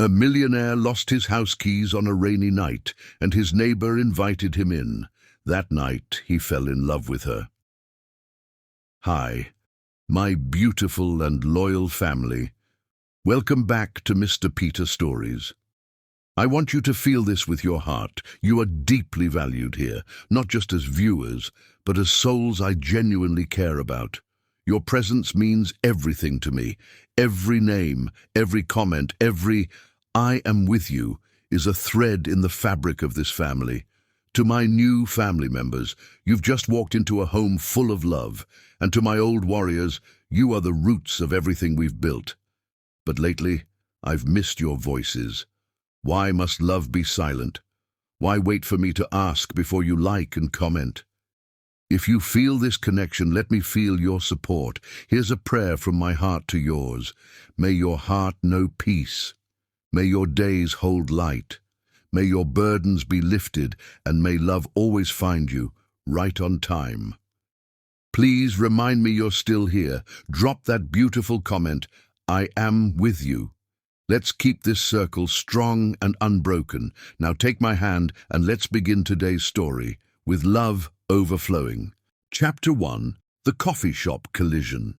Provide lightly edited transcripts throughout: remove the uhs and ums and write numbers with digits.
A millionaire lost his house keys on a rainy night, and his neighbor invited him in. That night, he fell in love with her. Hi, my beautiful and loyal family. Welcome back to Mr. Peter Stories. I want you to feel this with your heart. You are deeply valued here, not just as viewers, but as souls I genuinely care about. Your presence means everything to me. Every name, every comment, every "I am with you" is a thread in the fabric of this family. To my new family members, you've just walked into a home full of love, and to my old warriors, you are the roots of everything we've built. But lately, I've missed your voices. Why must love be silent? Why wait for me to ask before you like and comment? If you feel this connection, let me feel your support. Here's a prayer from my heart to yours. May your heart know peace. May your days hold light. May your burdens be lifted, and may love always find you, right on time. Please remind me you're still here. Drop that beautiful comment, "I am with you." Let's keep this circle strong and unbroken. Now take my hand and let's begin today's story, with love overflowing. Chapter 1, The Coffee Shop Collision.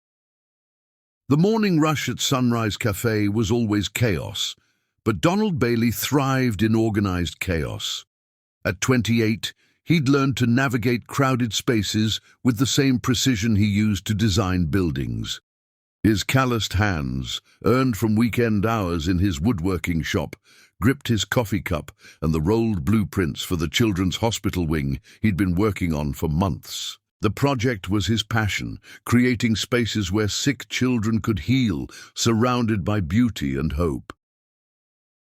The morning rush at Sunrise Cafe was always chaos, but Donald Bailey thrived in organized chaos. At 28, he'd learned to navigate crowded spaces with the same precision he used to design buildings. His calloused hands, earned from weekend hours in his woodworking shop, gripped his coffee cup and the rolled blueprints for the children's hospital wing he'd been working on for months. The project was his passion, creating spaces where sick children could heal, surrounded by beauty and hope.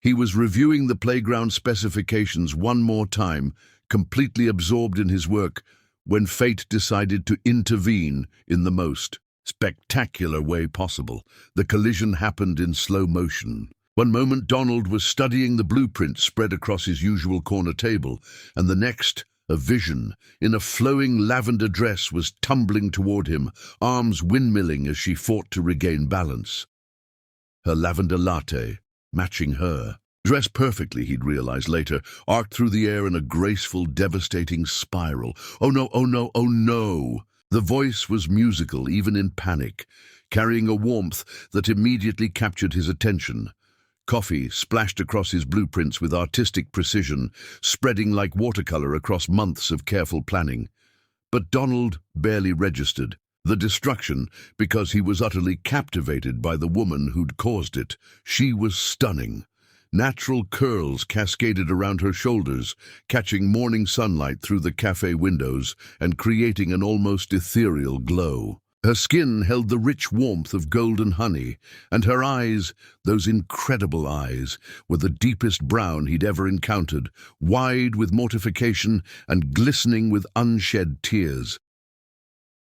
He was reviewing the playground specifications one more time, completely absorbed in his work, when fate decided to intervene in the most spectacular way possible. The collision happened in slow motion. One moment Donald was studying the blueprints spread across his usual corner table, and the next, a vision, in a flowing lavender dress, was tumbling toward him, arms windmilling as she fought to regain balance. Her lavender latte, matching her, dressed perfectly, he'd realize later, arced through the air in a graceful, devastating spiral. "Oh no, oh no, oh no!" The voice was musical, even in panic, carrying a warmth that immediately captured his attention. Coffee splashed across his blueprints with artistic precision, spreading like watercolor across months of careful planning. But Donald barely registered the destruction because he was utterly captivated by the woman who'd caused it. She was stunning. Natural curls cascaded around her shoulders, catching morning sunlight through the cafe windows and creating an almost ethereal glow. Her skin held the rich warmth of golden honey, and her eyes, those incredible eyes, were the deepest brown he'd ever encountered, wide with mortification and glistening with unshed tears.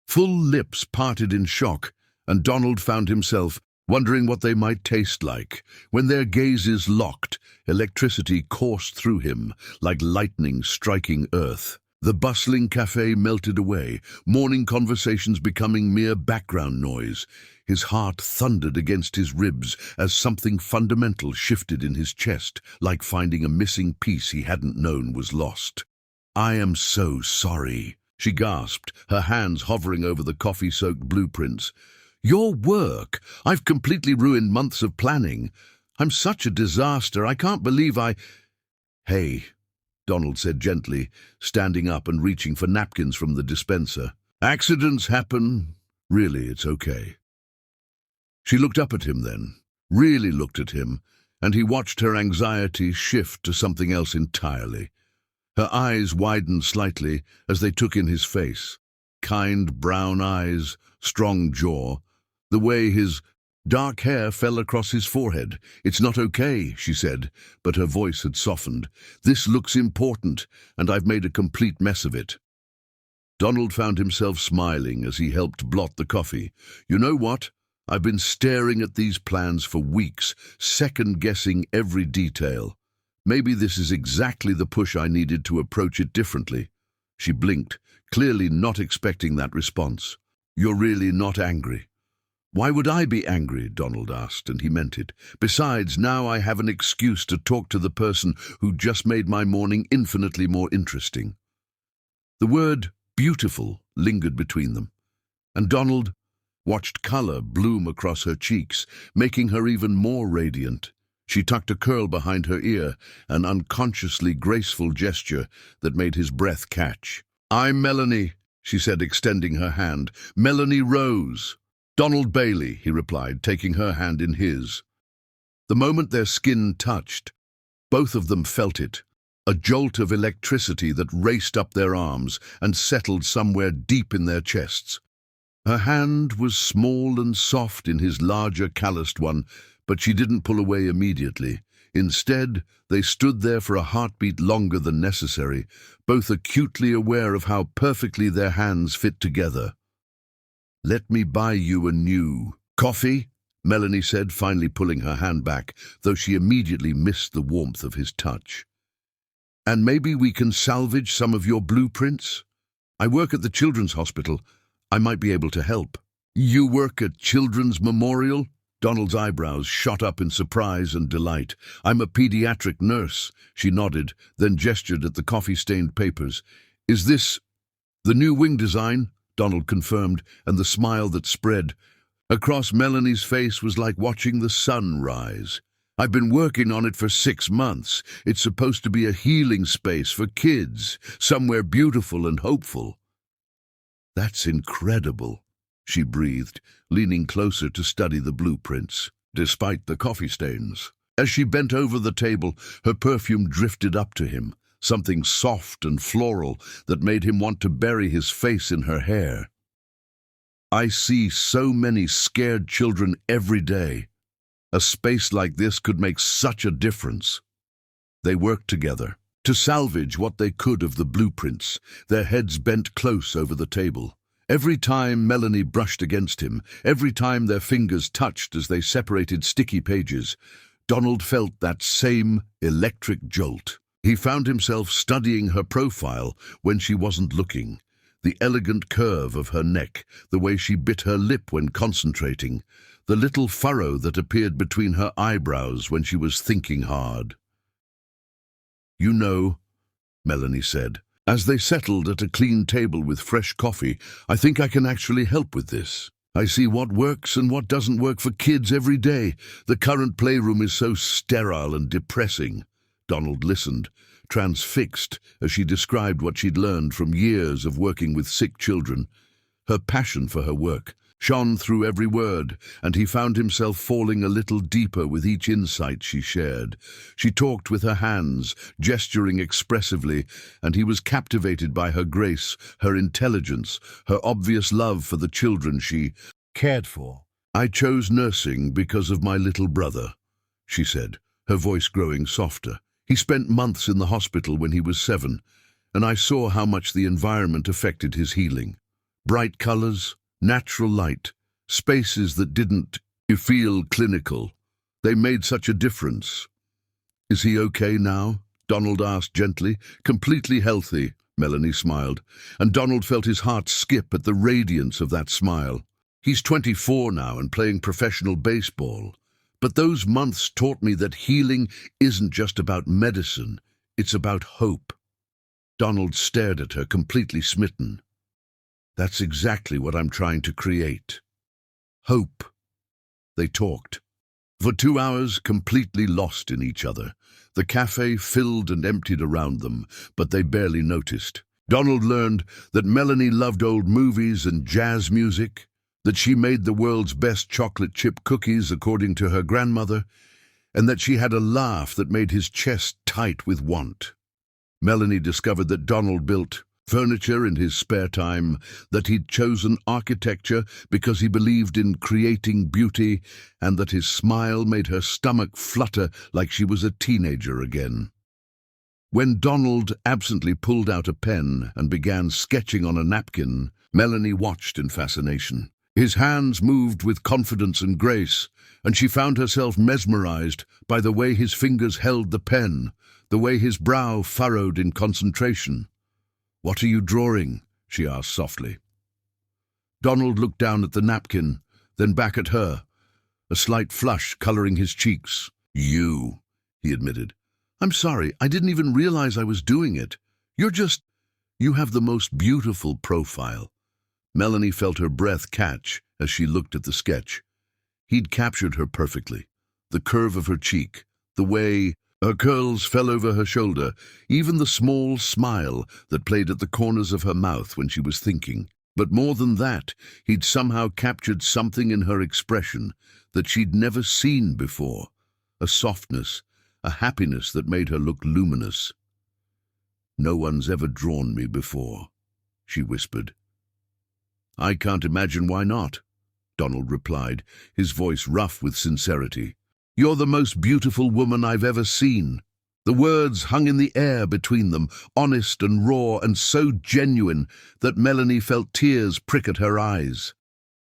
Full lips parted in shock, and Donald found himself wondering what they might taste like. When their gazes locked, electricity coursed through him, like lightning striking earth. The bustling cafe melted away, morning conversations becoming mere background noise. His heart thundered against his ribs as something fundamental shifted in his chest, like finding a missing piece he hadn't known was lost. "I am so sorry," she gasped, her hands hovering over the coffee-soaked blueprints. "Your work! I've completely ruined months of planning. I'm such a disaster. I can't believe I—" "Hey," Donald said gently, standing up and reaching for napkins from the dispenser. "Accidents happen. Really, it's okay." She looked up at him then, really looked at him, and he watched her anxiety shift to something else entirely. Her eyes widened slightly as they took in his face. Kind brown eyes, strong jaw, the way his dark hair fell across his forehead. "It's not okay," she said, but her voice had softened. "This looks important, and I've made a complete mess of it." Donald found himself smiling as he helped blot the coffee. "You know what? I've been staring at these plans for weeks, second-guessing every detail. Maybe this is exactly the push I needed to approach it differently." She blinked, clearly not expecting that response. "You're really not angry?" "Why would I be angry?" Donald asked, and he meant it. "Besides, now I have an excuse to talk to the person who just made my morning infinitely more interesting." The word beautiful lingered between them, and Donald watched color bloom across her cheeks, making her even more radiant. She tucked a curl behind her ear, an unconsciously graceful gesture that made his breath catch. "I'm Melanie," she said, extending her hand. "Melanie Rose." "Donald Bailey," he replied, taking her hand in his. The moment their skin touched, both of them felt it, a jolt of electricity that raced up their arms and settled somewhere deep in their chests. Her hand was small and soft in his larger, calloused one, but she didn't pull away immediately. Instead, they stood there for a heartbeat longer than necessary, both acutely aware of how perfectly their hands fit together. "Let me buy you a new coffee," Melanie said, finally pulling her hand back, though she immediately missed the warmth of his touch. "And maybe we can salvage some of your blueprints? I work at the Children's Hospital. I might be able to help." "You work at Children's Memorial?" Donald's eyebrows shot up in surprise and delight. "I'm a pediatric nurse," she nodded, then gestured at the coffee-stained papers. "Is this the new wing design?" Donald confirmed, and the smile that spread across Melanie's face was like watching the sun rise. "I've been working on it for 6 months. It's supposed to be a healing space for kids, somewhere beautiful and hopeful." "That's incredible," she breathed, leaning closer to study the blueprints, despite the coffee stains. As she bent over the table, her perfume drifted up to him, something soft and floral that made him want to bury his face in her hair. "I see so many scared children every day. A space like this could make such a difference." They worked together to salvage what they could of the blueprints, their heads bent close over the table. Every time Melanie brushed against him, every time their fingers touched as they separated sticky pages, Donald felt that same electric jolt. He found himself studying her profile when she wasn't looking, the elegant curve of her neck, the way she bit her lip when concentrating, the little furrow that appeared between her eyebrows when she was thinking hard. "You know," Melanie said, as they settled at a clean table with fresh coffee, "I think I can actually help with this. I see what works and what doesn't work for kids every day. The current playroom is so sterile and depressing." Donald listened, transfixed as she described what she'd learned from years of working with sick children. Her passion for her work shone through every word, and he found himself falling a little deeper with each insight she shared. She talked with her hands, gesturing expressively, and he was captivated by her grace, her intelligence, her obvious love for the children she cared for. "I chose nursing because of my little brother," she said, her voice growing softer. "He spent months in the hospital when he was 7, and I saw how much the environment affected his healing. Bright colors, natural light, spaces that didn't feel clinical. They made such a difference." "Is he okay now?" Donald asked gently. "Completely healthy," Melanie smiled, and Donald felt his heart skip at the radiance of that smile. "He's 24 now and playing professional baseball. But those months taught me that healing isn't just about medicine, it's about hope." Donald stared at her, completely smitten. "That's exactly what I'm trying to create. Hope." They talked for 2 hours, completely lost in each other. The cafe filled and emptied around them, but they barely noticed. Donald learned that Melanie loved old movies and jazz music, that she made the world's best chocolate chip cookies according to her grandmother, and that she had a laugh that made his chest tight with want. Melanie discovered that Donald built furniture in his spare time, that he'd chosen architecture because he believed in creating beauty, and that his smile made her stomach flutter like she was a teenager again. When Donald absently pulled out a pen and began sketching on a napkin, Melanie watched in fascination. His hands moved with confidence and grace, and she found herself mesmerized by the way his fingers held the pen, the way his brow furrowed in concentration. "What are you drawing?" she asked softly. Donald looked down at the napkin, then back at her, a slight flush coloring his cheeks. "You," he admitted. "I'm sorry, I didn't even realize I was doing it. You have the most beautiful profile." Melanie felt her breath catch as she looked at the sketch. He'd captured her perfectly. The curve of her cheek, the way her curls fell over her shoulder, even the small smile that played at the corners of her mouth when she was thinking. But more than that, he'd somehow captured something in her expression that she'd never seen before, a softness, a happiness that made her look luminous. "No one's ever drawn me before," she whispered. "I can't imagine why not," Donald replied, his voice rough with sincerity. "You're the most beautiful woman I've ever seen." The words hung in the air between them, honest and raw and so genuine that Melanie felt tears prick at her eyes.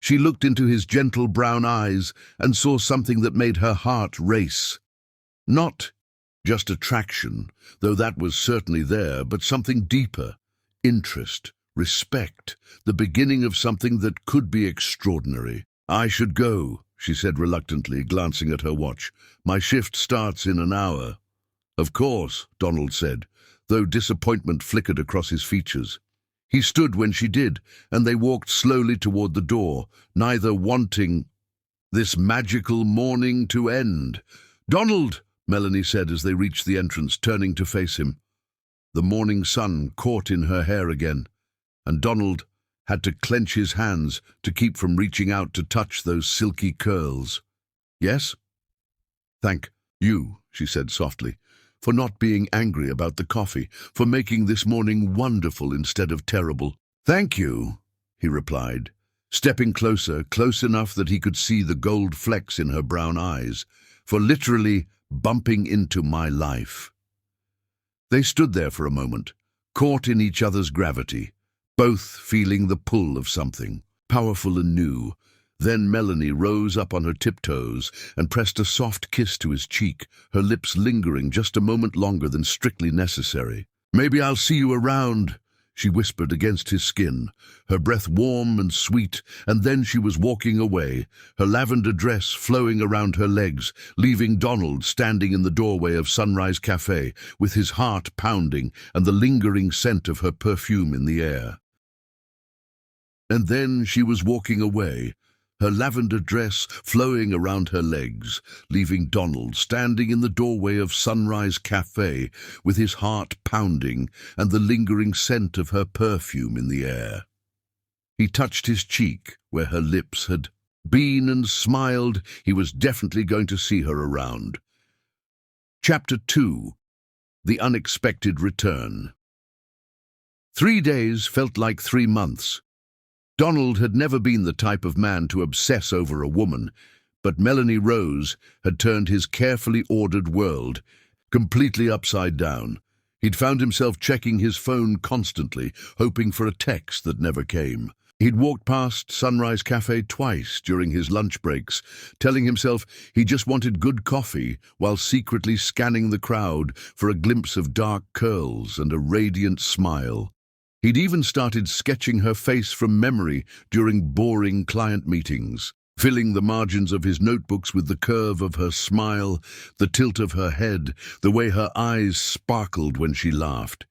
She looked into his gentle brown eyes and saw something that made her heart race. Not just attraction, though that was certainly there, but something deeper, interest, respect, the beginning of something that could be extraordinary. "I should go," she said reluctantly, glancing at her watch. "My shift starts in an hour." "Of course," Donald said, though disappointment flickered across his features. He stood when she did, and they walked slowly toward the door, neither wanting this magical morning to end. "Donald!" Melanie said as they reached the entrance, turning to face him. The morning sun caught in her hair again, and Donald had to clench his hands to keep from reaching out to touch those silky curls. "Yes?" "Thank you," she said softly, "for not being angry about the coffee, for making this morning wonderful instead of terrible." "Thank you," he replied, stepping closer, close enough that he could see the gold flecks in her brown eyes, "for literally bumping into my life." They stood there for a moment, caught in each other's gravity, both feeling the pull of something, powerful and new. Then Melanie rose up on her tiptoes and pressed a soft kiss to his cheek, her lips lingering just a moment longer than strictly necessary. "Maybe I'll see you around," she whispered against his skin, her breath warm and sweet, and then she was walking away, her lavender dress flowing around her legs, leaving Donald standing in the doorway of Sunrise Cafe, with his heart pounding and the lingering scent of her perfume in the air. And then she was walking away, her lavender dress flowing around her legs, leaving Donald standing in the doorway of Sunrise Cafe with his heart pounding and the lingering scent of her perfume in the air. He touched his cheek where her lips had been and smiled. He was definitely going to see her around. Chapter 2. The Unexpected Return. 3 days felt like 3 months. Donald had never been the type of man to obsess over a woman, but Melanie Rose had turned his carefully ordered world completely upside down. He'd found himself checking his phone constantly, hoping for a text that never came. He'd walked past Sunrise Cafe twice during his lunch breaks, telling himself he just wanted good coffee, while secretly scanning the crowd for a glimpse of dark curls and a radiant smile. He'd even started sketching her face from memory during boring client meetings, filling the margins of his notebooks with the curve of her smile, the tilt of her head, the way her eyes sparkled when she laughed.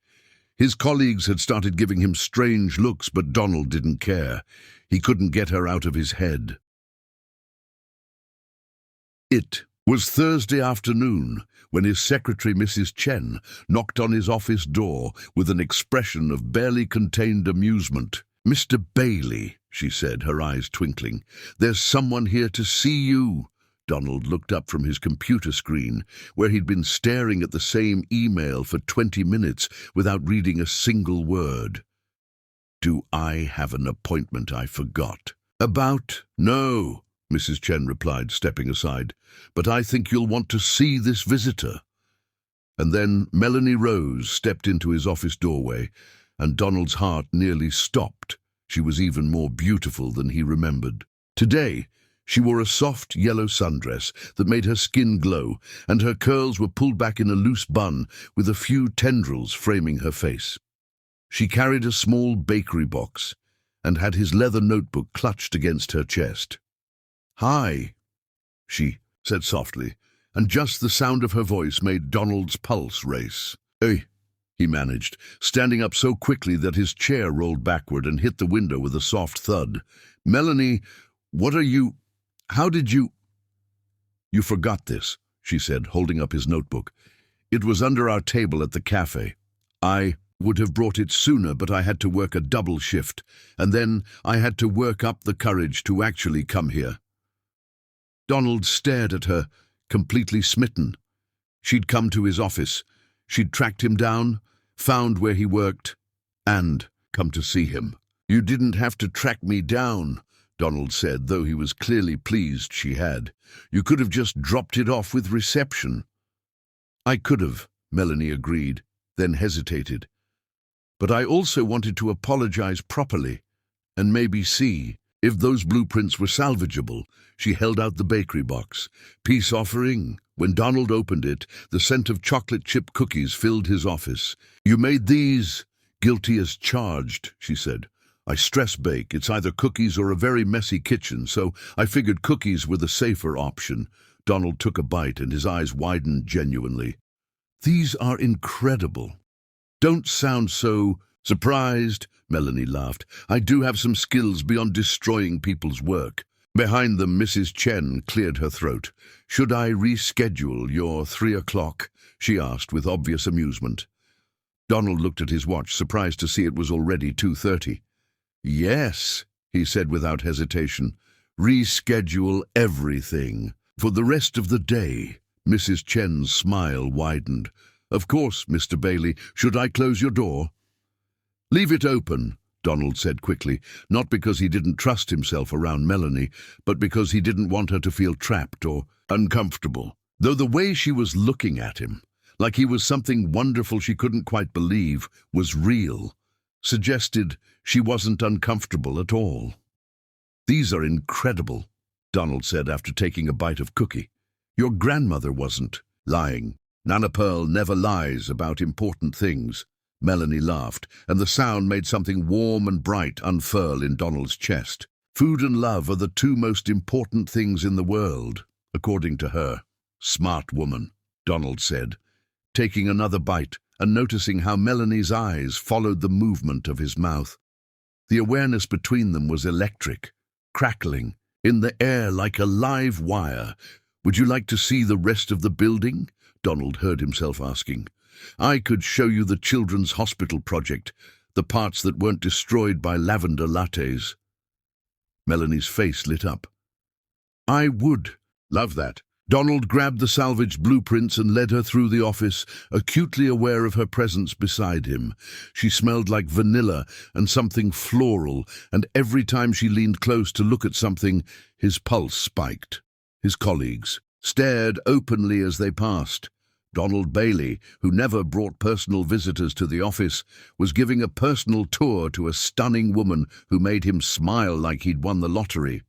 His colleagues had started giving him strange looks, but Donald didn't care. He couldn't get her out of his head. It was Thursday afternoon when his secretary, Mrs. Chen, knocked on his office door with an expression of barely contained amusement. "Mr. Bailey," she said, her eyes twinkling, "there's someone here to see you." Donald looked up from his computer screen, where he'd been staring at the same email for 20 minutes without reading a single word. "Do I have an appointment I forgot?" "About? No," Mrs. Chen replied, stepping aside, "but I think you'll want to see this visitor." And then Melanie Rose stepped into his office doorway, and Donald's heart nearly stopped. She was even more beautiful than he remembered. Today, she wore a soft yellow sundress that made her skin glow, and her curls were pulled back in a loose bun with a few tendrils framing her face. She carried a small bakery box and had his leather notebook clutched against her chest. "Hi," she said softly, and just the sound of her voice made Donald's pulse race. "Hey," he managed, standing up so quickly that his chair rolled backward and hit the window with a soft thud. "Melanie, what are you... How did you..." "You forgot this," she said, holding up his notebook. "It was under our table at the cafe. I would have brought it sooner, but I had to work a double shift, and then I had to work up the courage to actually come here." Donald stared at her, completely smitten. She'd come to his office. She'd tracked him down, found where he worked, and come to see him. "You didn't have to track me down," Donald said, though he was clearly pleased she had. "You could have just dropped it off with reception." "I could have," Melanie agreed, then hesitated. "But I also wanted to apologize properly, and maybe see if those blueprints were salvageable." She held out the bakery box. "Peace offering." When Donald opened it, the scent of chocolate chip cookies filled his office. "You made these?" "Guilty as charged," she said. "I stress bake. It's either cookies or a very messy kitchen, so I figured cookies were the safer option." Donald took a bite and his eyes widened genuinely. "These are incredible." "Don't sound so surprised," Melanie laughed. "I do have some skills beyond destroying people's work." Behind them, Mrs. Chen cleared her throat. "Should I reschedule your 3 o'clock?" she asked with obvious amusement. Donald looked at his watch, surprised to see it was already 2:30. "Yes," he said without hesitation. "Reschedule everything. For the rest of the day." Mrs. Chen's smile widened. "Of course, Mr. Bailey. Should I close your door?" "Leave it open," Donald said quickly, not because he didn't trust himself around Melanie, but because he didn't want her to feel trapped or uncomfortable. Though the way she was looking at him, like he was something wonderful she couldn't quite believe, was real, suggested she wasn't uncomfortable at all. "These are incredible," Donald said after taking a bite of cookie. "Your grandmother wasn't lying. Nana Pearl never lies about important things." Melanie laughed, and the sound made something warm and bright unfurl in Donald's chest. "Food and love are the two most important things in the world, according to her." "Smart woman," Donald said, taking another bite and noticing how Melanie's eyes followed the movement of his mouth. The awareness between them was electric, crackling, in the air like a live wire. "Would you like to see the rest of the building?" Donald heard himself asking. "I could show you the children's hospital project, the parts that weren't destroyed by lavender lattes." Melanie's face lit up. "I would love that." Donald grabbed the salvaged blueprints and led her through the office, acutely aware of her presence beside him. She smelled like vanilla and something floral, and every time she leaned close to look at something, his pulse spiked. His colleagues stared openly as they passed. Donald Bailey, who never brought personal visitors to the office, was giving a personal tour to a stunning woman who made him smile like he'd won the lottery.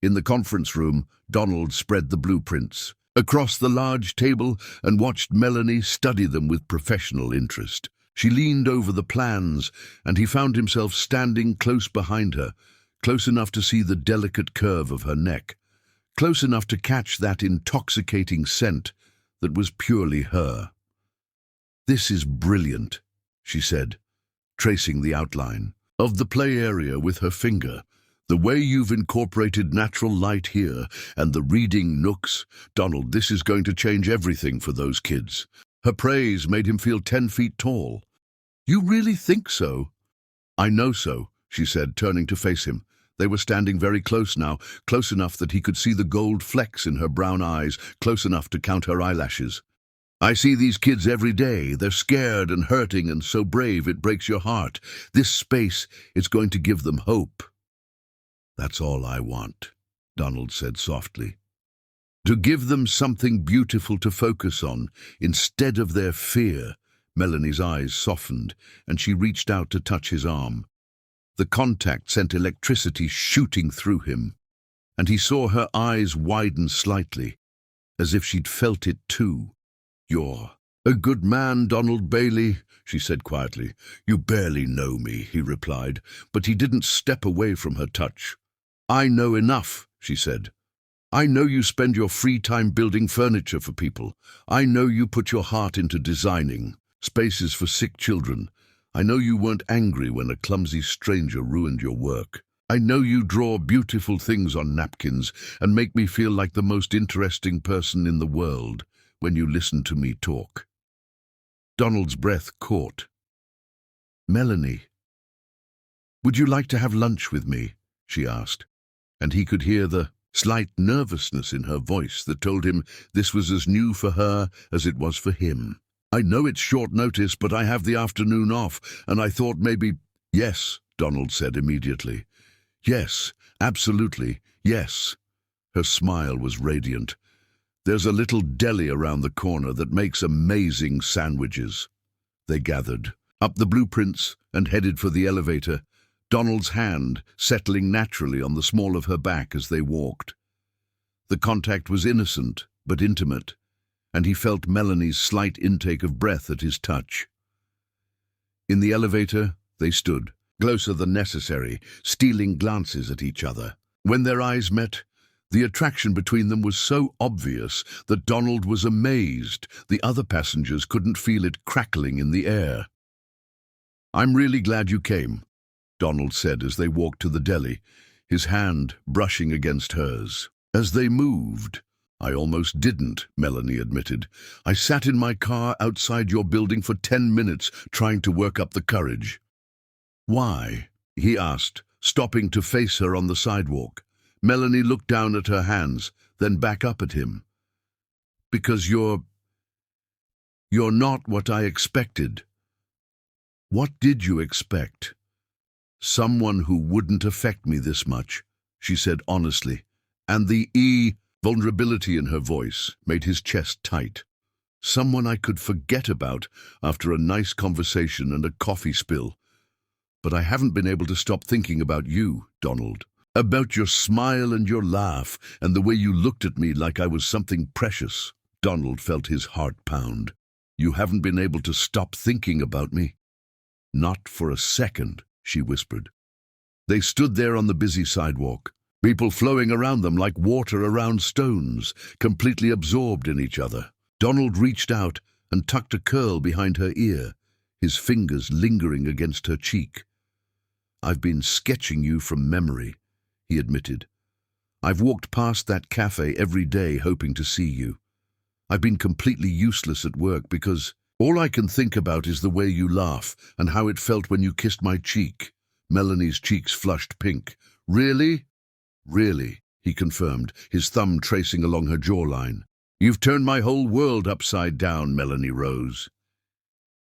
In the conference room, Donald spread the blueprints across the large table and watched Melanie study them with professional interest. She leaned over the plans, and he found himself standing close behind her, close enough to see the delicate curve of her neck, close enough to catch that intoxicating scent that was purely her. "This is brilliant," she said, tracing the outline of the play area with her finger. "The way you've incorporated natural light here and the reading nooks. Donald, this is going to change everything for those kids." Her praise made him feel 10 feet tall. "You really think so?" "I know so," she said, turning to face him. They were standing very close now, close enough that he could see the gold flecks in her brown eyes, close enough to count her eyelashes. "I see these kids every day. They're scared and hurting and so brave it breaks your heart. This space is going to give them hope." "That's all I want," Donald said softly. "To give them something beautiful to focus on, instead of their fear." Melanie's eyes softened, and she reached out to touch his arm. The contact sent electricity shooting through him, and he saw her eyes widen slightly, as if she'd felt it too. "You're a good man, Donald Bailey," she said quietly. "You barely know me," he replied, but he didn't step away from her touch. "I know enough," she said. "I know you spend your free time building furniture for people. I know you put your heart into designing spaces for sick children. I know you weren't angry when a clumsy stranger ruined your work. I know you draw beautiful things on napkins and make me feel like the most interesting person in the world when you listen to me talk." Donald's breath caught. "Melanie, would you like to have lunch with me?" she asked, and he could hear the slight nervousness in her voice that told him this was as new for her as it was for him. "I know it's short notice, but I have the afternoon off, and I thought maybe—" "Yes," Donald said immediately. "Yes, absolutely, yes." Her smile was radiant. "There's a little deli around the corner that makes amazing sandwiches." They gathered up the blueprints and headed for the elevator, Donald's hand settling naturally on the small of her back as they walked. The contact was innocent but intimate, and he felt Melanie's slight intake of breath at his touch. In the elevator, they stood, closer than necessary, stealing glances at each other. When their eyes met, the attraction between them was so obvious that Donald was amazed the other passengers couldn't feel it crackling in the air. "I'm really glad you came," Donald said as they walked to the deli, his hand brushing against hers. As they moved, "I almost didn't," Melanie admitted. "I sat in my car outside your building for 10 minutes trying to work up the courage." "Why?" he asked, stopping to face her on the sidewalk. Melanie looked down at her hands, then back up at him. "Because you're not what I expected." "What did you expect?" "Someone who wouldn't affect me this much," she said honestly, and the vulnerability in her voice made his chest tight. "Someone I could forget about after a nice conversation and a coffee spill. But I haven't been able to stop thinking about you, Donald. About your smile and your laugh and the way you looked at me like I was something precious." Donald felt his heart pound. "You haven't been able to stop thinking about me?" "Not for a second," she whispered. They stood there on the busy sidewalk, people flowing around them like water around stones, completely absorbed in each other. Donald reached out and tucked a curl behind her ear, his fingers lingering against her cheek. "I've been sketching you from memory," he admitted. "I've walked past that cafe every day hoping to see you. I've been completely useless at work because all I can think about is the way you laugh and how it felt when you kissed my cheek." Melanie's cheeks flushed pink. "Really?" "Really," he confirmed, his thumb tracing along her jawline. "You've turned my whole world upside down, Melanie Rose."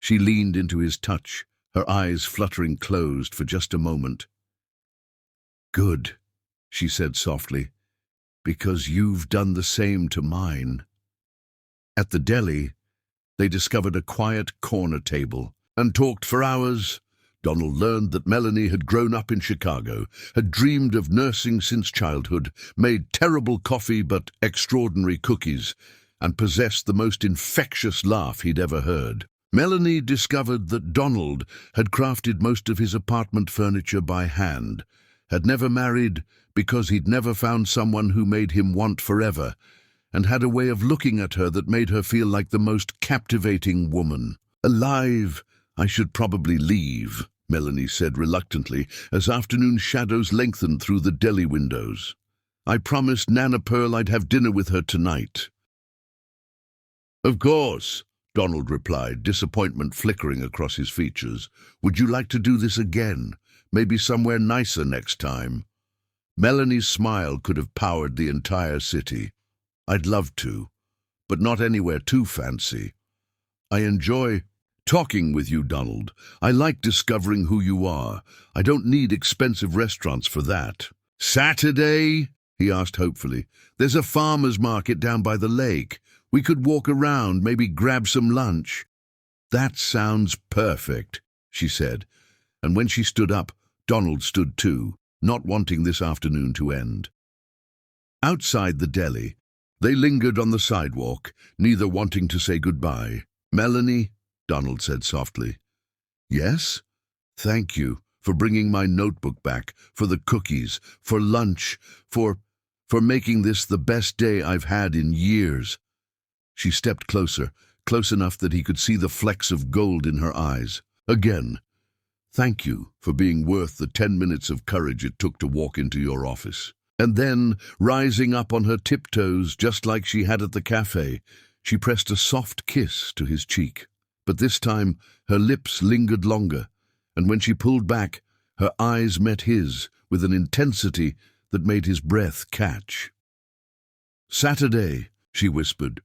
She leaned into his touch, her eyes fluttering closed for just a moment. "Good," she said softly, "because you've done the same to mine." At the deli, they discovered a quiet corner table and talked for hours. Donald learned that Melanie had grown up in Chicago, had dreamed of nursing since childhood, made terrible coffee but extraordinary cookies, and possessed the most infectious laugh he'd ever heard. Melanie discovered that Donald had crafted most of his apartment furniture by hand, had never married because he'd never found someone who made him want forever, and had a way of looking at her that made her feel like the most captivating woman. "Alive, I should probably leave," Melanie said reluctantly, as afternoon shadows lengthened through the deli windows. "I promised Nana Pearl I'd have dinner with her tonight." "Of course," Donald replied, disappointment flickering across his features. "Would you like to do this again? Maybe somewhere nicer next time?" Melanie's smile could have powered the entire city. "I'd love to, but not anywhere too fancy. I enjoy talking with you, Donald. I like discovering who you are. I don't need expensive restaurants for that." "Saturday?" he asked hopefully. "There's a farmer's market down by the lake. We could walk around, maybe grab some lunch." "That sounds perfect," she said, and when she stood up, Donald stood too, not wanting this afternoon to end. Outside the deli, they lingered on the sidewalk, neither wanting to say goodbye. "Melanie," Donald said softly. "Yes? Thank you for bringing my notebook back, for the cookies, for lunch, for—" for making this the best day I've had in years." She stepped closer, close enough that he could see the flecks of gold in her eyes. "Again, thank you for being worth the 10 minutes of courage it took to walk into your office." And then, rising up on her tiptoes, just like she had at the cafe, she pressed a soft kiss to his cheek. But this time, her lips lingered longer, and when she pulled back, her eyes met his with an intensity that made his breath catch. "Saturday," she whispered.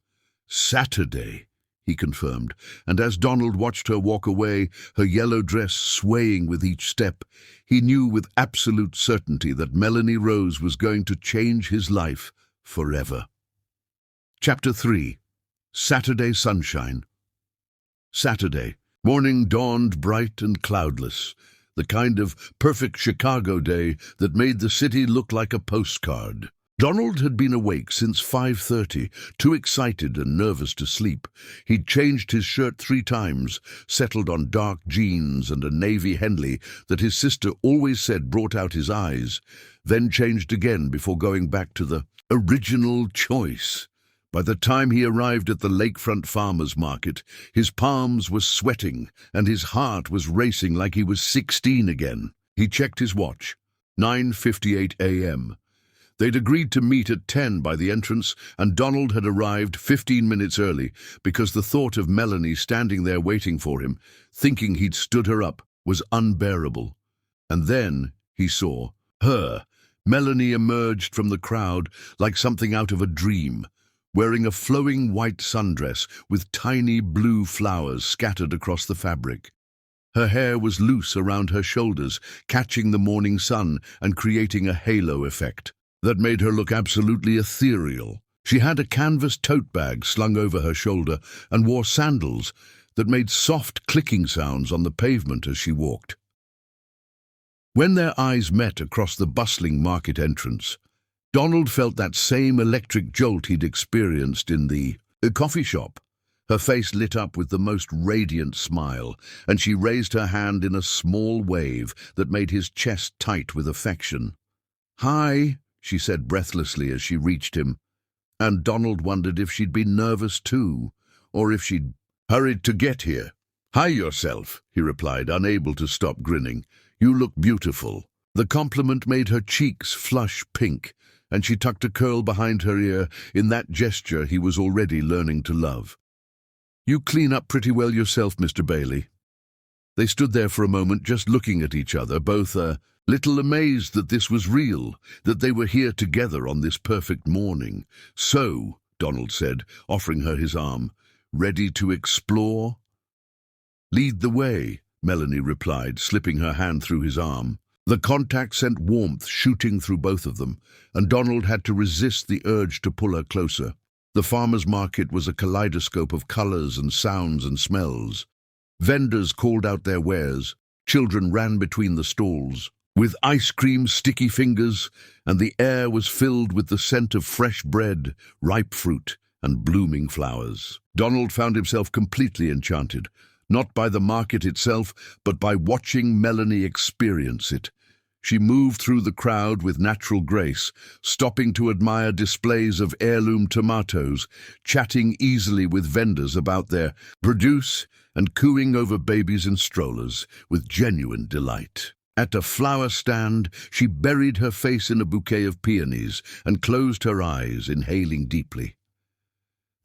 "Saturday," he confirmed, and as Donald watched her walk away, her yellow dress swaying with each step, he knew with absolute certainty that Melanie Rose was going to change his life forever. Chapter 3. Saturday Sunshine. Saturday. Morning dawned bright and cloudless, the kind of perfect Chicago day that made the city look like a postcard. Donald had been awake since 5:30, too excited and nervous to sleep. He'd changed his shirt 3 times, settled on dark jeans and a navy Henley that his sister always said brought out his eyes, then changed again before going back to the original choice. By the time he arrived at the lakefront farmers market, his palms were sweating and his heart was racing like he was 16 again. He checked his watch. 9:58 a.m. They'd agreed to meet at 10 by the entrance, and Donald had arrived 15 minutes early because the thought of Melanie standing there waiting for him, thinking he'd stood her up, was unbearable. And then he saw her. Melanie emerged from the crowd like something out of a dream, wearing a flowing white sundress with tiny blue flowers scattered across the fabric. Her hair was loose around her shoulders, catching the morning sun and creating a halo effect that made her look absolutely ethereal. She had a canvas tote bag slung over her shoulder and wore sandals that made soft clicking sounds on the pavement as she walked. When their eyes met across the bustling market entrance, Donald felt that same electric jolt he'd experienced in the coffee shop. Her face lit up with the most radiant smile, and she raised her hand in a small wave that made his chest tight with affection. "Hi," she said breathlessly as she reached him, and Donald wondered if she'd been nervous too, or if she'd hurried to get here. "Hi yourself," he replied, unable to stop grinning. "You look beautiful." The compliment made her cheeks flush pink, and she tucked a curl behind her ear in that gesture he was already learning to love. "You clean up pretty well yourself, Mr. Bailey." They stood there for a moment just looking at each other, both a little amazed that this was real, that they were here together on this perfect morning. "So," Donald said, offering her his arm, "ready to explore?" "Lead the way," Melanie replied, slipping her hand through his arm. The contact sent warmth shooting through both of them, and Donald had to resist the urge to pull her closer. The farmer's market was a kaleidoscope of colors and sounds and smells. Vendors called out their wares, children ran between the stalls, with ice cream sticky fingers, and the air was filled with the scent of fresh bread, ripe fruit, and blooming flowers. Donald found himself completely enchanted, not by the market itself, but by watching Melanie experience it. She moved through the crowd with natural grace, stopping to admire displays of heirloom tomatoes, chatting easily with vendors about their produce, and cooing over babies in strollers with genuine delight. At a flower stand, she buried her face in a bouquet of peonies and closed her eyes, inhaling deeply.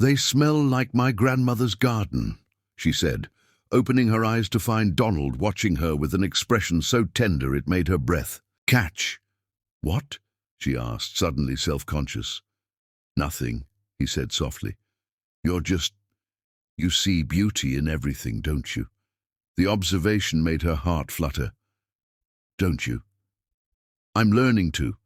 "They smell like my grandmother's garden," she said, opening her eyes to find Donald watching her with an expression so tender it made her breath catch. "What?" she asked, suddenly self-conscious. "Nothing," he said softly. You see beauty in everything, don't you?" The observation made her heart flutter. "Don't you?" "I'm learning to,"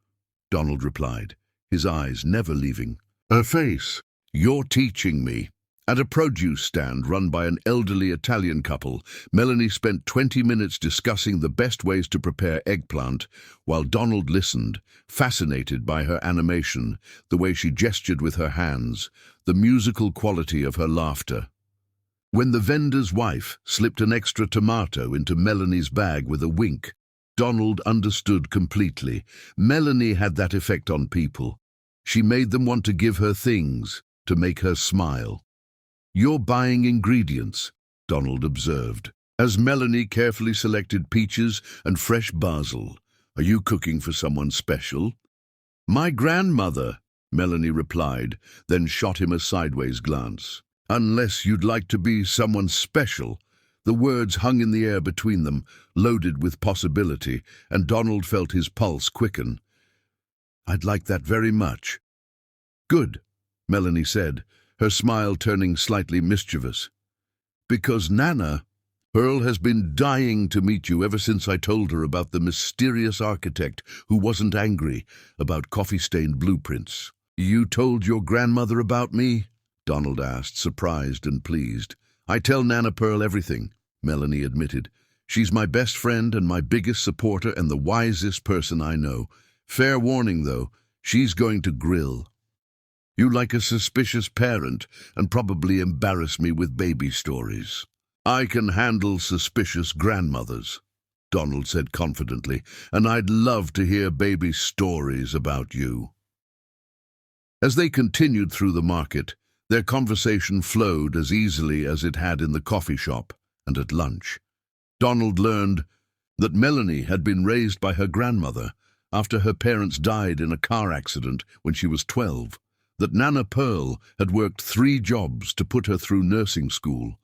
Donald replied, his eyes never leaving her face. "You're teaching me." At a produce stand run by an elderly Italian couple, Melanie spent 20 minutes discussing the best ways to prepare eggplant, while Donald listened, fascinated by her animation, the way she gestured with her hands, the musical quality of her laughter. When the vendor's wife slipped an extra tomato into Melanie's bag with a wink, Donald understood completely. Melanie had that effect on people. She made them want to give her things to make her smile. "You're buying ingredients," Donald observed, as Melanie carefully selected peaches and fresh basil. "Are you cooking for someone special?" "My grandmother," Melanie replied, then shot him a sideways glance. "Unless you'd like to be someone special." The words hung in the air between them, loaded with possibility, and Donald felt his pulse quicken. "I'd like that very much." "Good," Melanie said, her smile turning slightly mischievous. "Because Nana, Pearl has been dying to meet you ever since I told her about the mysterious architect who wasn't angry about coffee-stained blueprints." "You told your grandmother about me?" Donald asked, surprised and pleased. "I tell Nana Pearl everything," Melanie admitted. "She's my best friend and my biggest supporter and the wisest person I know. Fair warning, though, she's going to grill you like a suspicious parent and probably embarrass me with baby stories." "I can handle suspicious grandmothers," Donald said confidently, "and I'd love to hear baby stories about you." As they continued through the market, their conversation flowed as easily as it had in the coffee shop and at lunch. Donald learned that Melanie had been raised by her grandmother after her parents died in a car accident when she was 12, that Nana Pearl had worked 3 jobs to put her through nursing school,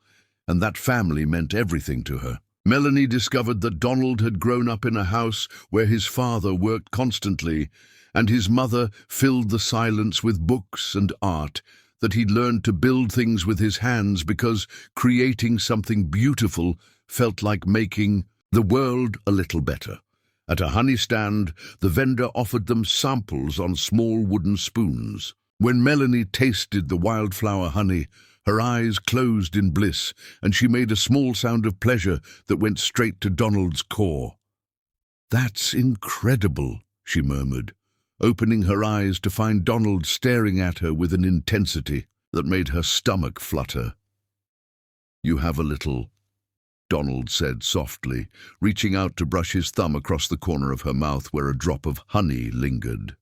and that family meant everything to her. Melanie discovered that Donald had grown up in a house where his father worked constantly, and his mother filled the silence with books and art, that he'd learned to build things with his hands because creating something beautiful felt like making the world a little better. At a honey stand, the vendor offered them samples on small wooden spoons. When Melanie tasted the wildflower honey, her eyes closed in bliss, and she made a small sound of pleasure that went straight to Donald's core. "That's incredible," she murmured, opening her eyes to find Donald staring at her with an intensity that made her stomach flutter. "You have a little," Donald said softly, reaching out to brush his thumb across the corner of her mouth where a drop of honey lingered.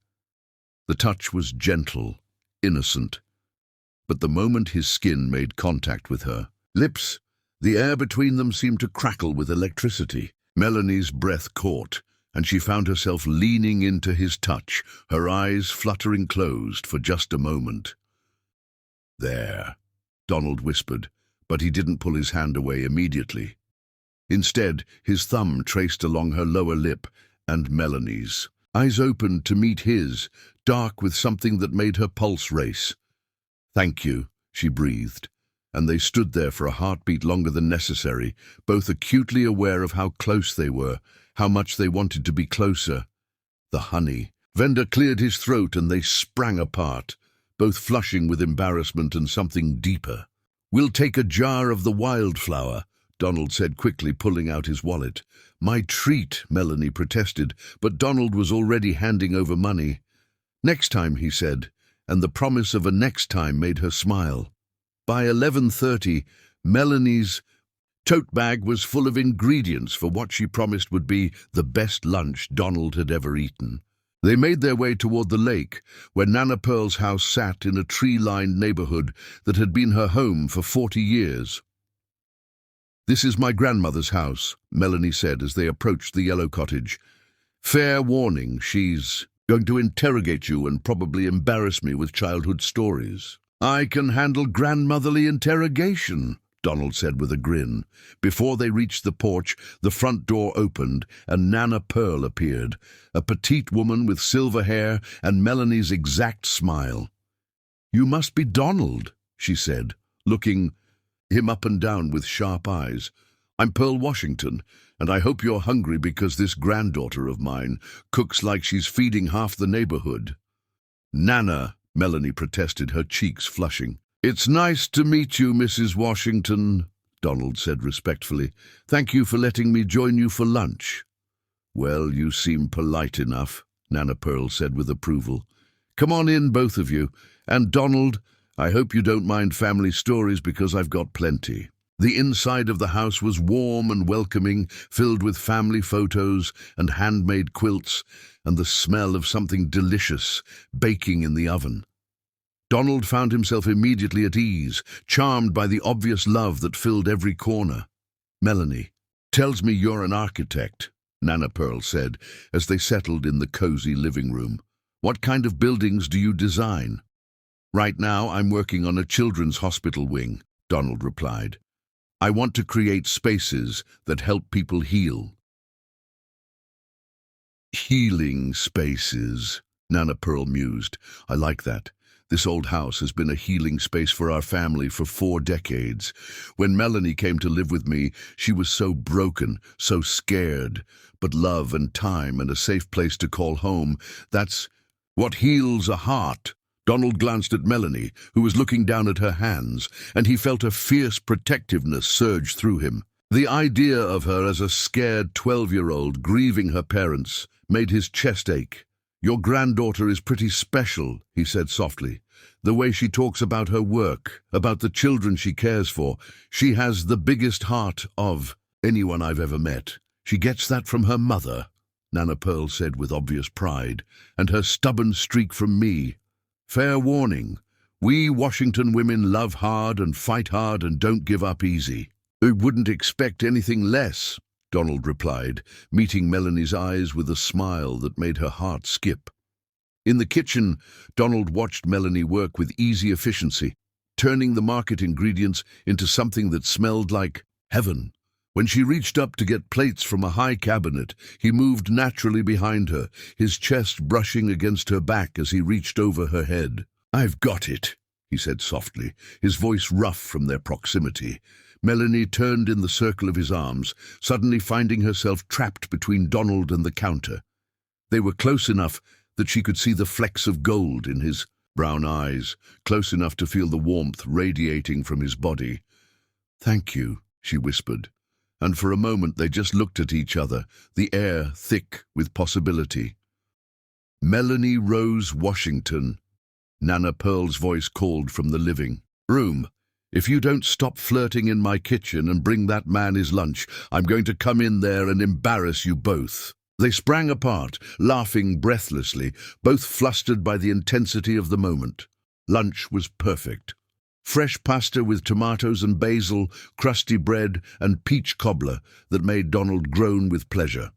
The touch was gentle, innocent, but the moment his skin made contact with her lips, the air between them seemed to crackle with electricity. Melanie's breath caught, and she found herself leaning into his touch, her eyes fluttering closed for just a moment. "There," Donald whispered, but he didn't pull his hand away immediately. Instead, his thumb traced along her lower lip, and Melanie's eyes opened to meet his, dark with something that made her pulse race. "Thank you," she breathed, and they stood there for a heartbeat longer than necessary, both acutely aware of how close they were, how much they wanted to be closer. The honey vendor cleared his throat and they sprang apart, both flushing with embarrassment and something deeper. "We'll take a jar of the wildflower," Donald said quickly, pulling out his wallet. "My treat," Melanie protested, but Donald was already handing over money. "Next time," he said, and the promise of a next time made her smile. By 11:30, Melanie's tote bag was full of ingredients for what she promised would be the best lunch Donald had ever eaten. They made their way toward the lake, where Nana Pearl's house sat in a tree-lined neighborhood that had been her home for 40 years. "This is my grandmother's house," Melanie said as they approached the yellow cottage. "Fair warning, she's going to interrogate you and probably embarrass me with childhood stories." "I can handle grandmotherly interrogation," Donald said with a grin. Before they reached the porch, the front door opened and Nana Pearl appeared, a petite woman with silver hair and Melanie's exact smile. "You must be Donald," she said, looking him up and down with sharp eyes. "I'm Pearl Washington, and I hope you're hungry because this granddaughter of mine cooks like she's feeding half the neighborhood." "Nana," Melanie protested, her cheeks flushing. "It's nice to meet you, Mrs. Washington," Donald said respectfully. "Thank you for letting me join you for lunch." "Well, you seem polite enough," Nana Pearl said with approval. "Come on in, both of you. And Donald, I hope you don't mind family stories because I've got plenty." The inside of the house was warm and welcoming, filled with family photos and handmade quilts, and the smell of something delicious baking in the oven. Donald found himself immediately at ease, charmed by the obvious love that filled every corner. "Melanie tells me you're an architect," Nana Pearl said, as they settled in the cozy living room. "What kind of buildings do you design?" "Right now, I'm working on a children's hospital wing," Donald replied. "I want to create spaces that help people heal." "Healing spaces," Nana Pearl mused. "I like that. This old house has been a healing space for our family for 4 decades. When Melanie came to live with me, she was so broken, so scared. But love and time and a safe place to call home, that's what heals a heart." Donald glanced at Melanie, who was looking down at her hands, and he felt a fierce protectiveness surge through him. The idea of her as a scared 12-year-old grieving her parents made his chest ache. "Your granddaughter is pretty special," he said softly. "The way she talks about her work, about the children she cares for, she has the biggest heart of anyone I've ever met. She gets that from her mother," Nana Pearl said with obvious pride, "and her stubborn streak from me. Fair warning, we Washington women love hard and fight hard and don't give up easy." "I wouldn't expect anything less," Donald replied, meeting Melanie's eyes with a smile that made her heart skip. In the kitchen, Donald watched Melanie work with easy efficiency, turning the market ingredients into something that smelled like heaven. When she reached up to get plates from a high cabinet, he moved naturally behind her, his chest brushing against her back as he reached over her head. "I've got it," he said softly, his voice rough from their proximity. Melanie turned in the circle of his arms, suddenly finding herself trapped between Donald and the counter. They were close enough that she could see the flecks of gold in his brown eyes, close enough to feel the warmth radiating from his body. "Thank you," she whispered, and for a moment they just looked at each other, the air thick with possibility. "Melanie Rose Washington," Nana Pearl's voice called from the living room. "If you don't stop flirting in my kitchen and bring that man his lunch, I'm going to come in there and embarrass you both." They sprang apart, laughing breathlessly, both flustered by the intensity of the moment. Lunch was perfect. Fresh pasta with tomatoes and basil, crusty bread, and peach cobbler that made Donald groan with pleasure.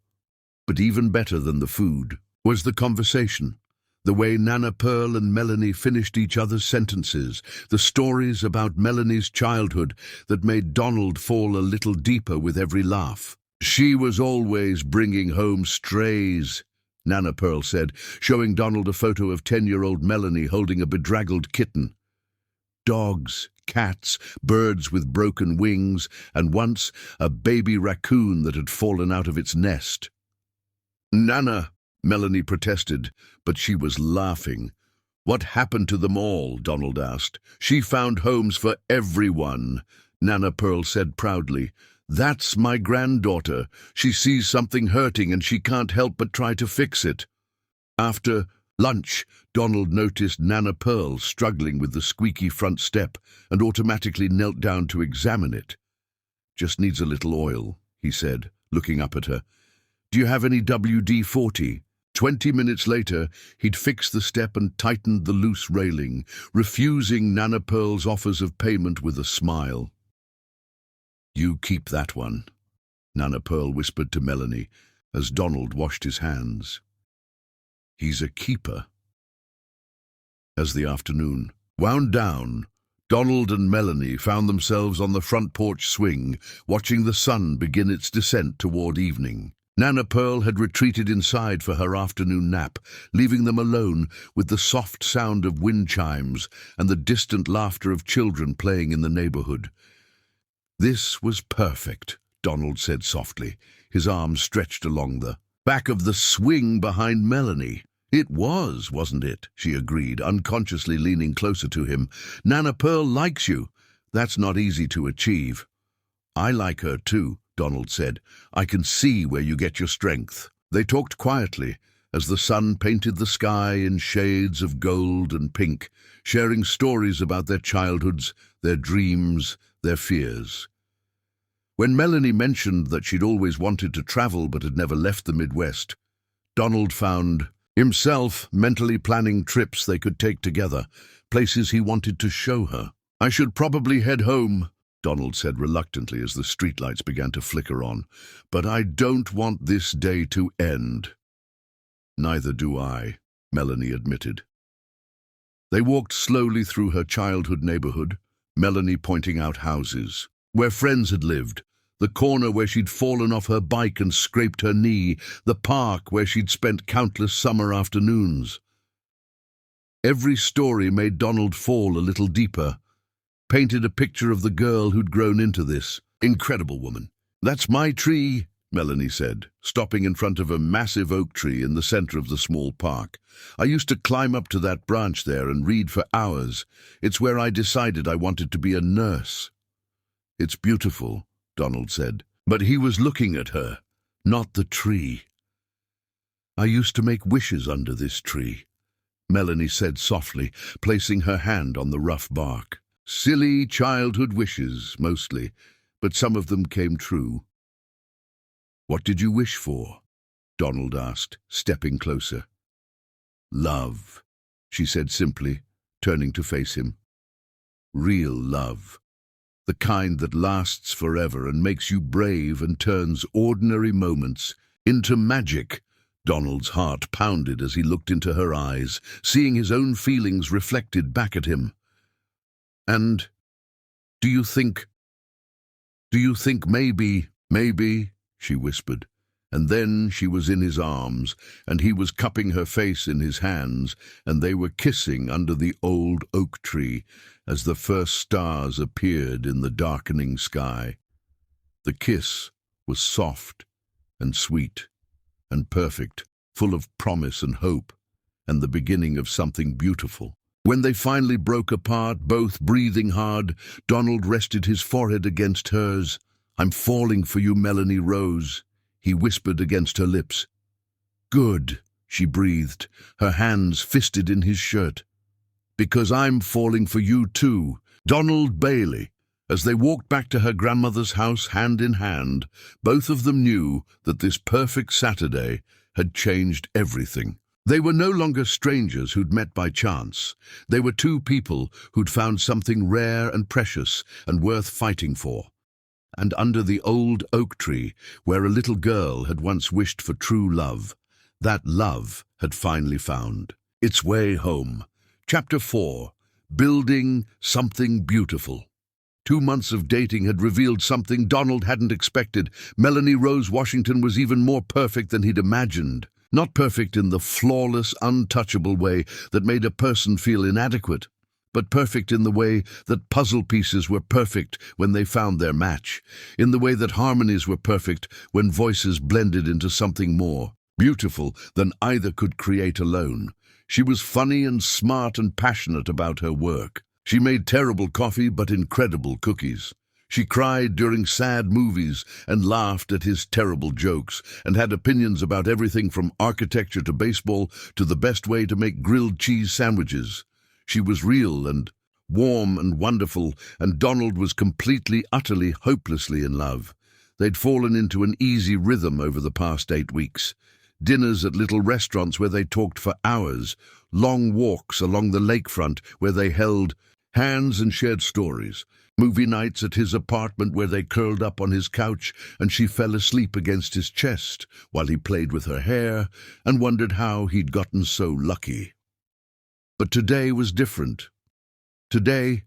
But even better than the food was the conversation. The way Nana Pearl and Melanie finished each other's sentences, the stories about Melanie's childhood that made Donald fall a little deeper with every laugh. "She was always bringing home strays," Nana Pearl said, showing Donald a photo of 10-year-old Melanie holding a bedraggled kitten. "Dogs, cats, birds with broken wings, and once a baby raccoon that had fallen out of its nest." "Nana," Melanie protested, but she was laughing. "What happened to them all?" Donald asked. "She found homes for everyone," Nana Pearl said proudly. "That's my granddaughter. She sees something hurting and she can't help but try to fix it." After lunch, Donald noticed Nana Pearl struggling with the squeaky front step and automatically knelt down to examine it. "Just needs a little oil," he said, looking up at her. "Do you have any WD-40? 20 minutes later, he'd fixed the step and tightened the loose railing, refusing Nana Pearl's offers of payment with a smile. "You keep that one," Nana Pearl whispered to Melanie as Donald washed his hands. "He's a keeper." As the afternoon wound down, Donald and Melanie found themselves on the front porch swing, watching the sun begin its descent toward evening. Nana Pearl had retreated inside for her afternoon nap, leaving them alone with the soft sound of wind chimes and the distant laughter of children playing in the neighborhood. "This was perfect," Donald said softly, his arms stretched along the back of the swing behind Melanie. "It was, wasn't it?" she agreed, unconsciously leaning closer to him. "Nana Pearl likes you. That's not easy to achieve." "I like her too," Donald said. "I can see where you get your strength." They talked quietly as the sun painted the sky in shades of gold and pink, sharing stories about their childhoods, their dreams, their fears. When Melanie mentioned that she'd always wanted to travel but had never left the Midwest, Donald found himself mentally planning trips they could take together, places he wanted to show her. "I should probably head home," Donald said reluctantly as the streetlights began to flicker on, "but I don't want this day to end." "Neither do I," Melanie admitted. They walked slowly through her childhood neighborhood, Melanie pointing out houses where friends had lived, the corner where she'd fallen off her bike and scraped her knee, the park where she'd spent countless summer afternoons. Every story made Donald fall a little deeper, painted a picture of the girl who'd grown into this incredible woman. "That's my tree," Melanie said, stopping in front of a massive oak tree in the center of the small park. "I used to climb up to that branch there and read for hours. It's where I decided I wanted to be a nurse." "It's beautiful," Donald said, but he was looking at her, not the tree. "I used to make wishes under this tree," Melanie said softly, placing her hand on the rough bark. "Silly childhood wishes, mostly, but some of them came true." "What did you wish for?" Donald asked, stepping closer. "Love," she said simply, turning to face him. "Real love. The kind that lasts forever and makes you brave and turns ordinary moments into magic." Donald's heart pounded as he looked into her eyes, seeing his own feelings reflected back at him. "And do you think maybe, she whispered, and then she was in his arms, and he was cupping her face in his hands, and they were kissing under the old oak tree as the first stars appeared in the darkening sky. The kiss was soft and sweet and perfect, full of promise and hope, and the beginning of something beautiful. When they finally broke apart, both breathing hard, Donald rested his forehead against hers. "I'm falling for you, Melanie Rose," he whispered against her lips. "Good," she breathed, her hands fisted in his shirt. "Because I'm falling for you too." Donald Bailey. As they walked back to her grandmother's house hand in hand, both of them knew that this perfect Saturday had changed everything. They were no longer strangers who'd met by chance. They were two people who'd found something rare and precious and worth fighting for. And under the old oak tree, where a little girl had once wished for true love, that love had finally found its way home. Chapter 4. Building Something Beautiful. 2 months of dating had revealed something Donald hadn't expected. Melanie Rose Washington was even more perfect than he'd imagined. Not perfect in the flawless, untouchable way that made a person feel inadequate, but perfect in the way that puzzle pieces were perfect when they found their match, in the way that harmonies were perfect when voices blended into something more beautiful than either could create alone. She was funny and smart and passionate about her work. She made terrible coffee but incredible cookies. She cried during sad movies and laughed at his terrible jokes, and had opinions about everything from architecture to baseball to the best way to make grilled cheese sandwiches. She was real and warm and wonderful, and Donald was completely, utterly, hopelessly in love. They'd fallen into an easy rhythm over the past 8 weeks. Dinners at little restaurants where they talked for hours, long walks along the lakefront where they held hands and shared stories, movie nights at his apartment where they curled up on his couch and she fell asleep against his chest while he played with her hair and wondered how he'd gotten so lucky. But today was different. Today,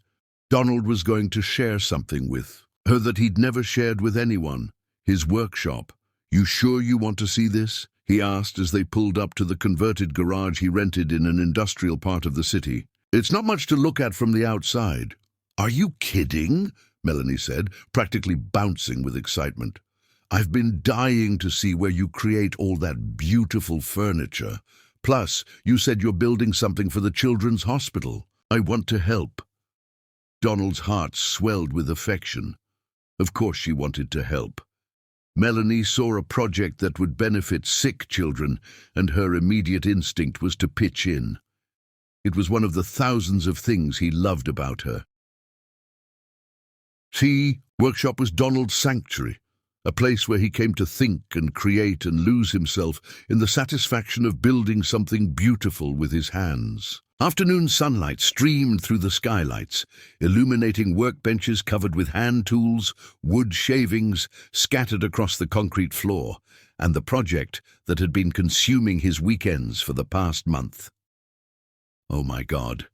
Donald was going to share something with her that he'd never shared with anyone, his workshop. "You sure you want to see this?" he asked as they pulled up to the converted garage he rented in an industrial part of the city. "It's not much to look at from the outside." "Are you kidding?" Melanie said, practically bouncing with excitement. "I've been dying to see where you create all that beautiful furniture. Plus, you said you're building something for the children's hospital. I want to help." Donald's heart swelled with affection. Of course she wanted to help. Melanie saw a project that would benefit sick children, and her immediate instinct was to pitch in. It was one of the thousands of things he loved about her. "See, Workshop was Donald's sanctuary, a place where he came to think and create and lose himself in the satisfaction of building something beautiful with his hands. Afternoon sunlight streamed through the skylights, illuminating workbenches covered with hand tools, wood shavings scattered across the concrete floor, and the project that had been consuming his weekends for the past month. "Oh my God,"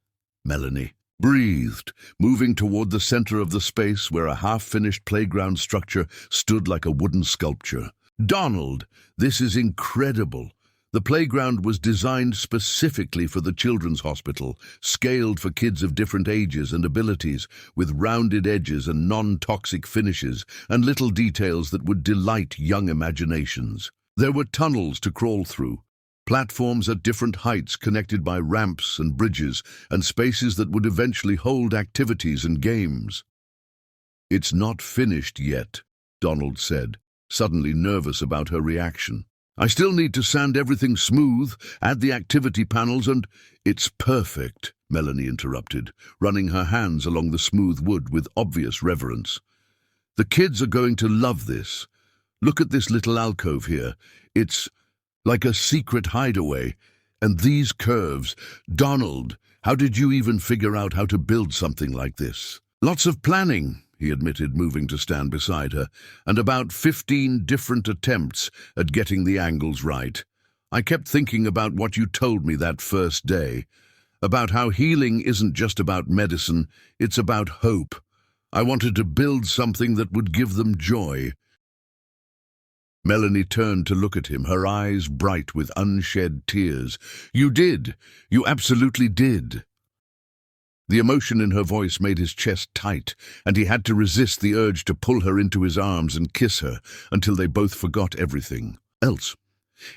Melanie breathed, moving toward the center of the space where a half-finished playground structure stood like a wooden sculpture. "Donald, this is incredible." The playground was designed specifically for the children's hospital, scaled for kids of different ages and abilities, with rounded edges and non-toxic finishes, and little details that would delight young imaginations. There were tunnels to crawl through, platforms at different heights connected by ramps and bridges, and spaces that would eventually hold activities and games. "It's not finished yet," Donald said, suddenly nervous about her reaction. "I still need to sand everything smooth, add the activity panels and—" "It's perfect," Melanie interrupted, running her hands along the smooth wood with obvious reverence. "The kids are going to love this. Look at this little alcove here. It's like a secret hideaway. And these curves. Donald, how did you even figure out how to build something like this?" "Lots of planning," he admitted, moving to stand beside her, "and about 15 different attempts at getting the angles right. I kept thinking about what you told me that first day, about how healing isn't just about medicine, it's about hope. I wanted to build something that would give them joy." Melanie turned to look at him, her eyes bright with unshed tears. "You did. You absolutely did." The emotion in her voice made his chest tight, and he had to resist the urge to pull her into his arms and kiss her until they both forgot everything else.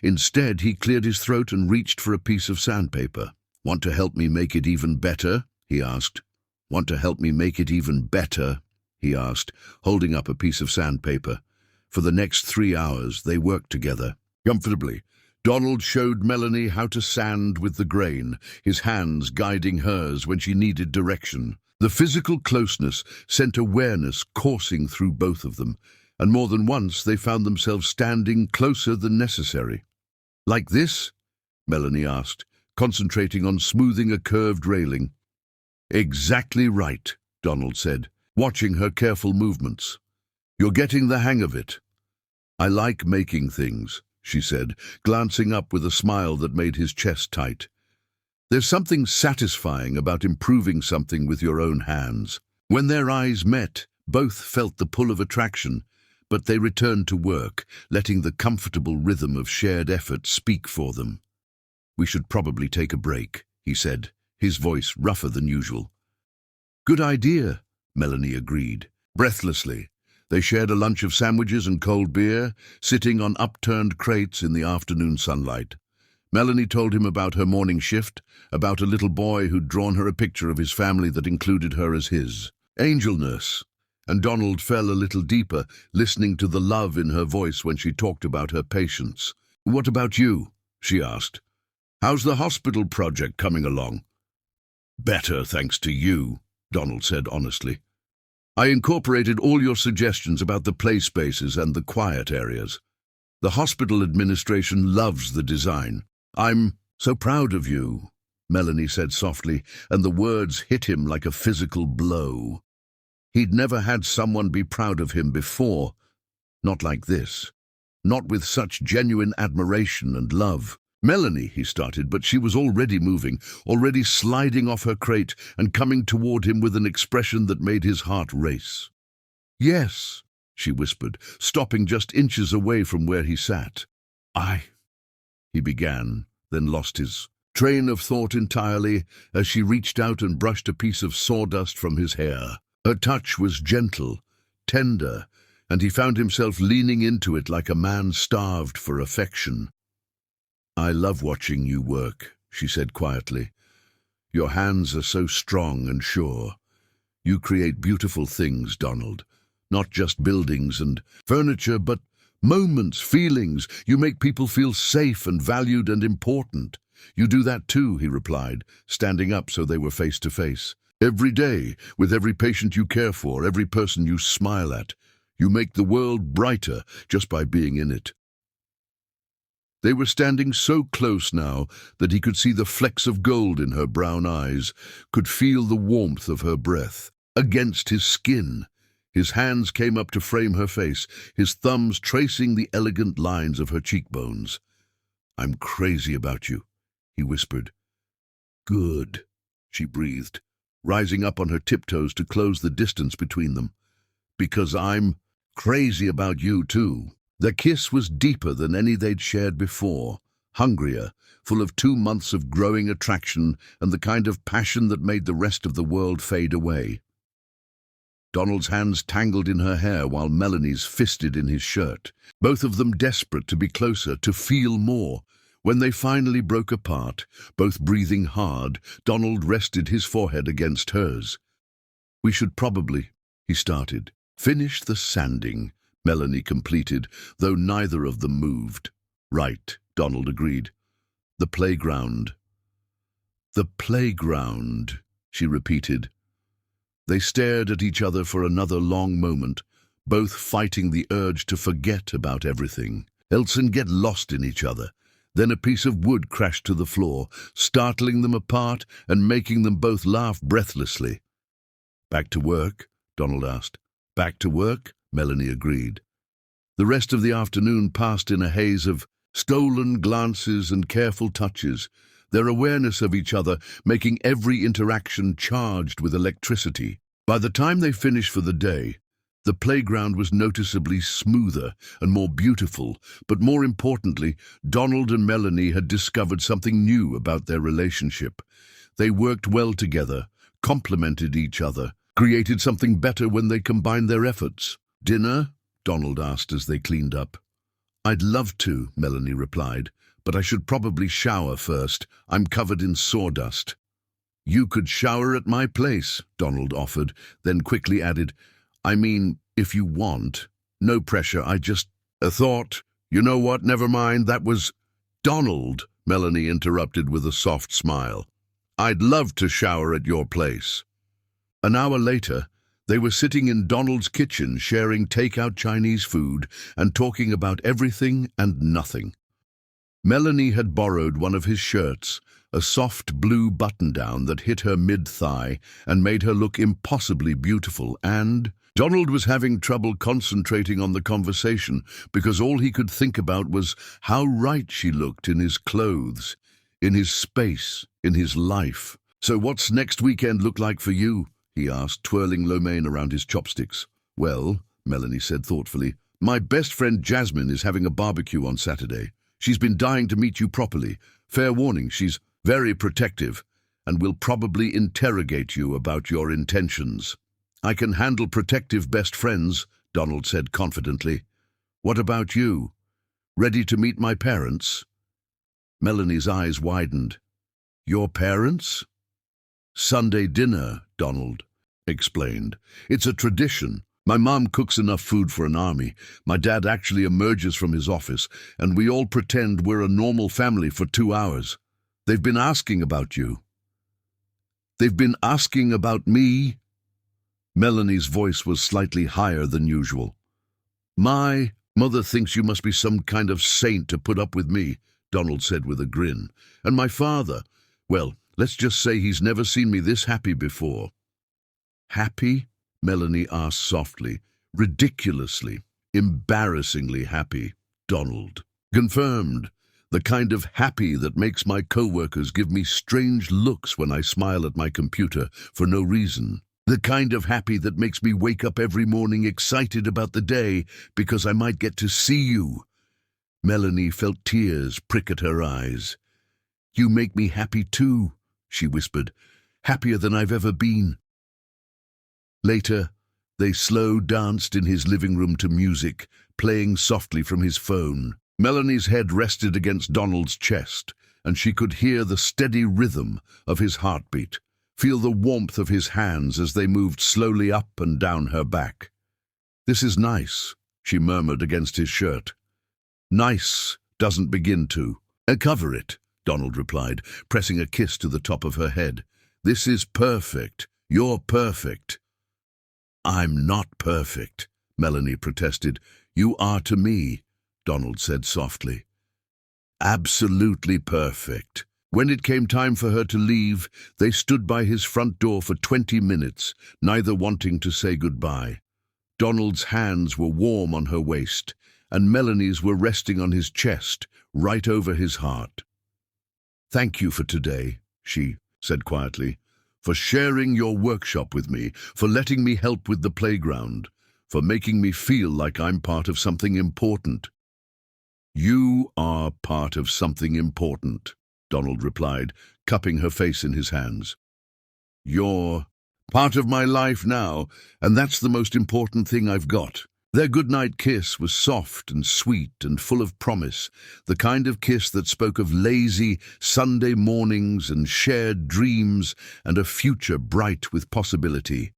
Instead, he cleared his throat and reached for a piece of sandpaper. "Want to help me make it even better?" he asked. "Want to help me make it even better?" he asked, holding up a piece of sandpaper. For the next 3 hours, they worked together. Comfortably, Donald showed Melanie how to sand with the grain, his hands guiding hers when she needed direction. The physical closeness sent awareness coursing through both of them, and more than once they found themselves standing closer than necessary. "Like this?" Melanie asked, concentrating on smoothing a curved railing. "Exactly right," Donald said, watching her careful movements. "You're getting the hang of it." "I like making things," she said, glancing up with a smile that made his chest tight. "There's something satisfying about improving something with your own hands." When their eyes met, both felt the pull of attraction, but they returned to work, letting the comfortable rhythm of shared effort speak for them. "We should probably take a break," he said, his voice rougher than usual. "Good idea," Melanie agreed, breathlessly. They shared a lunch of sandwiches and cold beer, sitting on upturned crates in the afternoon sunlight. Melanie told him about her morning shift, about a little boy who'd drawn her a picture of his family that included her as his angel nurse. And Donald fell a little deeper, listening to the love in her voice when she talked about her patients. "What about you?" she asked. "How's the hospital project coming along?" "Better, thanks to you," Donald said honestly. "I incorporated all your suggestions about the play spaces and the quiet areas. The hospital administration loves the design. I'm so proud of you," Melanie said softly, and the words hit him like a physical blow. He'd never had someone be proud of him before, not like this, not with such genuine admiration and love. "Melanie," he started, but she was already moving, already sliding off her crate and coming toward him with an expression that made his heart race. "Yes," she whispered, stopping just inches away from where he sat. He began, then lost his train of thought entirely as she reached out and brushed a piece of sawdust from his hair. Her touch was gentle, tender, and he found himself leaning into it like a man starved for affection. "I love watching you work," she said quietly. "Your hands are so strong and sure. You create beautiful things, Donald. Not just buildings and furniture, but moments, feelings. You make people feel safe and valued and important." "You do that too," he replied, standing up so they were face to face. Every day, with every patient you care for, every person you smile at, you make the world brighter just by being in it. They were standing so close now that he could see the flecks of gold in her brown eyes, could feel the warmth of her breath against his skin. His hands came up to frame her face, his thumbs tracing the elegant lines of her cheekbones. "I'm crazy about you," he whispered. "Good," she breathed, rising up on her tiptoes to close the distance between them. "Because I'm crazy about you, too." Their kiss was deeper than any they'd shared before, hungrier, full of 2 months of growing attraction and the kind of passion that made the rest of the world fade away. Donald's hands tangled in her hair while Melanie's fisted in his shirt, both of them desperate to be closer, to feel more. When they finally broke apart, both breathing hard, Donald rested his forehead against hers. "We should probably," he started. "Finish the sanding," Melanie completed, though neither of them moved. "Right," Donald agreed. "The playground." "The playground," she repeated. They stared at each other for another long moment, both fighting the urge to forget about everything, else and get lost in each other. Then a piece of wood crashed to the floor, startling them apart and making them both laugh breathlessly. "Back to work?" Donald asked. "Back to work?" Melanie agreed. The rest of the afternoon passed in a haze of stolen glances and careful touches, their awareness of each other making every interaction charged with electricity. By the time they finished for the day, the playground was noticeably smoother and more beautiful, but more importantly, Donald and Melanie had discovered something new about their relationship. They worked well together, complemented each other, created something better when they combined their efforts. "Dinner?" Donald asked as they cleaned up. "I'd love to," Melanie replied, "but I should probably shower first. I'm covered in sawdust." "You could shower at my place," Donald offered, then quickly added, "I mean, if you want. No pressure, I just a thought. You know what, never mind, that was—" "Donald," Melanie interrupted with a soft smile. "I'd love to shower at your place." An hour later, they were sitting in Donald's kitchen sharing take-out Chinese food and talking about everything and nothing. Melanie had borrowed one of his shirts, a soft blue button-down that hit her mid-thigh and made her look impossibly beautiful, and Donald was having trouble concentrating on the conversation because all he could think about was how right she looked in his clothes, in his space, in his life. "So what's next weekend look like for you?" he asked, twirling lo mein around his chopsticks. "Well," Melanie said thoughtfully, "my best friend Jasmine is having a barbecue on Saturday. She's been dying to meet you properly. Fair warning, she's very protective and will probably interrogate you about your intentions." "I can handle protective best friends," Donald said confidently. "What about you? Ready to meet my parents?" Melanie's eyes widened. "Your parents?" "Sunday dinner," Donald explained. "It's a tradition. My mom cooks enough food for an army. My dad actually emerges from his office, and we all pretend we're a normal family for 2 hours. They've been asking about you." "They've been asking about me?" Melanie's voice was slightly higher than usual. "My mother thinks you must be some kind of saint to put up with me," Donald said with a grin. "And my father, well, let's just say he's never seen me this happy before." "Happy?" Melanie asked softly. "Ridiculously, embarrassingly happy." Donald confirmed. "The kind of happy that makes my coworkers give me strange looks when I smile at my computer for no reason. The kind of happy that makes me wake up every morning excited about the day because I might get to see you." Melanie felt tears prick at her eyes. "You make me happy too," she whispered. "Happier than I've ever been." Later, they slow danced in his living room to music, playing softly from his phone. Melanie's head rested against Donald's chest, and she could hear the steady rhythm of his heartbeat, feel the warmth of his hands as they moved slowly up and down her back. "This is nice," she murmured against his shirt. "Nice doesn't begin to." "Cover it," Donald replied, pressing a kiss to the top of her head. "This is perfect. You're perfect." "I'm not perfect," Melanie protested. "You are to me," Donald said softly. "Absolutely perfect." When it came time for her to leave, they stood by his front door for 20 minutes, neither wanting to say goodbye. Donald's hands were warm on her waist, and Melanie's were resting on his chest, right over his heart. "Thank you for today," she said quietly, "for sharing your workshop with me, for letting me help with the playground, for making me feel like I'm part of something important." "You are part of something important," Donald replied, cupping her face in his hands. "You're part of my life now, and that's the most important thing I've got." Their goodnight kiss was soft and sweet and full of promise, the kind of kiss that spoke of lazy Sunday mornings and shared dreams and a future bright with possibility.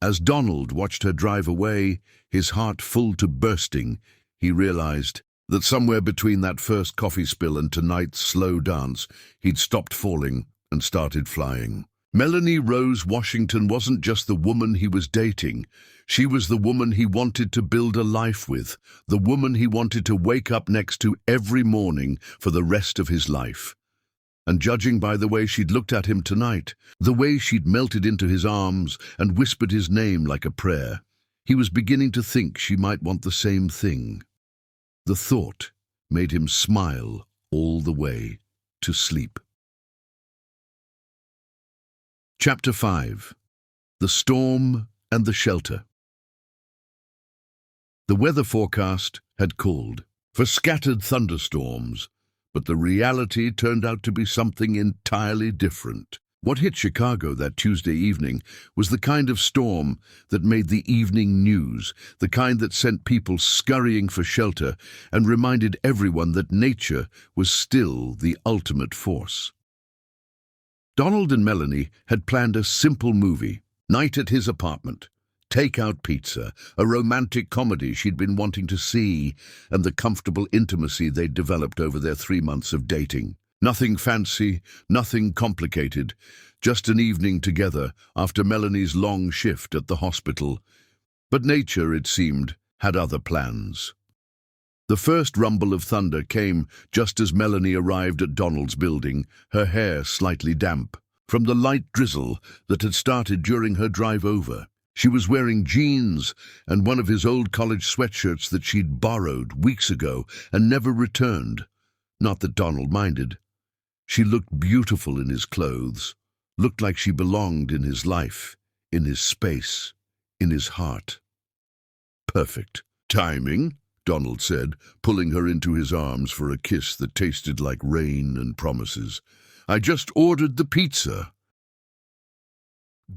As Donald watched her drive away, his heart full to bursting, he realized that somewhere between that first coffee spill and tonight's slow dance, he'd stopped falling and started flying. Melanie Rose Washington wasn't just the woman he was dating. She was the woman he wanted to build a life with, the woman he wanted to wake up next to every morning for the rest of his life. And judging by the way she'd looked at him tonight, the way she'd melted into his arms and whispered his name like a prayer, he was beginning to think she might want the same thing. The thought made him smile all the way to sleep. Chapter 5. The Storm and the Shelter. The weather forecast had called for scattered thunderstorms, but the reality turned out to be something entirely different. What hit Chicago that Tuesday evening was the kind of storm that made the evening news, the kind that sent people scurrying for shelter and reminded everyone that nature was still the ultimate force. Donald and Melanie had planned a simple movie, night at his apartment, take-out pizza, a romantic comedy she'd been wanting to see, and the comfortable intimacy they'd developed over their 3 months of dating. Nothing fancy, nothing complicated, just an evening together after Melanie's long shift at the hospital. But nature, it seemed, had other plans. The first rumble of thunder came just as Melanie arrived at Donald's building, her hair slightly damp, from the light drizzle that had started during her drive over. She was wearing jeans and one of his old college sweatshirts that she'd borrowed weeks ago and never returned. Not that Donald minded. She looked beautiful in his clothes, looked like she belonged in his life, in his space, in his heart. "Perfect timing," Donald said, pulling her into his arms for a kiss that tasted like rain and promises. "I just ordered the pizza."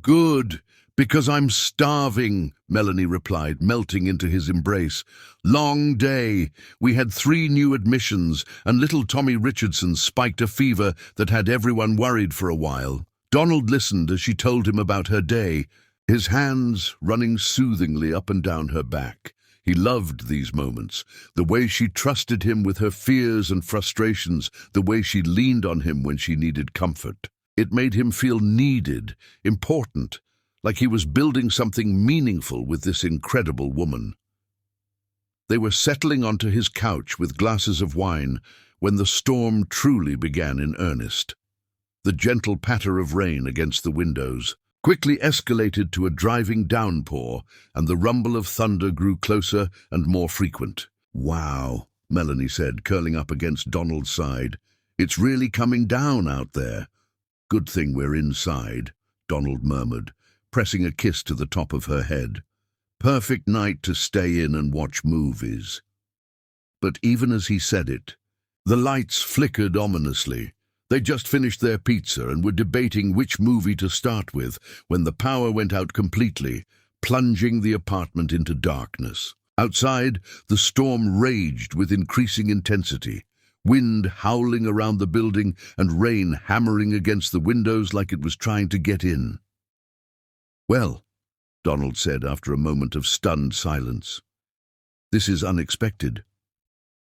"Good, because I'm starving," Melanie replied, melting into his embrace. "Long day. We had 3 new admissions, and little Tommy Richardson spiked a fever that had everyone worried for a while." Donald listened as she told him about her day, his hands running soothingly up and down her back. He loved these moments, the way she trusted him with her fears and frustrations, the way she leaned on him when she needed comfort. It made him feel needed, important, like he was building something meaningful with this incredible woman. They were settling onto his couch with glasses of wine when the storm truly began in earnest. The gentle patter of rain against the windows quickly escalated to a driving downpour, and the rumble of thunder grew closer and more frequent. "Wow," Melanie said, curling up against Donald's side. "It's really coming down out there." "Good thing we're inside," Donald murmured, pressing a kiss to the top of her head. "Perfect night to stay in and watch movies." But even as he said it, the lights flickered ominously. They'd just finished their pizza and were debating which movie to start with when the power went out completely, plunging the apartment into darkness. Outside, the storm raged with increasing intensity, wind howling around the building and rain hammering against the windows like it was trying to get in. "Well," Donald said after a moment of stunned silence, "this is unexpected."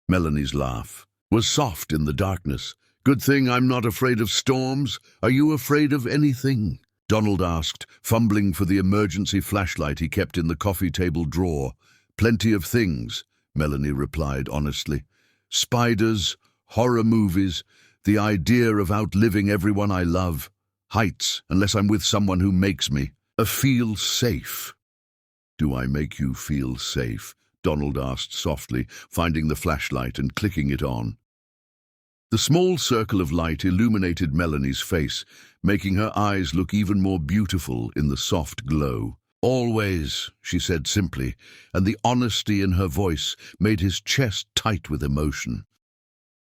Melanie's laugh was soft in the darkness. "Good thing I'm not afraid of storms. Are you afraid of anything?" Donald asked, fumbling for the emergency flashlight he kept in the coffee table drawer. Plenty of things, Melanie replied honestly. Spiders, horror movies, the idea of outliving everyone I love. Heights, unless I'm with someone who makes me. Feel safe. Do I make you feel safe? Donald asked softly, finding the flashlight and clicking it on. The small circle of light illuminated Melanie's face, making her eyes look even more beautiful in the soft glow. Always, she said simply, and the honesty in her voice made his chest tight with emotion.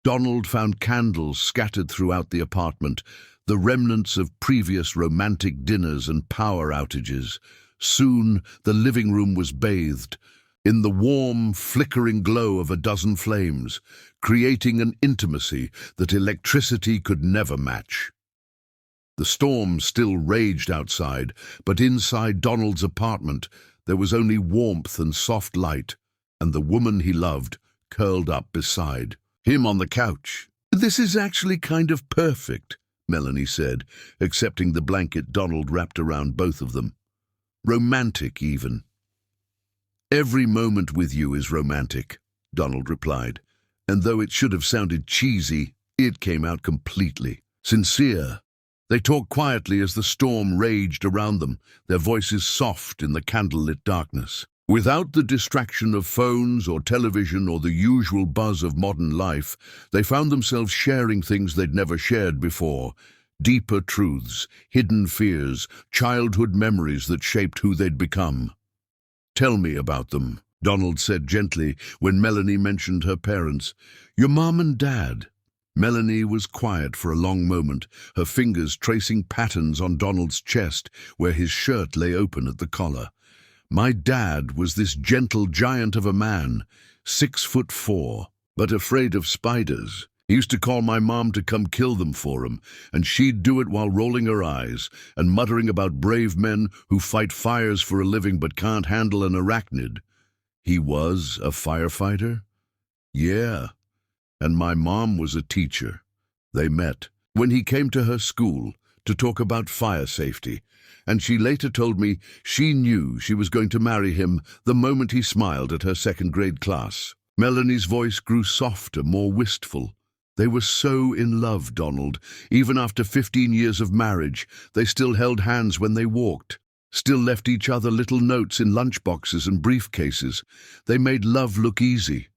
Donald found candles scattered throughout the apartment, the remnants of previous romantic dinners and power outages. Soon, the living room was bathed in the warm, flickering glow of a dozen flames, creating an intimacy that electricity could never match. The storm still raged outside, but inside Donald's apartment there was only warmth and soft light, and the woman he loved curled up beside him on the couch. "This is actually kind of perfect," Melanie said, accepting the blanket Donald wrapped around both of them. "Romantic, even." "Every moment with you is romantic," Donald replied, and though it should have sounded cheesy, it came out completely sincere. They talked quietly as the storm raged around them, their voices soft in the candlelit darkness. Without the distraction of phones or television or the usual buzz of modern life, they found themselves sharing things they'd never shared before. Deeper truths, hidden fears, childhood memories that shaped who they'd become. "Tell me about them," Donald said gently when Melanie mentioned her parents. "Your mom and dad." Melanie was quiet for a long moment, her fingers tracing patterns on Donald's chest where his shirt lay open at the collar. "My dad was this gentle giant of a man, 6'4", but afraid of spiders. He used to call my mom to come kill them for him, and she'd do it while rolling her eyes and muttering about brave men who fight fires for a living but can't handle an arachnid." "He was a firefighter?" "Yeah, and my mom was a teacher." They met when he came to her school to talk about fire safety, and she later told me she knew she was going to marry him the moment he smiled at her second-grade class. Melanie's voice grew softer, more wistful. They were so in love, Donald. Even after 15 years of marriage, they still held hands when they walked, still left each other little notes in lunchboxes and briefcases. They made love look easy.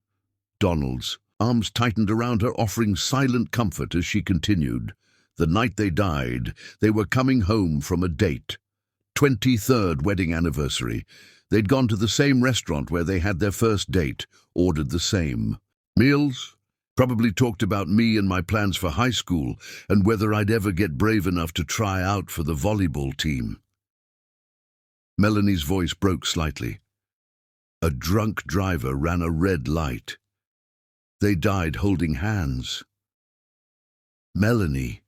Donald's arms tightened around her, offering silent comfort as she continued. The night they died, they were coming home from a date. 23rd wedding anniversary. They'd gone to the same restaurant where they had their first date, ordered the same meals. Probably talked about me and my plans for high school and whether I'd ever get brave enough to try out for the volleyball team. Melanie's voice broke slightly. A drunk driver ran a red light. They died holding hands. "Melanie,"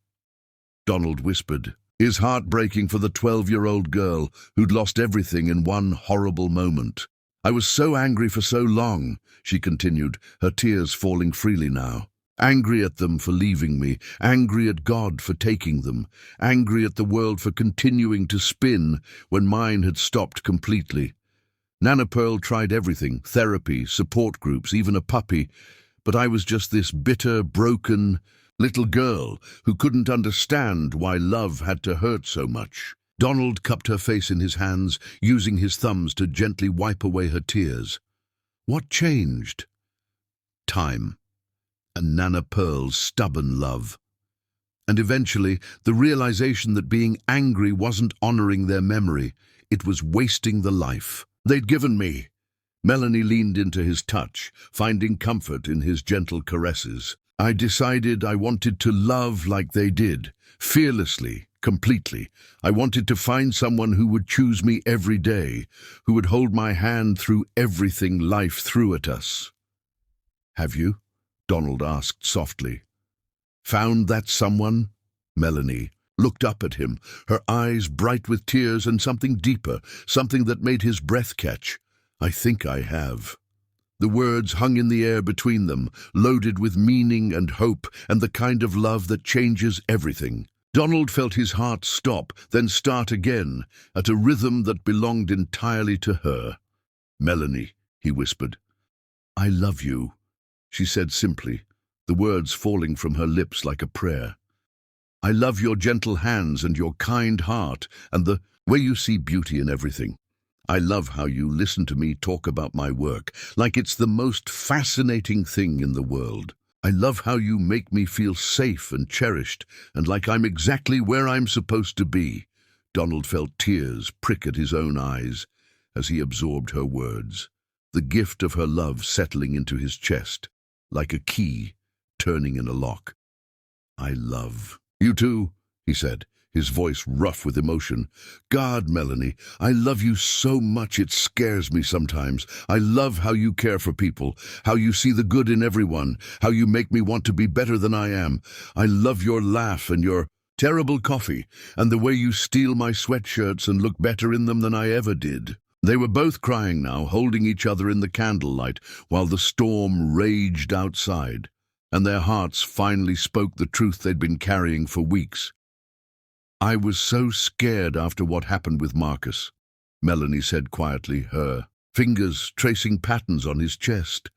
Donald whispered, his heart breaking for the 12-year-old girl who'd lost everything in one horrible moment. "I was so angry for so long," she continued, her tears falling freely now. "Angry at them for leaving me, angry at God for taking them, angry at the world for continuing to spin when mine had stopped completely. Nana Pearl tried everything, therapy, support groups, even a puppy, but I was just this bitter, broken little girl who couldn't understand why love had to hurt so much." Donald cupped her face in his hands, using his thumbs to gently wipe away her tears. "What changed?" "Time. And Nana Pearl's stubborn love. And eventually, the realization that being angry wasn't honoring their memory. It was wasting the life they'd given me." Melanie leaned into his touch, finding comfort in his gentle caresses. "I decided I wanted to love like they did, fearlessly, completely. I wanted to find someone who would choose me every day, who would hold my hand through everything life threw at us." "Have you?" Donald asked softly. "Found that someone?" Melanie looked up at him, her eyes bright with tears and something deeper, something that made his breath catch. "I think I have." The words hung in the air between them, loaded with meaning and hope and the kind of love that changes everything. Donald felt his heart stop, then start again, at a rhythm that belonged entirely to her. "Melanie," he whispered. "I love you," she said simply, the words falling from her lips like a prayer. "I love your gentle hands and your kind heart and the way you see beauty in everything. I love how you listen to me talk about my work, like it's the most fascinating thing in the world. I love how you make me feel safe and cherished, and like I'm exactly where I'm supposed to be." Donald felt tears prick at his own eyes as he absorbed her words, the gift of her love settling into his chest, like a key turning in a lock. "I love you too," he said, his voice rough with emotion. "God, Melanie, I love you so much it scares me sometimes. I love how you care for people, how you see the good in everyone, how you make me want to be better than I am. I love your laugh and your terrible coffee, and the way you steal my sweatshirts and look better in them than I ever did." They were both crying now, holding each other in the candlelight, while the storm raged outside, and their hearts finally spoke the truth they'd been carrying for weeks. "I was so scared after what happened with Marcus," Melanie said quietly, her fingers tracing patterns on his chest.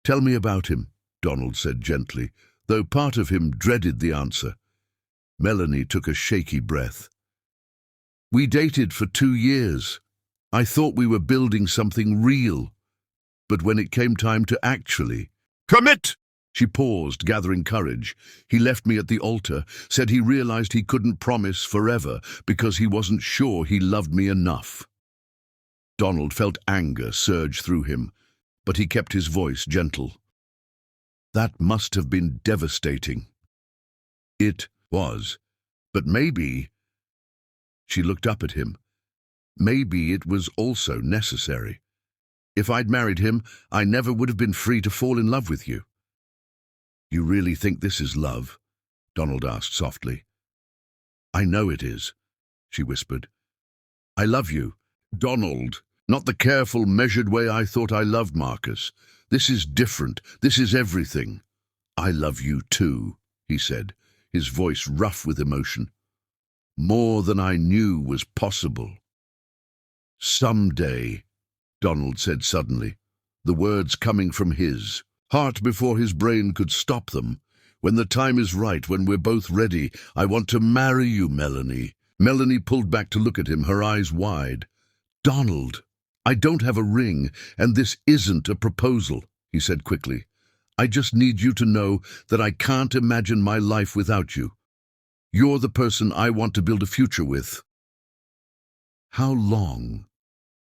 "Tell me about him," Donald said gently, though part of him dreaded the answer. Melanie took a shaky breath. "We dated for 2 years. I thought we were building something real. But when it came time to actually commit," she paused, gathering courage. "He left me at the altar, said he realized he couldn't promise forever because he wasn't sure he loved me enough." Donald felt anger surge through him, but he kept his voice gentle. "That must have been devastating." "It was. But maybe—" She looked up at him. "Maybe it was also necessary. If I'd married him, I never would have been free to fall in love with you." "You really think this is love?" Donald asked softly. "I know it is," she whispered. "I love you, Donald, not the careful, measured way I thought I loved Marcus. This is different. This is everything." "I love you too," he said, his voice rough with emotion. "More than I knew was possible." "Someday," Donald said suddenly, the words coming from his heart before his brain could stop them. "When the time is right, when we're both ready, I want to marry you, Melanie." Melanie pulled back to look at him, her eyes wide. "Donald, I don't have a ring, and this isn't a proposal," he said quickly. "I just need you to know that I can't imagine my life without you. You're the person I want to build a future with." "How long?"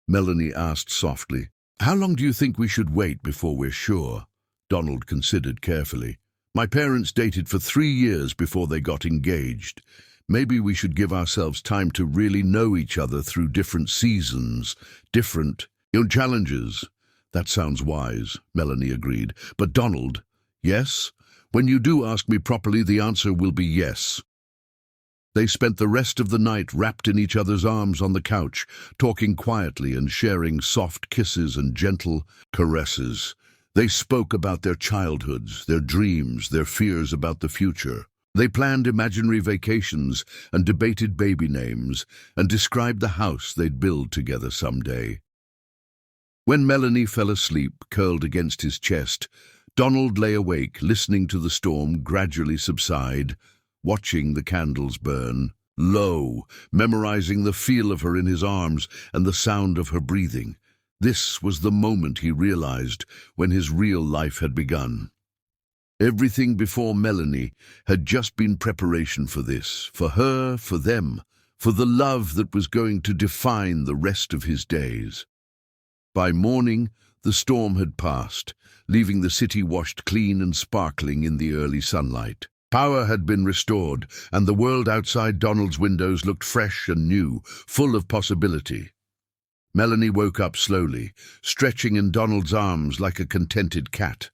Melanie asked softly. "How long do you think we should wait before we're sure?" Donald considered carefully. "My parents dated for 3 years before they got engaged. Maybe we should give ourselves time to really know each other through different seasons, different challenges." "That sounds wise," Melanie agreed. "But Donald, yes? When you do ask me properly, the answer will be yes." They spent the rest of the night wrapped in each other's arms on the couch, talking quietly and sharing soft kisses and gentle caresses. They spoke about their childhoods, their dreams, their fears about the future. They planned imaginary vacations and debated baby names and described the house they'd build together someday. When Melanie fell asleep, curled against his chest, Donald lay awake, listening to the storm gradually subside, watching the candles burn low, memorizing the feel of her in his arms and the sound of her breathing. This was the moment, he realized, when his real life had begun. Everything before Melanie had just been preparation for this, for her, for them, for the love that was going to define the rest of his days. By morning, the storm had passed, leaving the city washed clean and sparkling in the early sunlight. Power had been restored, and the world outside Donald's windows looked fresh and new, full of possibility. Melanie woke up slowly, stretching in Donald's arms like a contented cat.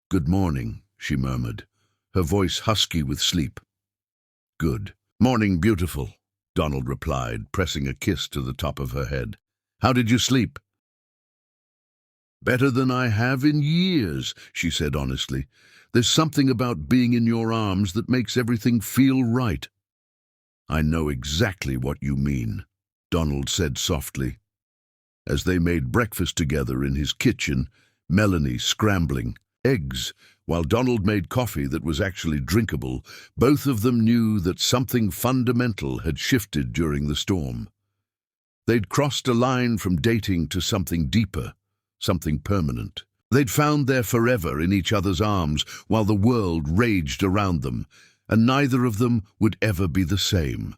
"Good morning," she murmured, her voice husky with sleep. "Good morning, beautiful," Donald replied, pressing a kiss to the top of her head. "How did you sleep?" "Better than I have in years," she said honestly. There's something about being in your arms that makes everything feel right." "I know exactly what you mean," Donald said softly. As they made breakfast together in his kitchen, Melanie scrambling eggs, while Donald made coffee that was actually drinkable, both of them knew that something fundamental had shifted during the storm. They'd crossed a line from dating to something deeper, something permanent. They'd found their forever in each other's arms while the world raged around them, and neither of them would ever be the same.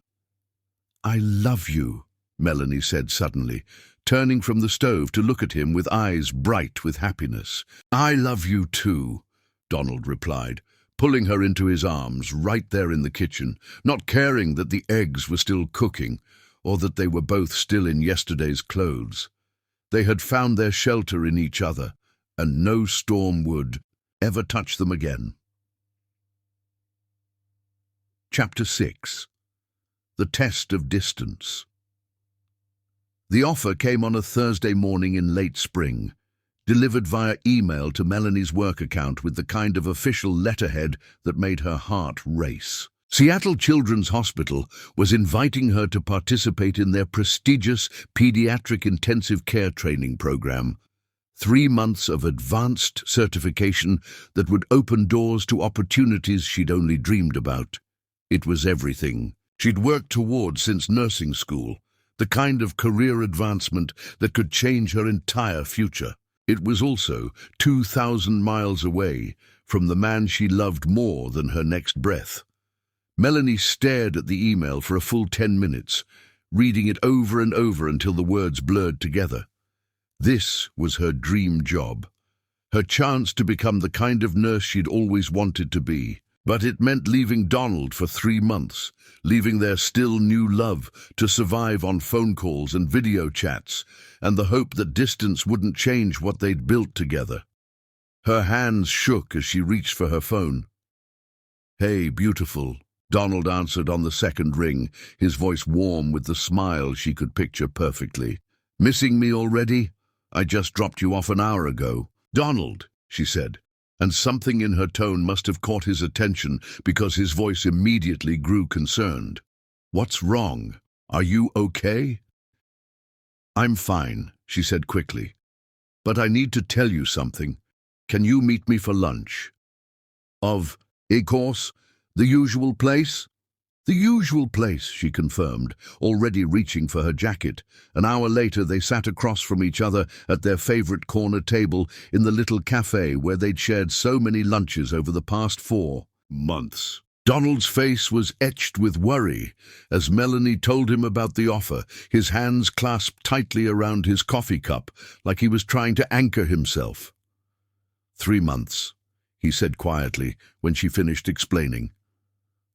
"I love you," Melanie said suddenly, turning from the stove to look at him with eyes bright with happiness. "I love you too," Donald replied, pulling her into his arms right there in the kitchen, not caring that the eggs were still cooking or that they were both still in yesterday's clothes. They had found their shelter in each other, and no storm would ever touch them again. Chapter 6. The Test of Distance. The offer came on a Thursday morning in late spring, delivered via email to Melanie's work account with the kind of official letterhead that made her heart race. Seattle Children's Hospital was inviting her to participate in their prestigious pediatric intensive care training program, 3 months of advanced certification that would open doors to opportunities she'd only dreamed about. It was everything she'd worked toward since nursing school, the kind of career advancement that could change her entire future. It was also 2,000 miles away from the man she loved more than her next breath. Melanie stared at the email for a full 10 minutes, reading it over and over until the words blurred together. This was her dream job, her chance to become the kind of nurse she'd always wanted to be. But it meant leaving Donald for 3 months, leaving their still new love to survive on phone calls and video chats, and the hope that distance wouldn't change what they'd built together. Her hands shook as she reached for her phone. "Hey, beautiful," Donald answered on the second ring, his voice warm with the smile she could picture perfectly. "Missing me already? I just dropped you off an hour ago." "Donald," she said, and something in her tone must have caught his attention because his voice immediately grew concerned. "What's wrong? Are you okay?" "I'm fine," she said quickly. "But I need to tell you something. Can you meet me for lunch?" Of course, the usual place? "The usual place," she confirmed, already reaching for her jacket. An hour later they sat across from each other at their favorite corner table in the little cafe where they'd shared so many lunches over the past 4 months. Donald's face was etched with worry as Melanie told him about the offer, his hands clasped tightly around his coffee cup like he was trying to anchor himself. 3 months, he said quietly when she finished explaining.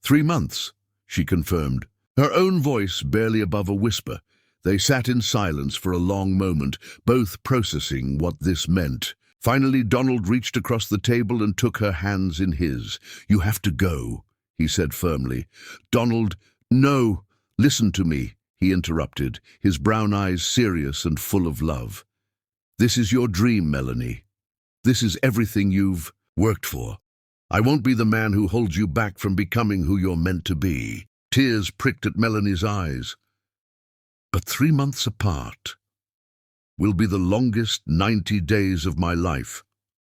3 months, she confirmed, her own voice barely above a whisper. They sat in silence for a long moment, both processing what this meant. Finally, Donald reached across the table and took her hands in his. "You have to go," he said firmly. "Donald, no, listen to me," he interrupted, his brown eyes serious and full of love. "This is your dream, Melanie. This is everything you've worked for. I won't be the man who holds you back from becoming who you're meant to be." Tears pricked at Melanie's eyes. "But 3 months apart will be the longest 90 days of my life,"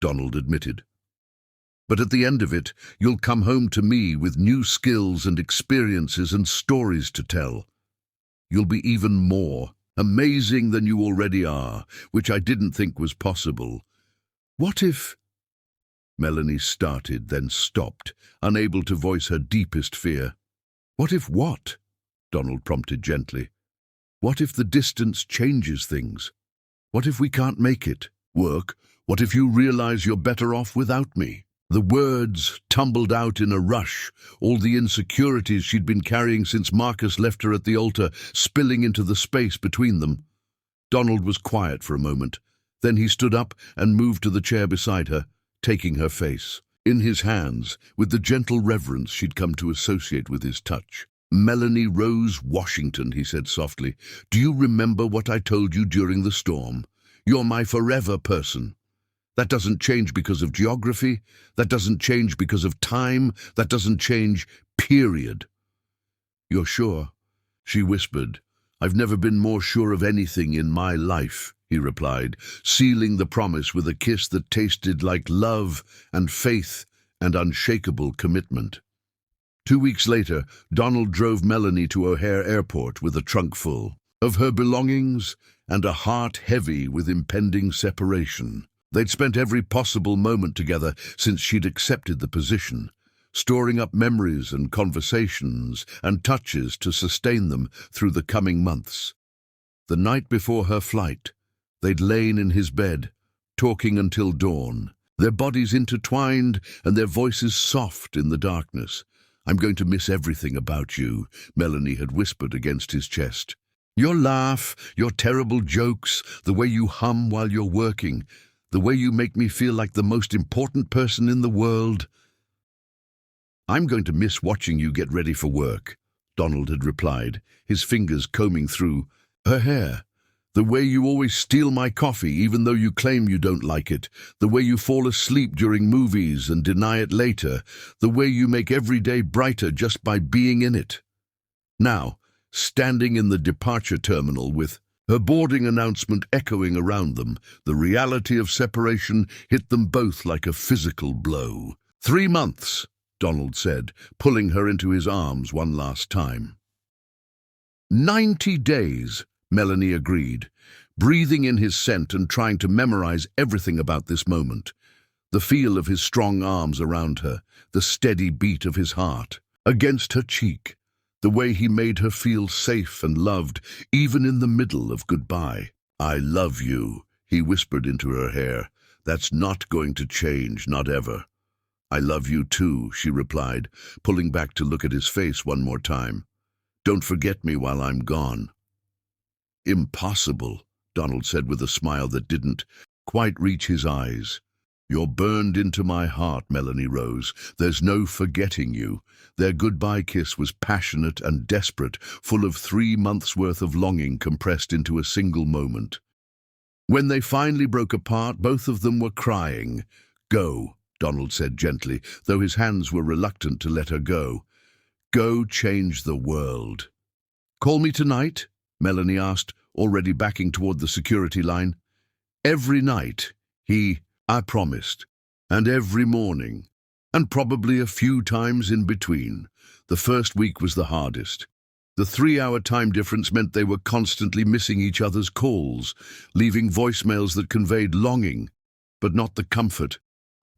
Donald admitted. "But at the end of it, you'll come home to me with new skills and experiences and stories to tell. You'll be even more amazing than you already are, which I didn't think was possible. What if—" Melanie started, then stopped, unable to voice her deepest fear. "What if what?" Donald prompted gently. "What if the distance changes things? What if we can't make it work? What if you realize you're better off without me?" The words tumbled out in a rush, all the insecurities she'd been carrying since Marcus left her at the altar spilling into the space between them. Donald was quiet for a moment. Then he stood up and moved to the chair beside her, taking her face in his hands with the gentle reverence she'd come to associate with his touch. "Melanie Rose Washington," he said softly, "do you remember what I told you during the storm? You're my forever person. That doesn't change because of geography. That doesn't change because of time. That doesn't change, period. You're sure? She whispered. I've never been more sure of anything in my life, he replied, sealing the promise with a kiss that tasted like love and faith and unshakable commitment. 2 weeks later, Donald drove Melanie to O'Hare Airport with a trunk full of her belongings and a heart heavy with impending separation. They'd spent every possible moment together since she'd accepted the position, storing up memories and conversations and touches to sustain them through the coming months. The night before her flight, they'd lain in his bed, talking until dawn, their bodies intertwined and their voices soft in the darkness. I'm going to miss everything about you, Melanie had whispered against his chest. Your laugh, your terrible jokes, the way you hum while you're working, the way you make me feel like the most important person in the world. I'm going to miss watching you get ready for work, Donald had replied, his fingers combing through her hair. The way you always steal my coffee even though you claim you don't like it, the way you fall asleep during movies and deny it later, the way you make every day brighter just by being in it. Now, standing in the departure terminal with her boarding announcement echoing around them, the reality of separation hit them both like a physical blow. 3 months, Donald said, pulling her into his arms one last time. 90 days, Melanie agreed, breathing in his scent and trying to memorize everything about this moment. The feel of his strong arms around her, the steady beat of his heart against her cheek, the way he made her feel safe and loved, even in the middle of goodbye. I love you, he whispered into her hair. That's not going to change, not ever. I love you too, she replied, pulling back to look at his face one more time. Don't forget me while I'm gone. Impossible, Donald said with a smile that didn't quite reach his eyes. You're burned into my heart, Melanie Rose. There's no forgetting you. Their goodbye kiss was passionate and desperate, full of 3 months' worth of longing compressed into a single moment. When they finally broke apart, both of them were crying. Go, Donald said gently, though his hands were reluctant to let her go. Go change the world. Call me tonight? Melanie asked, already backing toward the security line. Every night, I promised, and every morning, and probably a few times in between. The first week was the hardest. The 3-hour time difference meant they were constantly missing each other's calls, leaving voicemails that conveyed longing, but not the comfort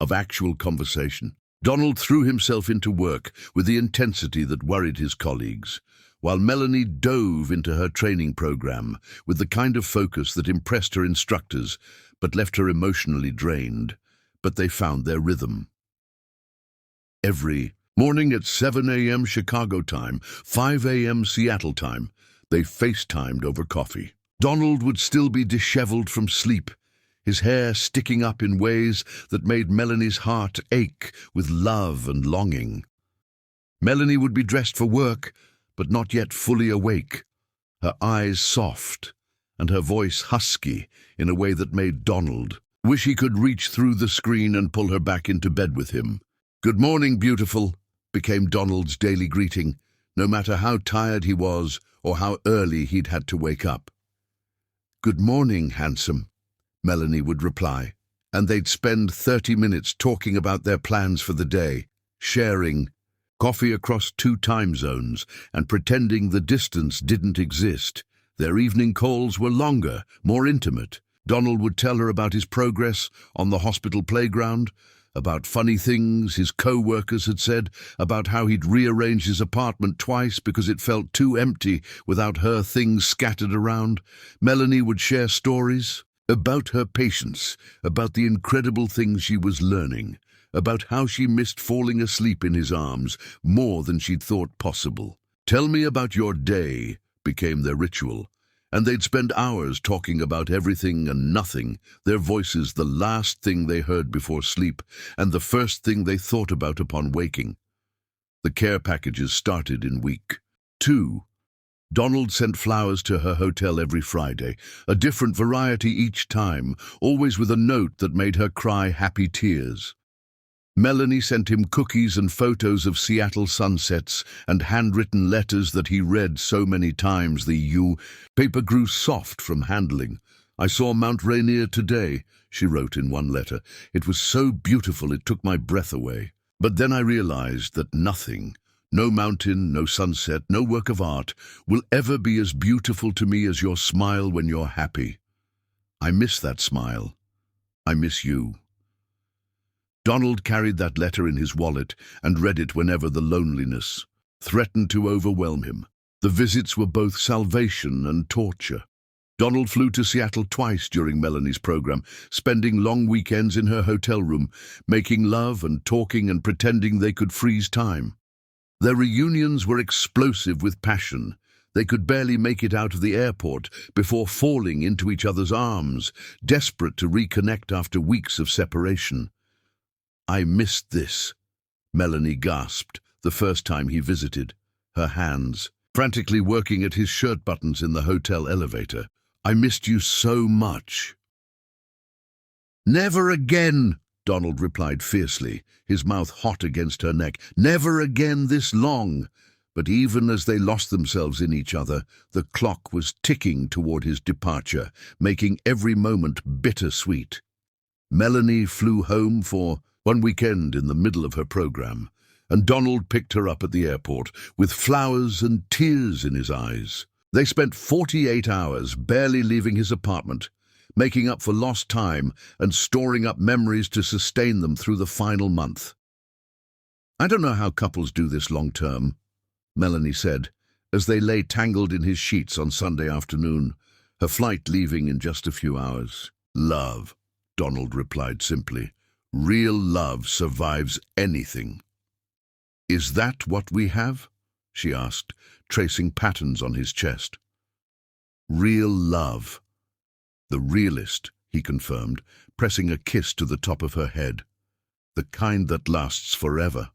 of actual conversation. Donald threw himself into work with the intensity that worried his colleagues, while Melanie dove into her training program with the kind of focus that impressed her instructors but left her emotionally drained. But they found their rhythm. Every morning at 7 a.m. Chicago time, 5 a.m. Seattle time, they FaceTimed over coffee. Donald would still be disheveled from sleep, his hair sticking up in ways that made Melanie's heart ache with love and longing. Melanie would be dressed for work, but not yet fully awake, her eyes soft and her voice husky in a way that made Donald wish he could reach through the screen and pull her back into bed with him. Good morning, beautiful, became Donald's daily greeting, no matter how tired he was or how early he'd had to wake up. Good morning, handsome, Melanie would reply, and they'd spend 30 minutes talking about their plans for the day, sharing coffee across 2 time zones and pretending the distance didn't exist. Their evening calls were longer, more intimate. Donald would tell her about his progress on the hospital playground, about funny things his co-workers had said, about how he'd rearranged his apartment twice because it felt too empty without her things scattered around. Melanie would share stories about her patience, about the incredible things she was learning, about how she missed falling asleep in his arms more than she'd thought possible. Tell me about your day became their ritual, and they'd spend hours talking about everything and nothing, their voices the last thing they heard before sleep and the first thing they thought about upon waking. The care packages started in week 2. Donald sent flowers to her hotel every Friday, a different variety each time, always with a note that made her cry happy tears. Melanie sent him cookies and photos of Seattle sunsets and handwritten letters that he read so many times the paper grew soft from handling. "I saw Mount Rainier today," she wrote in one letter. "It was so beautiful it took my breath away. But then I realized that nothing, no mountain, no sunset, no work of art, will ever be as beautiful to me as your smile when you're happy. I miss that smile. I miss you." Donald carried that letter in his wallet and read it whenever the loneliness threatened to overwhelm him. The visits were both salvation and torture. Donald flew to Seattle twice during Melanie's program, spending long weekends in her hotel room, making love and talking and pretending they could freeze time. Their reunions were explosive with passion. They could barely make it out of the airport before falling into each other's arms, desperate to reconnect after weeks of separation. "I missed this," Melanie gasped the first time he visited, her hands frantically working at his shirt buttons in the hotel elevator. "I missed you so much." "Never again," Donald replied fiercely, his mouth hot against her neck. "Never again this long." But even as they lost themselves in each other, the clock was ticking toward his departure, making every moment bittersweet. Melanie flew home for one weekend in the middle of her program, and Donald picked her up at the airport with flowers and tears in his eyes. They spent 48 hours barely leaving his apartment, making up for lost time and storing up memories to sustain them through the final month. "I don't know how couples do this long term," Melanie said, as they lay tangled in his sheets on Sunday afternoon, her flight leaving in just a few hours. "Love," Donald replied simply. "Real love survives anything." "Is that what we have?" she asked, tracing patterns on his chest. "Real love." "The realist," he confirmed, pressing a kiss to the top of her head. "The kind that lasts forever."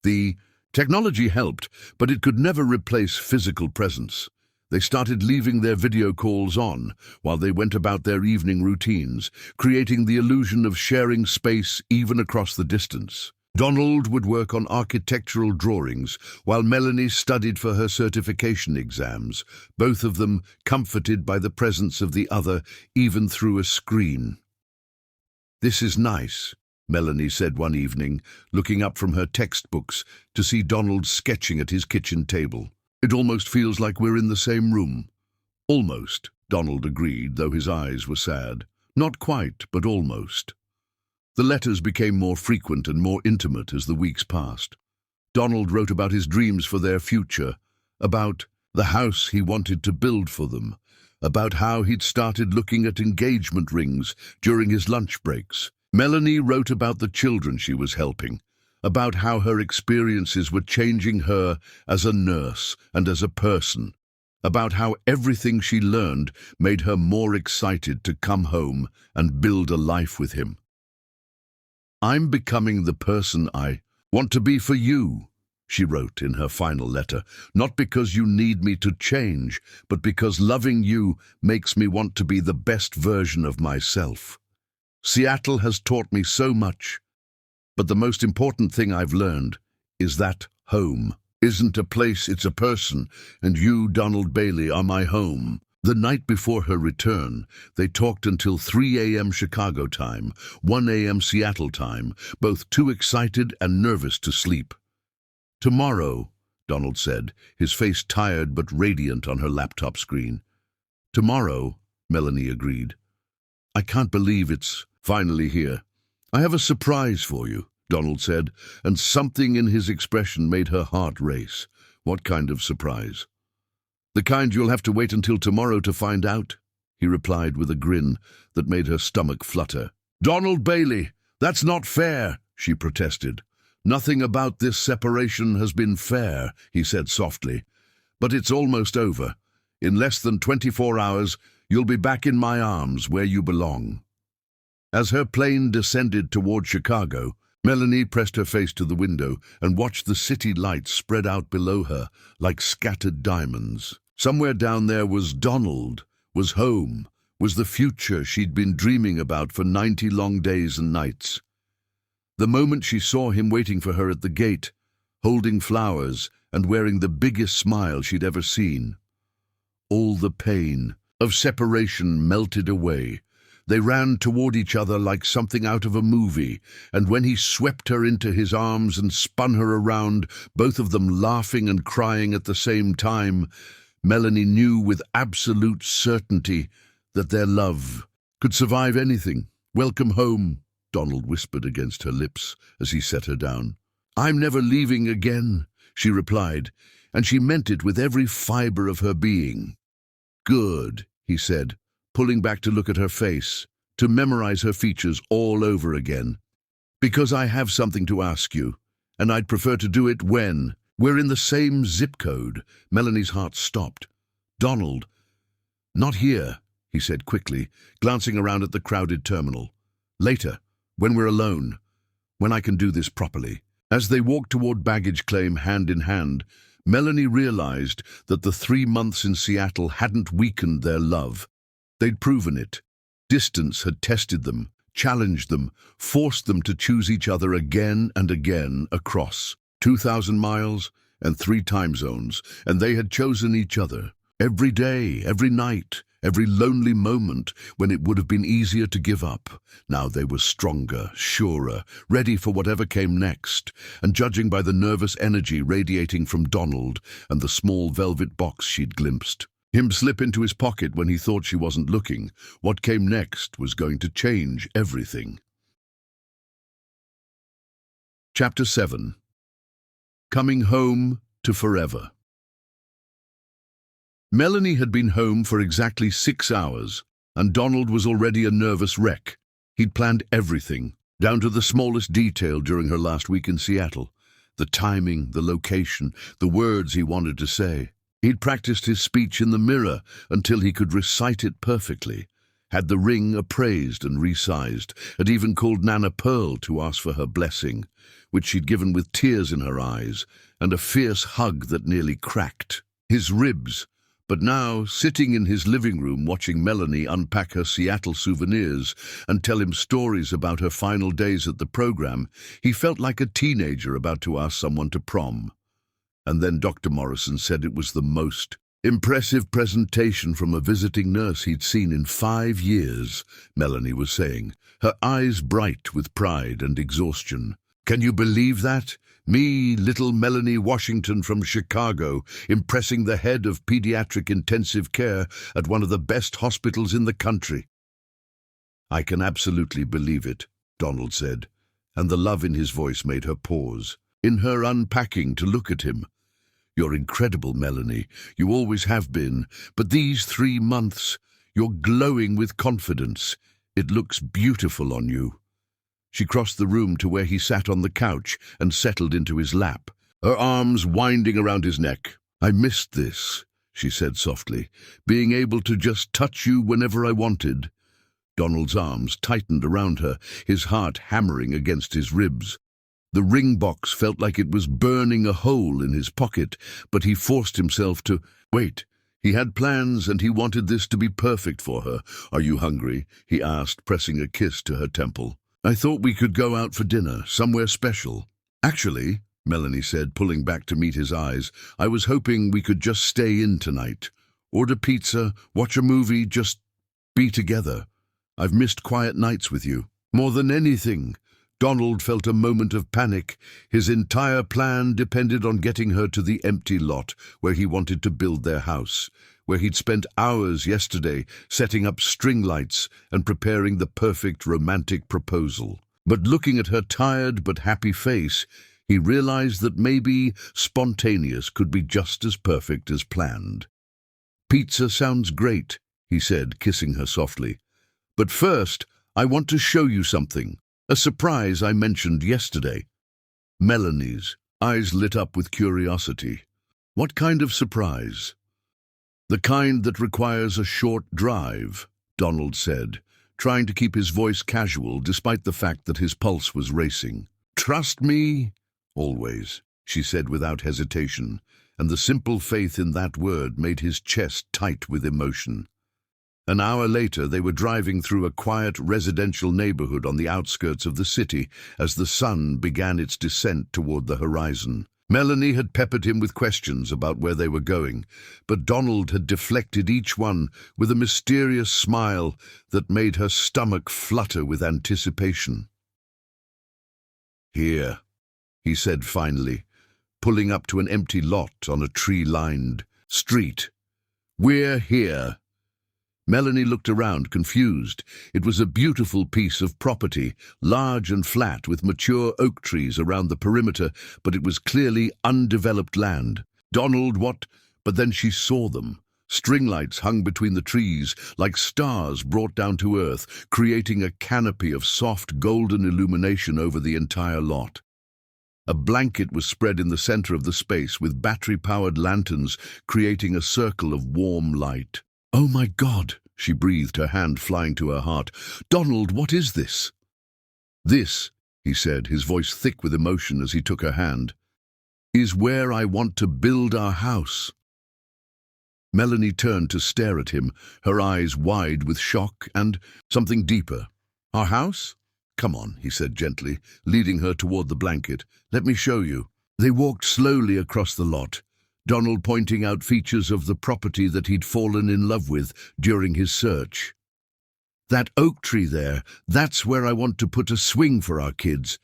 The technology helped, but it could never replace physical presence. They started leaving their video calls on while they went about their evening routines, creating the illusion of sharing space even across the distance. Donald would work on architectural drawings while Melanie studied for her certification exams, both of them comforted by the presence of the other even through a screen. "This is nice," Melanie said one evening, looking up from her textbooks to see Donald sketching at his kitchen table. "It almost feels like we're in the same room." "Almost," Donald agreed, though his eyes were sad. "Not quite, but almost." The letters became more frequent and more intimate as the weeks passed. Donald wrote about his dreams for their future, about the house he wanted to build for them, about how he'd started looking at engagement rings during his lunch breaks. Melanie wrote about the children she was helping, about how her experiences were changing her as a nurse and as a person, about how everything she learned made her more excited to come home and build a life with him. "I'm becoming the person I want to be for you," she wrote in her final letter, "not because you need me to change, but because loving you makes me want to be the best version of myself. Seattle has taught me so much, but the most important thing I've learned is that home isn't a place, it's a person, and you, Donald Bailey, are my home." The night before her return, they talked until 3 a.m. Chicago time, 1 a.m. Seattle time, both too excited and nervous to sleep. "Tomorrow," Donald said, his face tired but radiant on her laptop screen. "Tomorrow," Melanie agreed. "I can't believe it's finally here. I have a surprise for you," Donald said, and something in his expression made her heart race. "What kind of surprise?" "The kind you'll have to wait until tomorrow to find out," he replied with a grin that made her stomach flutter. "Donald Bailey, that's not fair," she protested. "Nothing about this separation has been fair," he said softly. "But it's almost over. In less than 24 hours, you'll be back in my arms where you belong." As her plane descended toward Chicago, Melanie pressed her face to the window and watched the city lights spread out below her like scattered diamonds. Somewhere down there was Donald, was home, was the future she'd been dreaming about for 90 long days and nights. The moment she saw him waiting for her at the gate, holding flowers and wearing the biggest smile she'd ever seen, all the pain of separation melted away. They ran toward each other like something out of a movie, and when he swept her into his arms and spun her around, both of them laughing and crying at the same time, Melanie knew with absolute certainty that their love could survive anything. "Welcome home," Donald whispered against her lips as he set her down. "I'm never leaving again," she replied, and she meant it with every fiber of her being. "Good," he said, pulling back to look at her face, to memorize her features all over again. "Because I have something to ask you, and I'd prefer to do it when we're in the same zip code." Melanie's heart stopped. "Donald." "Not here," he said quickly, glancing around at the crowded terminal. "Later, when we're alone, when I can do this properly." As they walked toward baggage claim hand in hand, Melanie realized that the 3 months in Seattle hadn't weakened their love. They'd proven it. Distance had tested them, challenged them, forced them to choose each other again and again across 2,000 miles and 3 time zones, and they had chosen each other. Every day, every night, every lonely moment when it would have been easier to give up. Now they were stronger, surer, ready for whatever came next, and judging by the nervous energy radiating from Donald and the small velvet box she'd glimpsed, him slip into his pocket when he thought she wasn't looking, what came next was going to change everything. Chapter 7. Coming Home to Forever. Melanie had been home for exactly 6 hours, and Donald was already a nervous wreck. He'd planned everything, down to the smallest detail during her last week in Seattle. The timing, the location, the words he wanted to say. He'd practiced his speech in the mirror until he could recite it perfectly, had the ring appraised and resized, had even called Nana Pearl to ask for her blessing, which she'd given with tears in her eyes and a fierce hug that nearly cracked his ribs. But now, sitting in his living room watching Melanie unpack her Seattle souvenirs and tell him stories about her final days at the program, he felt like a teenager about to ask someone to prom. And then Dr. Morrison said it was the most impressive presentation from a visiting nurse he'd seen in 5 years, Melanie was saying, her eyes bright with pride and exhaustion. "Can you believe that? Me, little Melanie Washington from Chicago, impressing the head of pediatric intensive care at one of the best hospitals in the country." "I can absolutely believe it," Donald said, and the love in his voice made her pause, in her unpacking, to look at him. "You're incredible, Melanie. You always have been. But these 3 months, you're glowing with confidence. It looks beautiful on you." She crossed the room to where he sat on the couch and settled into his lap, her arms winding around his neck. "I missed this," she said softly, "being able to just touch you whenever I wanted." Donald's arms tightened around her, his heart hammering against his ribs. The ring box felt like it was burning a hole in his pocket, but he forced himself to wait. He had plans, and he wanted this to be perfect for her. "Are you hungry?" he asked, pressing a kiss to her temple. "I thought we could go out for dinner, somewhere special." "Actually," Melanie said, pulling back to meet his eyes, "I was hoping we could just stay in tonight. Order pizza, watch a movie, just be together. I've missed quiet nights with you. More than anything." Donald felt a moment of panic. His entire plan depended on getting her to the empty lot where he wanted to build their house, where he'd spent hours yesterday setting up string lights and preparing the perfect romantic proposal. But looking at her tired but happy face, he realized that maybe spontaneous could be just as perfect as planned. "Pizza sounds great," he said, kissing her softly. "But first, I want to show you something. A surprise I mentioned yesterday." Melanie's eyes lit up with curiosity. "What kind of surprise?" "The kind that requires a short drive," Donald said, trying to keep his voice casual despite the fact that his pulse was racing. trust me?" "Always," she said without hesitation, and the simple faith in that word made his chest tight with emotion. An hour later, they were driving through a quiet residential neighborhood on the outskirts of the city as the sun began its descent toward the horizon. Melanie had peppered him with questions about where they were going, but Donald had deflected each one with a mysterious smile that made her stomach flutter with anticipation. "Here," he said finally, pulling up to an empty lot on a tree-lined street. "We're here." Melanie looked around, confused. It was a beautiful piece of property, large and flat, with mature oak trees around the perimeter, but it was clearly undeveloped land. "Donald, what?" But then she saw them. String lights hung between the trees, like stars brought down to earth, creating a canopy of soft golden illumination over the entire lot. A blanket was spread in the center of the space, with battery-powered lanterns creating a circle of warm light. "Oh my God," she breathed, her hand flying to her heart. "Donald, what is this?" "This," he said, his voice thick with emotion as he took her hand, "is where I want to build our house." Melanie turned to stare at him, her eyes wide with shock and something deeper. "Our house? Come on," he said gently, leading her toward the blanket. "Let me show you." They walked slowly across the lot, Donald pointing out features of the property that he'd fallen in love with during his search. "That oak tree there, that's where I want to put a swing for our kids.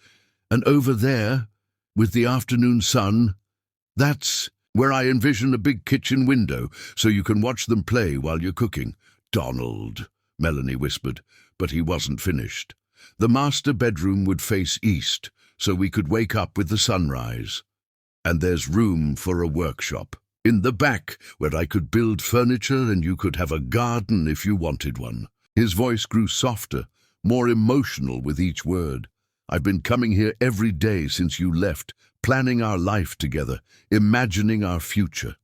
And over there, with the afternoon sun, that's where I envision a big kitchen window so you can watch them play while you're cooking." "Donald," Melanie whispered, but he wasn't finished. "The master bedroom would face east, so we could wake up with the sunrise. And there's room for a workshop in the back where I could build furniture and you could have a garden if you wanted one." His voice grew softer, more emotional with each word. "I've been coming here every day since you left, planning our life together, imagining our future."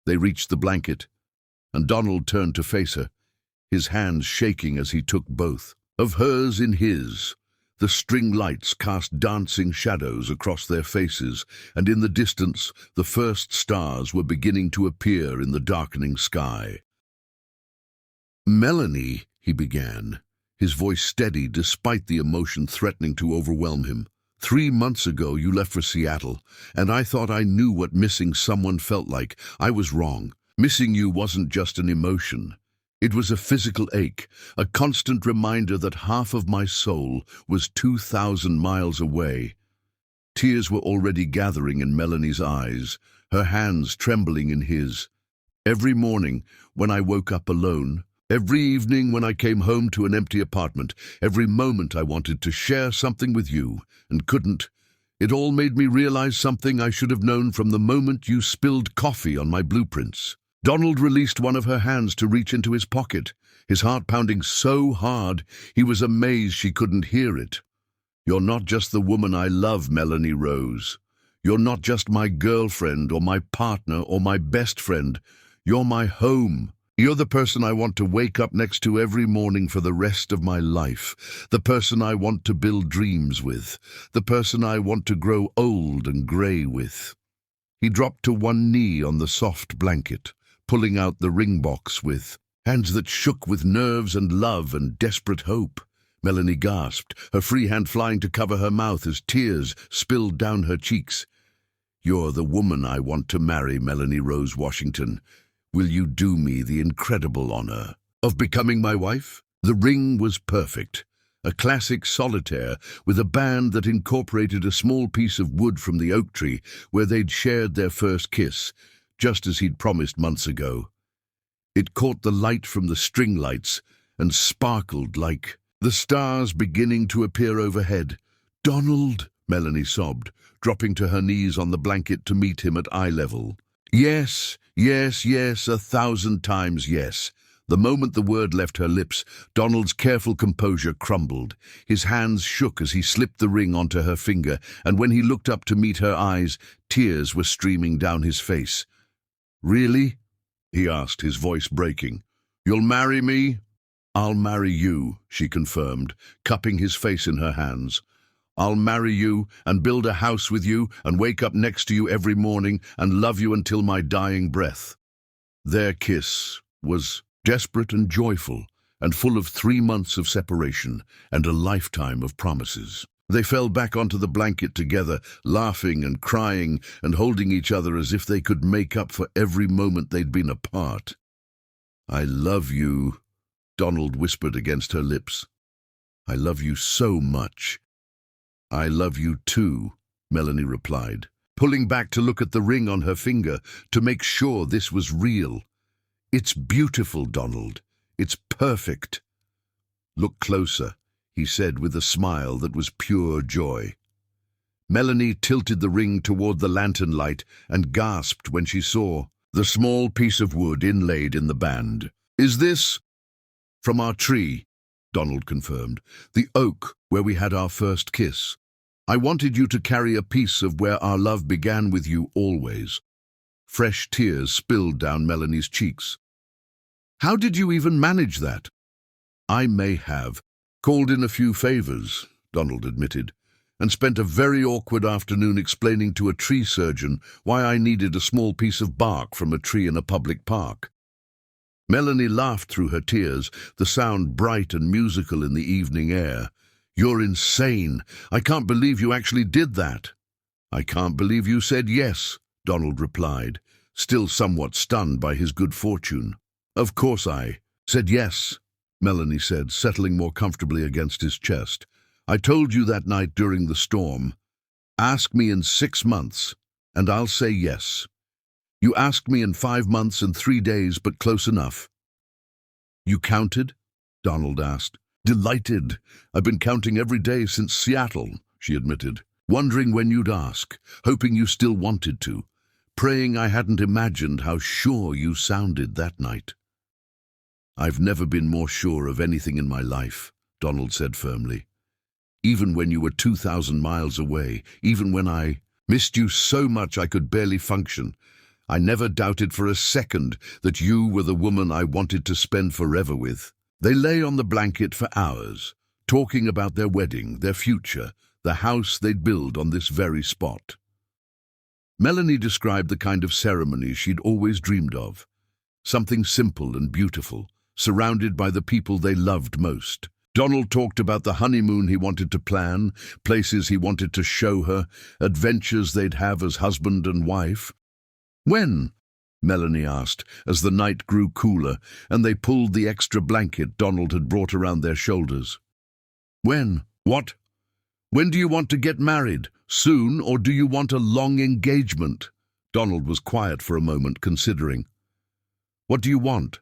They reached the blanket, and Donald turned to face her, his hands shaking as he took both of hers in his. The string lights cast dancing shadows across their faces, and in the distance the first stars were beginning to appear in the darkening sky. "Melanie," he began, his voice steady despite the emotion threatening to overwhelm him. 3 months ago you left for Seattle, and I thought I knew what missing someone felt like. I was wrong. Missing you wasn't just an emotion. It was a physical ache, a constant reminder that half of my soul was 2,000 miles away." Tears were already gathering in Melanie's eyes, her hands trembling in his. "Every morning when I woke up alone, every evening when I came home to an empty apartment, every moment I wanted to share something with you and couldn't. It all made me realize something I should have known from the moment you spilled coffee on my blueprints." Donald released one of her hands to reach into his pocket, his heart pounding so hard he was amazed she couldn't hear it. "You're not just the woman I love, Melanie Rose. You're not just my girlfriend or my partner or my best friend. You're my home. You're the person I want to wake up next to every morning for the rest of my life, the person I want to build dreams with, the person I want to grow old and gray with." He dropped to one knee on the soft blanket, pulling out the ring box with hands that shook with nerves and love and desperate hope. Melanie gasped, her free hand flying to cover her mouth as tears spilled down her cheeks. "You're the woman I want to marry, Melanie Rose Washington. Will you do me the incredible honor of becoming my wife?" The ring was perfect, a classic solitaire with a band that incorporated a small piece of wood from the oak tree where they'd shared their first kiss, just as he'd promised months ago. It caught the light from the string lights and sparkled like the stars beginning to appear overhead. "Donald," Melanie sobbed, dropping to her knees on the blanket to meet him at eye level. "Yes, yes, yes, 1,000 times yes." The moment the word left her lips, Donald's careful composure crumbled. His hands shook as he slipped the ring onto her finger, and when he looked up to meet her eyes, tears were streaming down his face. "Really?" he asked, his voice breaking. "You'll marry me?" "I'll marry you," she confirmed, cupping his face in her hands. I'll marry you and build a house with you and wake up next to you every morning and love you until my dying breath." Their kiss was desperate and joyful and full of 3 months of separation and a lifetime of promises. They fell back onto the blanket together, laughing and crying and holding each other as if they could make up for every moment they'd been apart. "I love you," Donald whispered against her lips. "I love you so much." "I love you too," Melanie replied, pulling back to look at the ring on her finger to make sure this was real. "It's beautiful, Donald. It's perfect." "Look closer," he said with a smile that was pure joy. Melanie tilted the ring toward the lantern light and gasped when she saw the small piece of wood inlaid in the band. "Is this—" "From our tree," Donald confirmed. "The oak where we had our first kiss. I wanted you to carry a piece of where our love began with you always." Fresh tears spilled down Melanie's cheeks. "How did you even manage that?" "I may have called in a few favors," Donald admitted, "and spent a very awkward afternoon explaining to a tree surgeon why I needed a small piece of bark from a tree in a public park." Melanie laughed through her tears, the sound bright and musical in the evening air. "You're insane. I can't believe you actually did that." "I can't believe you said yes," Donald replied, still somewhat stunned by his good fortune. "Of course I said yes," Melanie said, settling more comfortably against his chest. "I told you that night during the storm. Ask me in 6 months, and I'll say yes. You asked me in 5 months and 3 days, but close enough." "You counted?" Donald asked. "Delighted. I've been counting every day since Seattle," she admitted, wondering when you'd ask, hoping you still wanted to, praying I hadn't imagined how sure you sounded that night. "I've never been more sure of anything in my life," Donald said firmly. "Even when you were 2,000 miles away, even when I missed you so much I could barely function, I never doubted for a second that you were the woman I wanted to spend forever with." They lay on the blanket for hours, talking about their wedding, their future, the house they'd build on this very spot. Melanie described the kind of ceremony she'd always dreamed of, something simple and beautiful, surrounded by the people they loved most. Donald talked about the honeymoon he wanted to plan, places he wanted to show her, adventures they'd have as husband and wife. "When?" Melanie asked, as the night grew cooler and they pulled the extra blanket Donald had brought around their shoulders. "When? What? When do you want to get married? Soon, or do you want a long engagement?" Donald was quiet for a moment, considering. "What do you want?"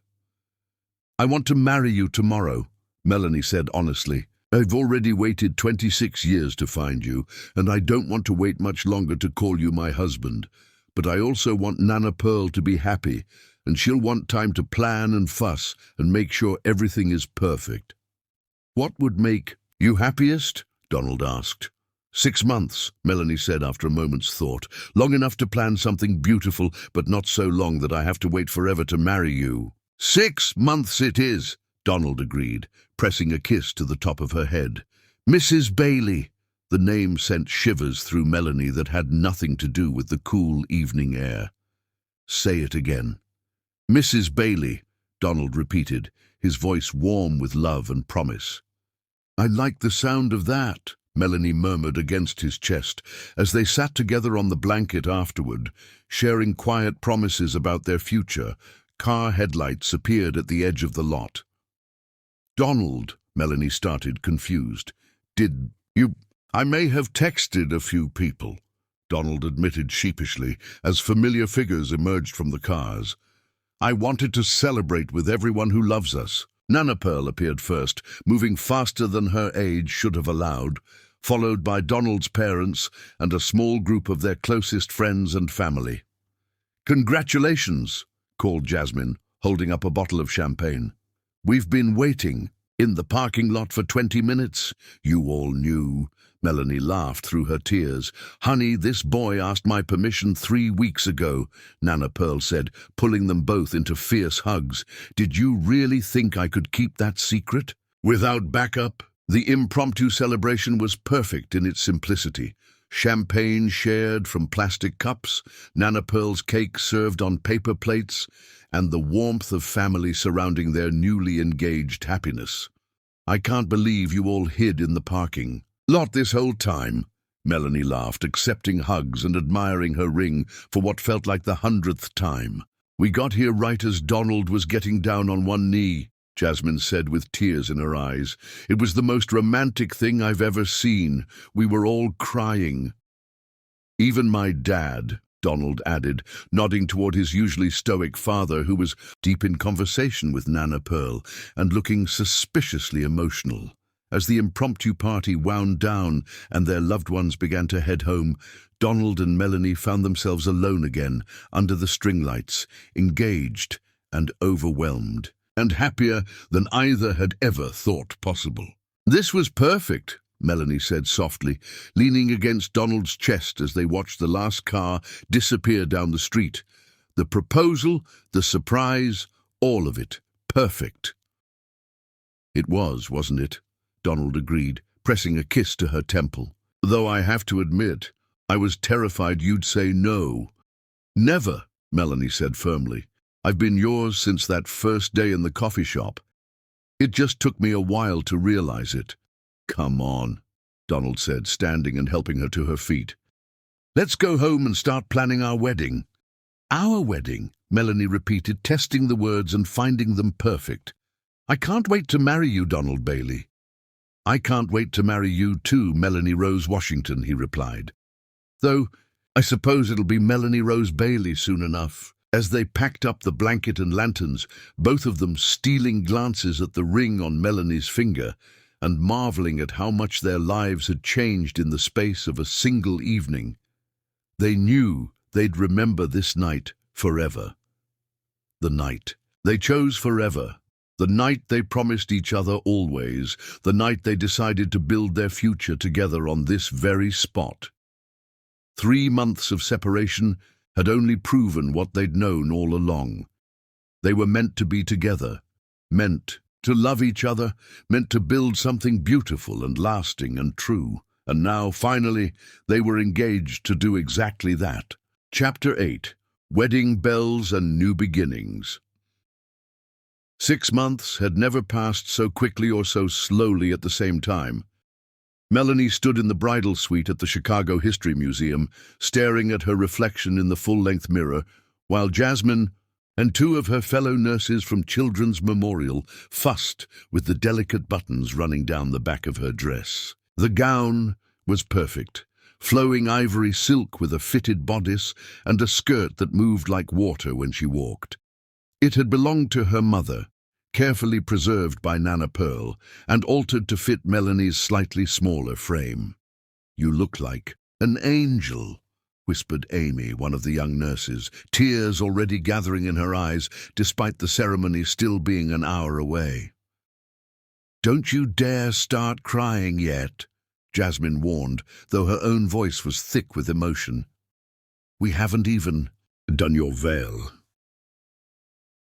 "I want to marry you tomorrow," Melanie said honestly. "I've already waited 26 years to find you, and I don't want to wait much longer to call you my husband. But I also want Nana Pearl to be happy, and she'll want time to plan and fuss and make sure everything is perfect." "What would make you happiest?" Donald asked. 6 months, Melanie said after a moment's thought. "Long enough to plan something beautiful, but not so long that I have to wait forever to marry you." 6 months it is, Donald agreed, pressing a kiss to the top of her head. "Mrs. Bailey." The name sent shivers through Melanie that had nothing to do with the cool evening air. "Say it again." "Mrs. Bailey," Donald repeated, his voice warm with love and promise. "I like the sound of that," Melanie murmured against his chest, as they sat together on the blanket afterward, sharing quiet promises about their future. Car headlights appeared at the edge of the lot. "Donald," Melanie started, confused. "Did you—" "I may have texted a few people," Donald admitted sheepishly, as familiar figures emerged from the cars. "I wanted to celebrate with everyone who loves us." Nana Pearl appeared first, moving faster than her age should have allowed, followed by Donald's parents and a small group of their closest friends and family. "Congratulations," called Jasmine, holding up a bottle of champagne. "We've been waiting in the parking lot for 20 minutes. You all knew." Melanie laughed through her tears. "Honey, this boy asked my permission 3 weeks ago," Nana Pearl said, pulling them both into fierce hugs. "Did you really think I could keep that secret?" "Without backup?" The impromptu celebration was perfect in its simplicity. Champagne shared from plastic cups, Nana Pearl's cake served on paper plates, and the warmth of family surrounding their newly engaged happiness. "I can't believe you all hid in the parking lot this whole time," Melanie laughed, accepting hugs and admiring her ring for what felt like the 100th time. "We got here right as Donald was getting down on one knee," Jasmine said with tears in her eyes. "It was the most romantic thing I've ever seen. We were all crying." "Even my dad," Donald added, nodding toward his usually stoic father, who was deep in conversation with Nana Pearl and looking suspiciously emotional. As the impromptu party wound down and their loved ones began to head home, Donald and Melanie found themselves alone again under the string lights, engaged and overwhelmed, and happier than either had ever thought possible. "This was perfect," Melanie said softly, leaning against Donald's chest as they watched the last car disappear down the street. "The proposal, the surprise, all of it, perfect." "It was, wasn't it?" Donald agreed, pressing a kiss to her temple. "Though I have to admit, I was terrified you'd say no." "Never," Melanie said firmly. "I've been yours since that first day in the coffee shop. It just took me a while to realize it." "Come on," Donald said, standing and helping her to her feet. "Let's go home and start planning our wedding." "Our wedding," Melanie repeated, testing the words and finding them perfect. "I can't wait to marry you, Donald Bailey." "I can't wait to marry you too, Melanie Rose Washington," he replied. "Though, I suppose it'll be Melanie Rose Bailey soon enough." As they packed up the blanket and lanterns, both of them stealing glances at the ring on Melanie's finger and marveling at how much their lives had changed in the space of a single evening, they knew they'd remember this night forever. The night they chose forever. The night they promised each other always, the night they decided to build their future together on this very spot. 3 months of separation had only proven what they'd known all along. They were meant to be together, meant to love each other, meant to build something beautiful and lasting and true. And now, finally, they were engaged to do exactly that. Chapter 8. Wedding Bells and New Beginnings. 6 months had never passed so quickly or so slowly at the same time. Melanie stood in the bridal suite at the Chicago History Museum, staring at her reflection in the full-length mirror, while Jasmine and 2 of her fellow nurses from Children's Memorial fussed with the delicate buttons running down the back of her dress. The gown was perfect, flowing ivory silk with a fitted bodice and a skirt that moved like water when she walked. It had belonged to her mother, carefully preserved by Nana Pearl, and altered to fit Melanie's slightly smaller frame. "You look like an angel," whispered Amy, one of the young nurses, tears already gathering in her eyes despite the ceremony still being an hour away. "Don't you dare start crying yet," Jasmine warned, though her own voice was thick with emotion. "We haven't even done your veil."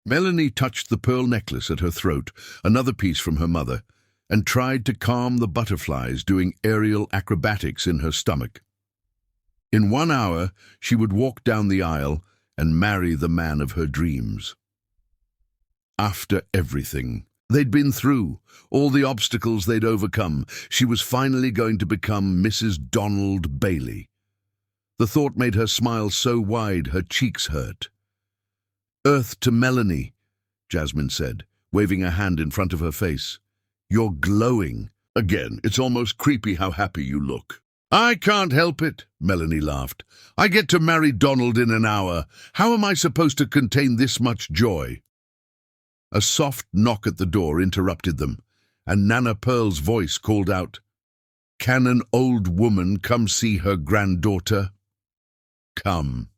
Melanie touched the pearl necklace at her throat, another piece from her mother, and tried to calm the butterflies doing aerial acrobatics in her stomach. In 1 hour, she would walk down the aisle and marry the man of her dreams. After everything they'd been through, all the obstacles they'd overcome, she was finally going to become Mrs. Donald Bailey. The thought made her smile so wide her cheeks hurt. "Earth to Melanie," Jasmine said, waving a hand in front of her face. "You're glowing. Again, it's almost creepy how happy you look." "I can't help it," Melanie laughed. "I get to marry Donald in an hour. How am I supposed to contain this much joy?" A soft knock at the door interrupted them, and Nana Pearl's voice called out, "Can an old woman come see her granddaughter?" "Come."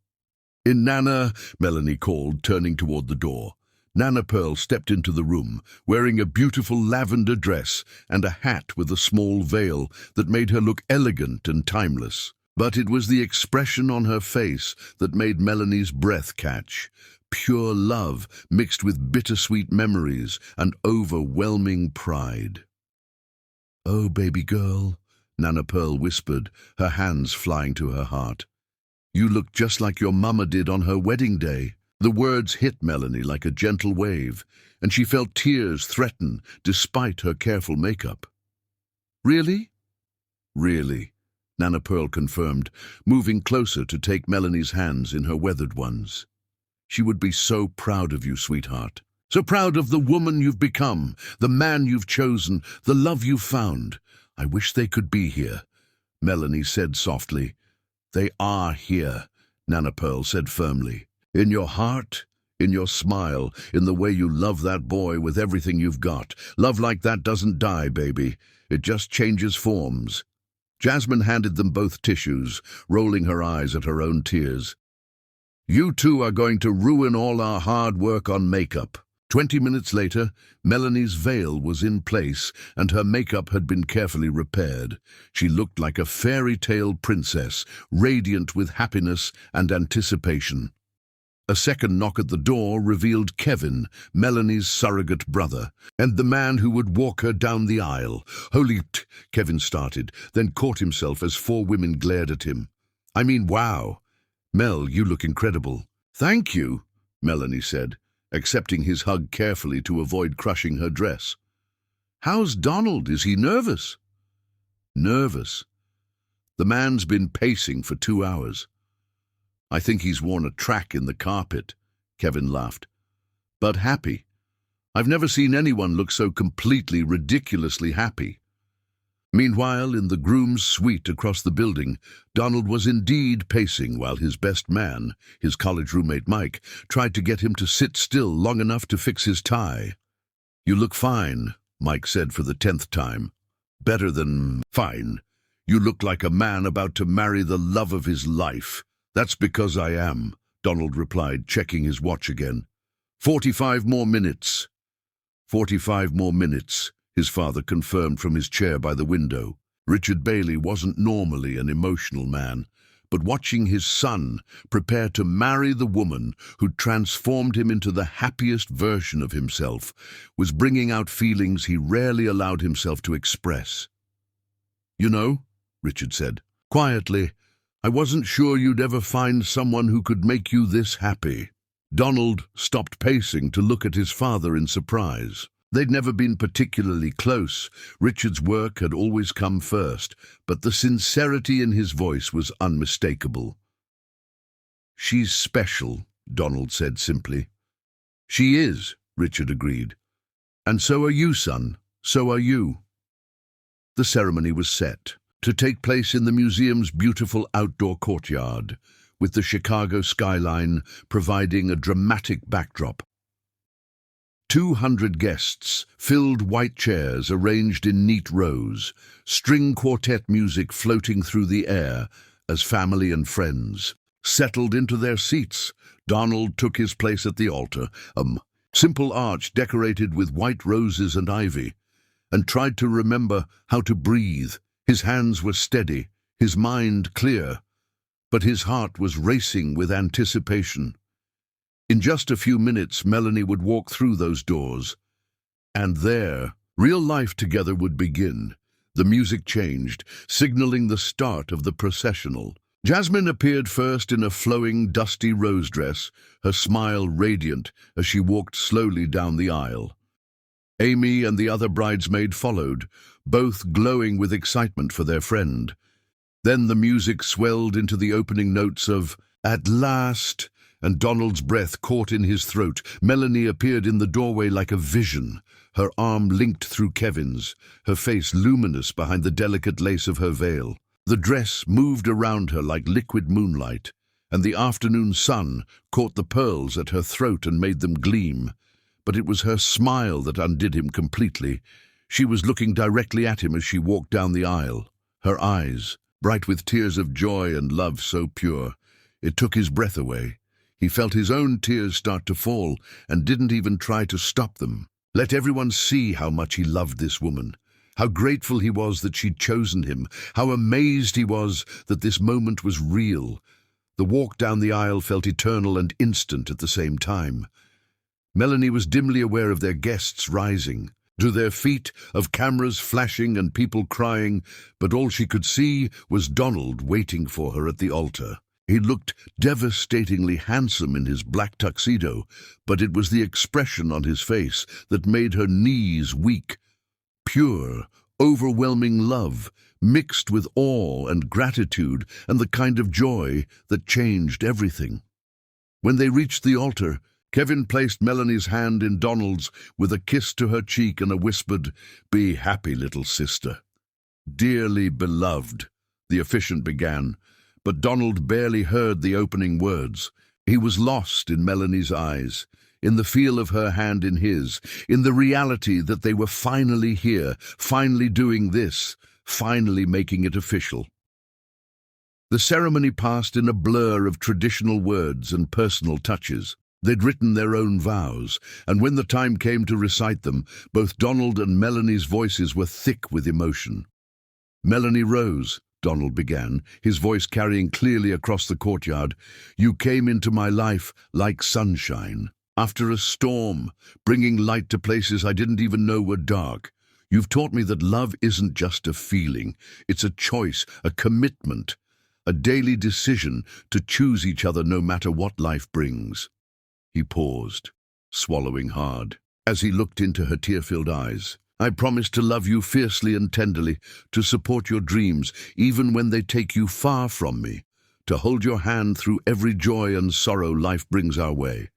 "In Nana," Melanie called, turning toward the door. Nana Pearl stepped into the room, wearing a beautiful lavender dress and a hat with a small veil that made her look elegant and timeless. But it was the expression on her face that made Melanie's breath catch. Pure love mixed with bittersweet memories and overwhelming pride. "Oh, baby girl," Nana Pearl whispered, her hands flying to her heart. "You look just like your mama did on her wedding day." The words hit Melanie like a gentle wave, and she felt tears threaten despite her careful makeup. "Really?" "Really," Nana Pearl confirmed, moving closer to take Melanie's hands in her weathered ones. "She would be so proud of you, sweetheart. So proud of the woman you've become, the man you've chosen, the love you've found. I wish they could be here," Melanie said softly. "They are here," Nana Pearl said firmly. "In your heart, in your smile, in the way you love that boy with everything you've got. Love like that doesn't die, baby. It just changes forms." Jasmine handed them both tissues, rolling her eyes at her own tears. "You two are going to ruin all our hard work on makeup." 20 minutes later, Melanie's veil was in place and her makeup had been carefully repaired. She looked like a fairy tale princess, radiant with happiness and anticipation. A second knock at the door revealed Kevin, Melanie's surrogate brother, and the man who would walk her down the aisle. "Holy t—" Kevin started, then caught himself as 4 women glared at him. "I mean, wow. Mel, you look incredible." "Thank you," Melanie said, accepting his hug carefully to avoid crushing her dress. "How's Donald? Is he nervous?" "Nervous? The man's been pacing for 2 hours. I think he's worn a track in the carpet," Kevin laughed. "But happy. I've never seen anyone look so completely, ridiculously happy." Meanwhile, in the groom's suite across the building, Donald was indeed pacing while his best man, his college roommate Mike, tried to get him to sit still long enough to fix his tie. "You look fine," Mike said for the 10th time. "Better than fine. You look like a man about to marry the love of his life." "That's because I am," Donald replied, checking his watch again. 45 more minutes." 45 more minutes, his father confirmed from his chair by the window. Richard Bailey wasn't normally an emotional man, but watching his son prepare to marry the woman who transformed him into the happiest version of himself was bringing out feelings he rarely allowed himself to express. "You know," Richard said, quietly, "I wasn't sure you'd ever find someone who could make you this happy." Donald stopped pacing to look at his father in surprise. They'd never been particularly close. Richard's work had always come first, but the sincerity in his voice was unmistakable. "She's special," Donald said simply. "She is," Richard agreed. "And so are you, son. So are you." The ceremony was set to take place in the museum's beautiful outdoor courtyard, with the Chicago skyline providing a dramatic backdrop. 200 guests filled white chairs arranged in neat rows, string quartet music floating through the air as family and friends settled into their seats. Donald took his place at the altar, a simple arch decorated with white roses and ivy, and tried to remember how to breathe. His hands were steady, his mind clear, but his heart was racing with anticipation. In just a few minutes, Melanie would walk through those doors, and there, real life together would begin. The music changed, signaling the start of the processional. Jasmine appeared first in a flowing, dusty rose dress, her smile radiant as she walked slowly down the aisle. Amy and the other bridesmaid followed, both glowing with excitement for their friend. Then the music swelled into the opening notes of "At Last," and Donald's breath caught in his throat. Melanie appeared in the doorway like a vision, her arm linked through Kevin's, her face luminous behind the delicate lace of her veil. The dress moved around her like liquid moonlight, and the afternoon sun caught the pearls at her throat and made them gleam. But it was her smile that undid him completely. She was looking directly at him as she walked down the aisle, her eyes bright with tears of joy and love so pure. It took his breath away. He felt his own tears start to fall and didn't even try to stop them. Let everyone see how much he loved this woman, how grateful he was that she'd chosen him, how amazed he was that this moment was real. The walk down the aisle felt eternal and instant at the same time. Melanie was dimly aware of their guests rising, to their feet, of cameras flashing and people crying, but all she could see was Donald waiting for her at the altar. He looked devastatingly handsome in his black tuxedo, but it was the expression on his face that made her knees weak. Pure, overwhelming love, mixed with awe and gratitude and the kind of joy that changed everything. When they reached the altar, Kevin placed Melanie's hand in Donald's with a kiss to her cheek and a whispered, "Be happy, little sister." "Dearly beloved," the officiant began, but Donald barely heard the opening words. He was lost in Melanie's eyes, in the feel of her hand in his, in the reality that they were finally here, finally doing this, finally making it official. The ceremony passed in a blur of traditional words and personal touches. They'd written their own vows, and when the time came to recite them, both Donald and Melanie's voices were thick with emotion. "Melanie Rose," Donald began, his voice carrying clearly across the courtyard, "you came into my life like sunshine, after a storm, bringing light to places I didn't even know were dark. You've taught me that love isn't just a feeling, it's a choice, a commitment, a daily decision to choose each other no matter what life brings." He paused, swallowing hard, as he looked into her tear-filled eyes. "I promise to love you fiercely and tenderly, to support your dreams, even when they take you far from me, to hold your hand through every joy and sorrow life brings our way.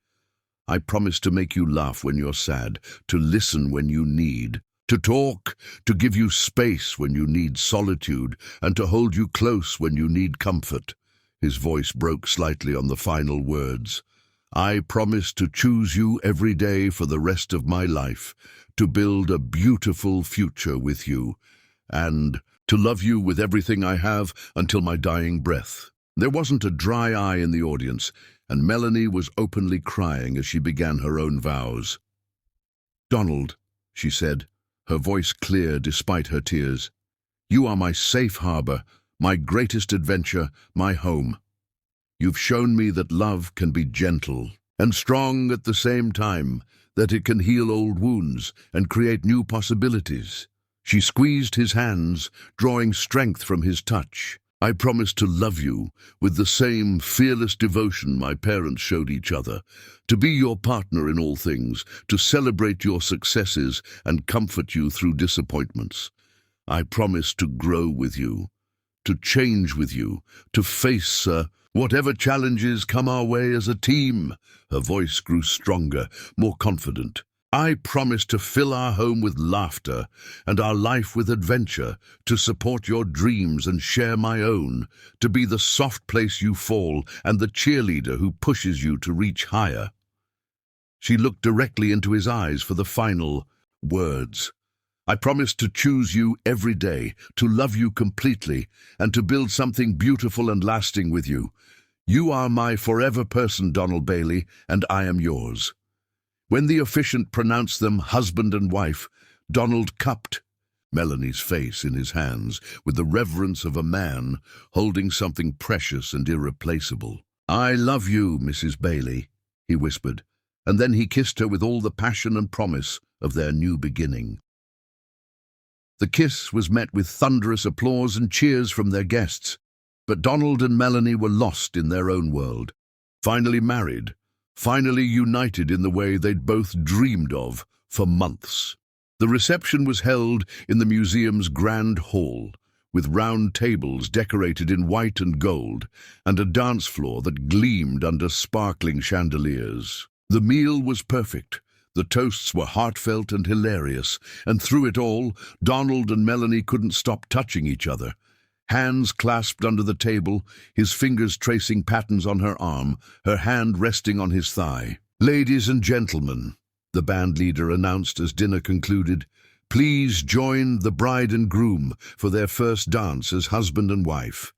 I promise to make you laugh when you're sad, to listen when you need, to talk, to give you space when you need solitude, and to hold you close when you need comfort." His voice broke slightly on the final words. "I promise to choose you every day for the rest of my life, to build a beautiful future with you, and to love you with everything I have until my dying breath." There wasn't a dry eye in the audience, and Melanie was openly crying as she began her own vows. "Donald," she said, her voice clear despite her tears, "you are my safe harbor, my greatest adventure, my home. You've shown me that love can be gentle and strong at the same time, that it can heal old wounds and create new possibilities." She squeezed his hands, drawing strength from his touch. "I promise to love you with the same fearless devotion my parents showed each other, to be your partner in all things, to celebrate your successes and comfort you through disappointments. I promise to grow with you, to change with you, to face whatever challenges come our way as a team." Her voice grew stronger, more confident. "I promise to fill our home with laughter and our life with adventure, to support your dreams and share my own, to be the soft place you fall and the cheerleader who pushes you to reach higher." She looked directly into his eyes for the final words. "I promise to choose you every day, to love you completely, and to build something beautiful and lasting with you. You are my forever person, Donald Bailey, and I am yours." When the officiant pronounced them husband and wife, Donald cupped Melanie's face in his hands with the reverence of a man holding something precious and irreplaceable. "I love you, Mrs. Bailey," he whispered, and then he kissed her with all the passion and promise of their new beginning. The kiss was met with thunderous applause and cheers from their guests, but Donald and Melanie were lost in their own world, finally married, finally united in the way they'd both dreamed of for months. The reception was held in the museum's grand hall, with round tables decorated in white and gold, and a dance floor that gleamed under sparkling chandeliers. The meal was perfect. The toasts were heartfelt and hilarious, and through it all, Donald and Melanie couldn't stop touching each other. Hands clasped under the table, his fingers tracing patterns on her arm, her hand resting on his thigh. "Ladies and gentlemen," the band leader announced as dinner concluded, "please join the bride and groom for their first dance as husband and wife."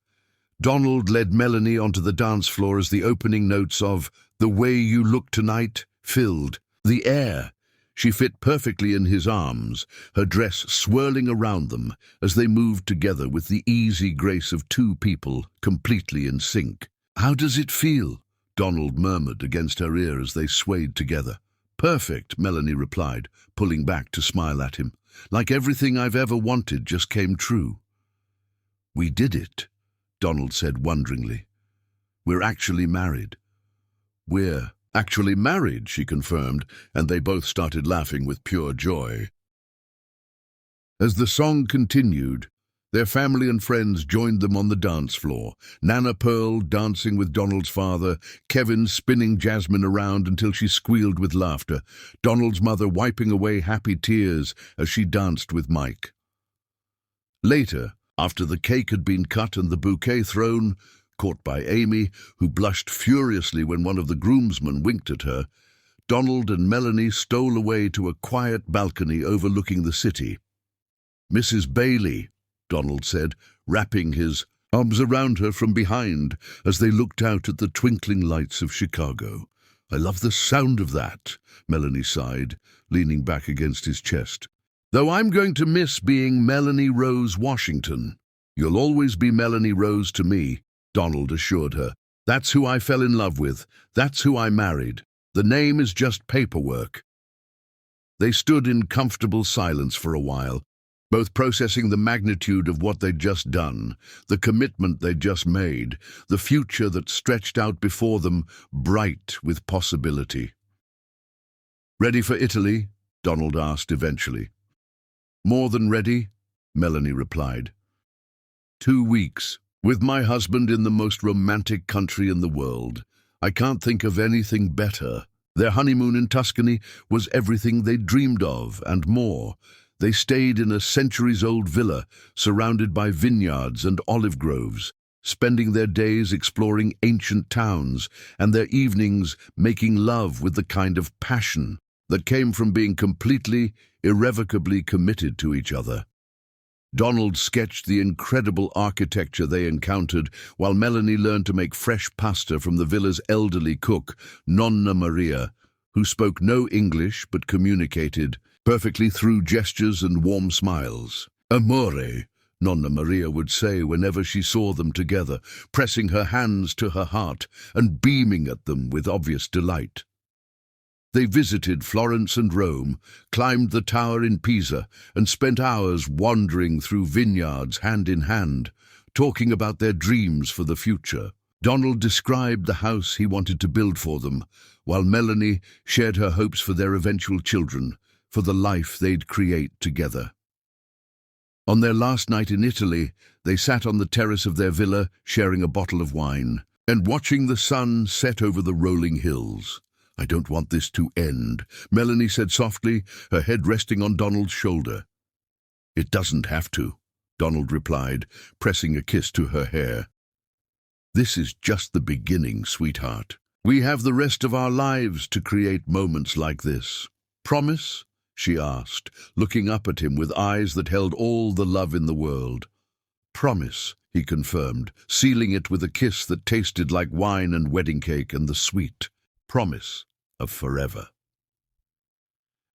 Donald led Melanie onto the dance floor as the opening notes of "The Way You Look Tonight" filled the air. She fit perfectly in his arms, her dress swirling around them as they moved together with the easy grace of two people completely in sync. "How does it feel?" Donald murmured against her ear as they swayed together. Perfect, Melanie replied, pulling back to smile at him. Like everything I've ever wanted just came true. We did it, Donald said wonderingly. We're actually married. We're actually married, she confirmed, and they both started laughing with pure joy. As the song continued, their family and friends joined them on the dance floor, Nana Pearl dancing with Donald's father, Kevin spinning Jasmine around until she squealed with laughter, Donald's mother wiping away happy tears as she danced with Mike. Later, after the cake had been cut and the bouquet thrown, caught by Amy, who blushed furiously when one of the groomsmen winked at her, Donald and Melanie stole away to a quiet balcony overlooking the city. "Mrs. Bailey," Donald said, wrapping his arms around her from behind as they looked out at the twinkling lights of Chicago. "I love the sound of that," Melanie sighed, leaning back against his chest. "Though I'm going to miss being Melanie Rose Washington. You'll always be Melanie Rose to me," Donald assured her. "That's who I fell in love with. That's who I married. The name is just paperwork." They stood in comfortable silence for a while, both processing the magnitude of what they'd just done, the commitment they'd just made, the future that stretched out before them, bright with possibility. "Ready for Italy?" Donald asked eventually. "More than ready," Melanie replied. 2 weeks, with my husband in the most romantic country in the world. I can't think of anything better. Their honeymoon in Tuscany was everything they'd dreamed of and more. They stayed in a centuries-old villa, surrounded by vineyards and olive groves, spending their days exploring ancient towns and their evenings making love with the kind of passion that came from being completely, irrevocably committed to each other. Donald sketched the incredible architecture they encountered, while Melanie learned to make fresh pasta from the villa's elderly cook, Nonna Maria, who spoke no English but communicated perfectly through gestures and warm smiles. "Amore," Nonna Maria would say whenever she saw them together, pressing her hands to her heart and beaming at them with obvious delight. They visited Florence and Rome, climbed the tower in Pisa, and spent hours wandering through vineyards hand in hand, talking about their dreams for the future. Donald described the house he wanted to build for them, while Melanie shared her hopes for their eventual children, for the life they'd create together. On their last night in Italy, they sat on the terrace of their villa, sharing a bottle of wine, and watching the sun set over the rolling hills. "I don't want this to end," Melanie said softly, her head resting on Donald's shoulder. "It doesn't have to," Donald replied, pressing a kiss to her hair. "This is just the beginning, sweetheart. We have the rest of our lives to create moments like this. Promise?" she asked, looking up at him with eyes that held all the love in the world. "Promise," he confirmed, sealing it with a kiss that tasted like wine and wedding cake and the sweet promise of forever.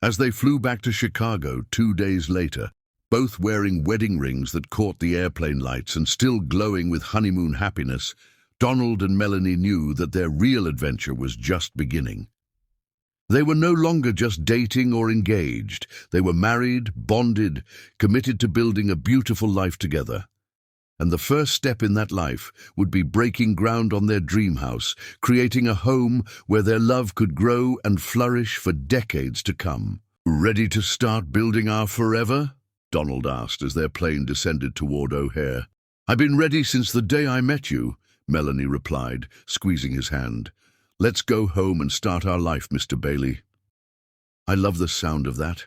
As they flew back to Chicago 2 days later, both wearing wedding rings that caught the airplane lights and still glowing with honeymoon happiness, Donald and Melanie knew that their real adventure was just beginning. They were no longer just dating or engaged. They were married, bonded, committed to building a beautiful life together. And the first step in that life would be breaking ground on their dream house, creating a home where their love could grow and flourish for decades to come. "Ready to start building our forever?" Donald asked as their plane descended toward O'Hare. "I've been ready since the day I met you," Melanie replied, squeezing his hand. "Let's go home and start our life, Mr. Bailey." "I love the sound of that."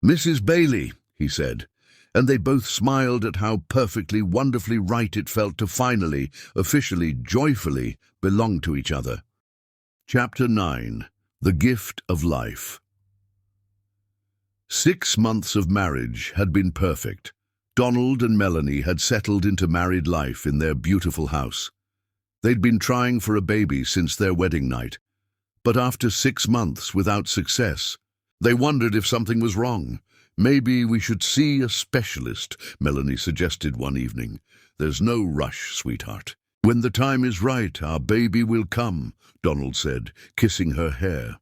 "Mrs. Bailey," he said, and they both smiled at how perfectly, wonderfully right it felt to finally, officially, joyfully belong to each other. Chapter 9. The Gift of Life. 6 months of marriage had been perfect. Donald and Melanie had settled into married life in their beautiful house. They'd been trying for a baby since their wedding night, but after 6 months without success, they wondered if something was wrong. "Maybe we should see a specialist," Melanie suggested one evening. "There's no rush, sweetheart. When the time is right, our baby will come," Donald said, kissing her hair.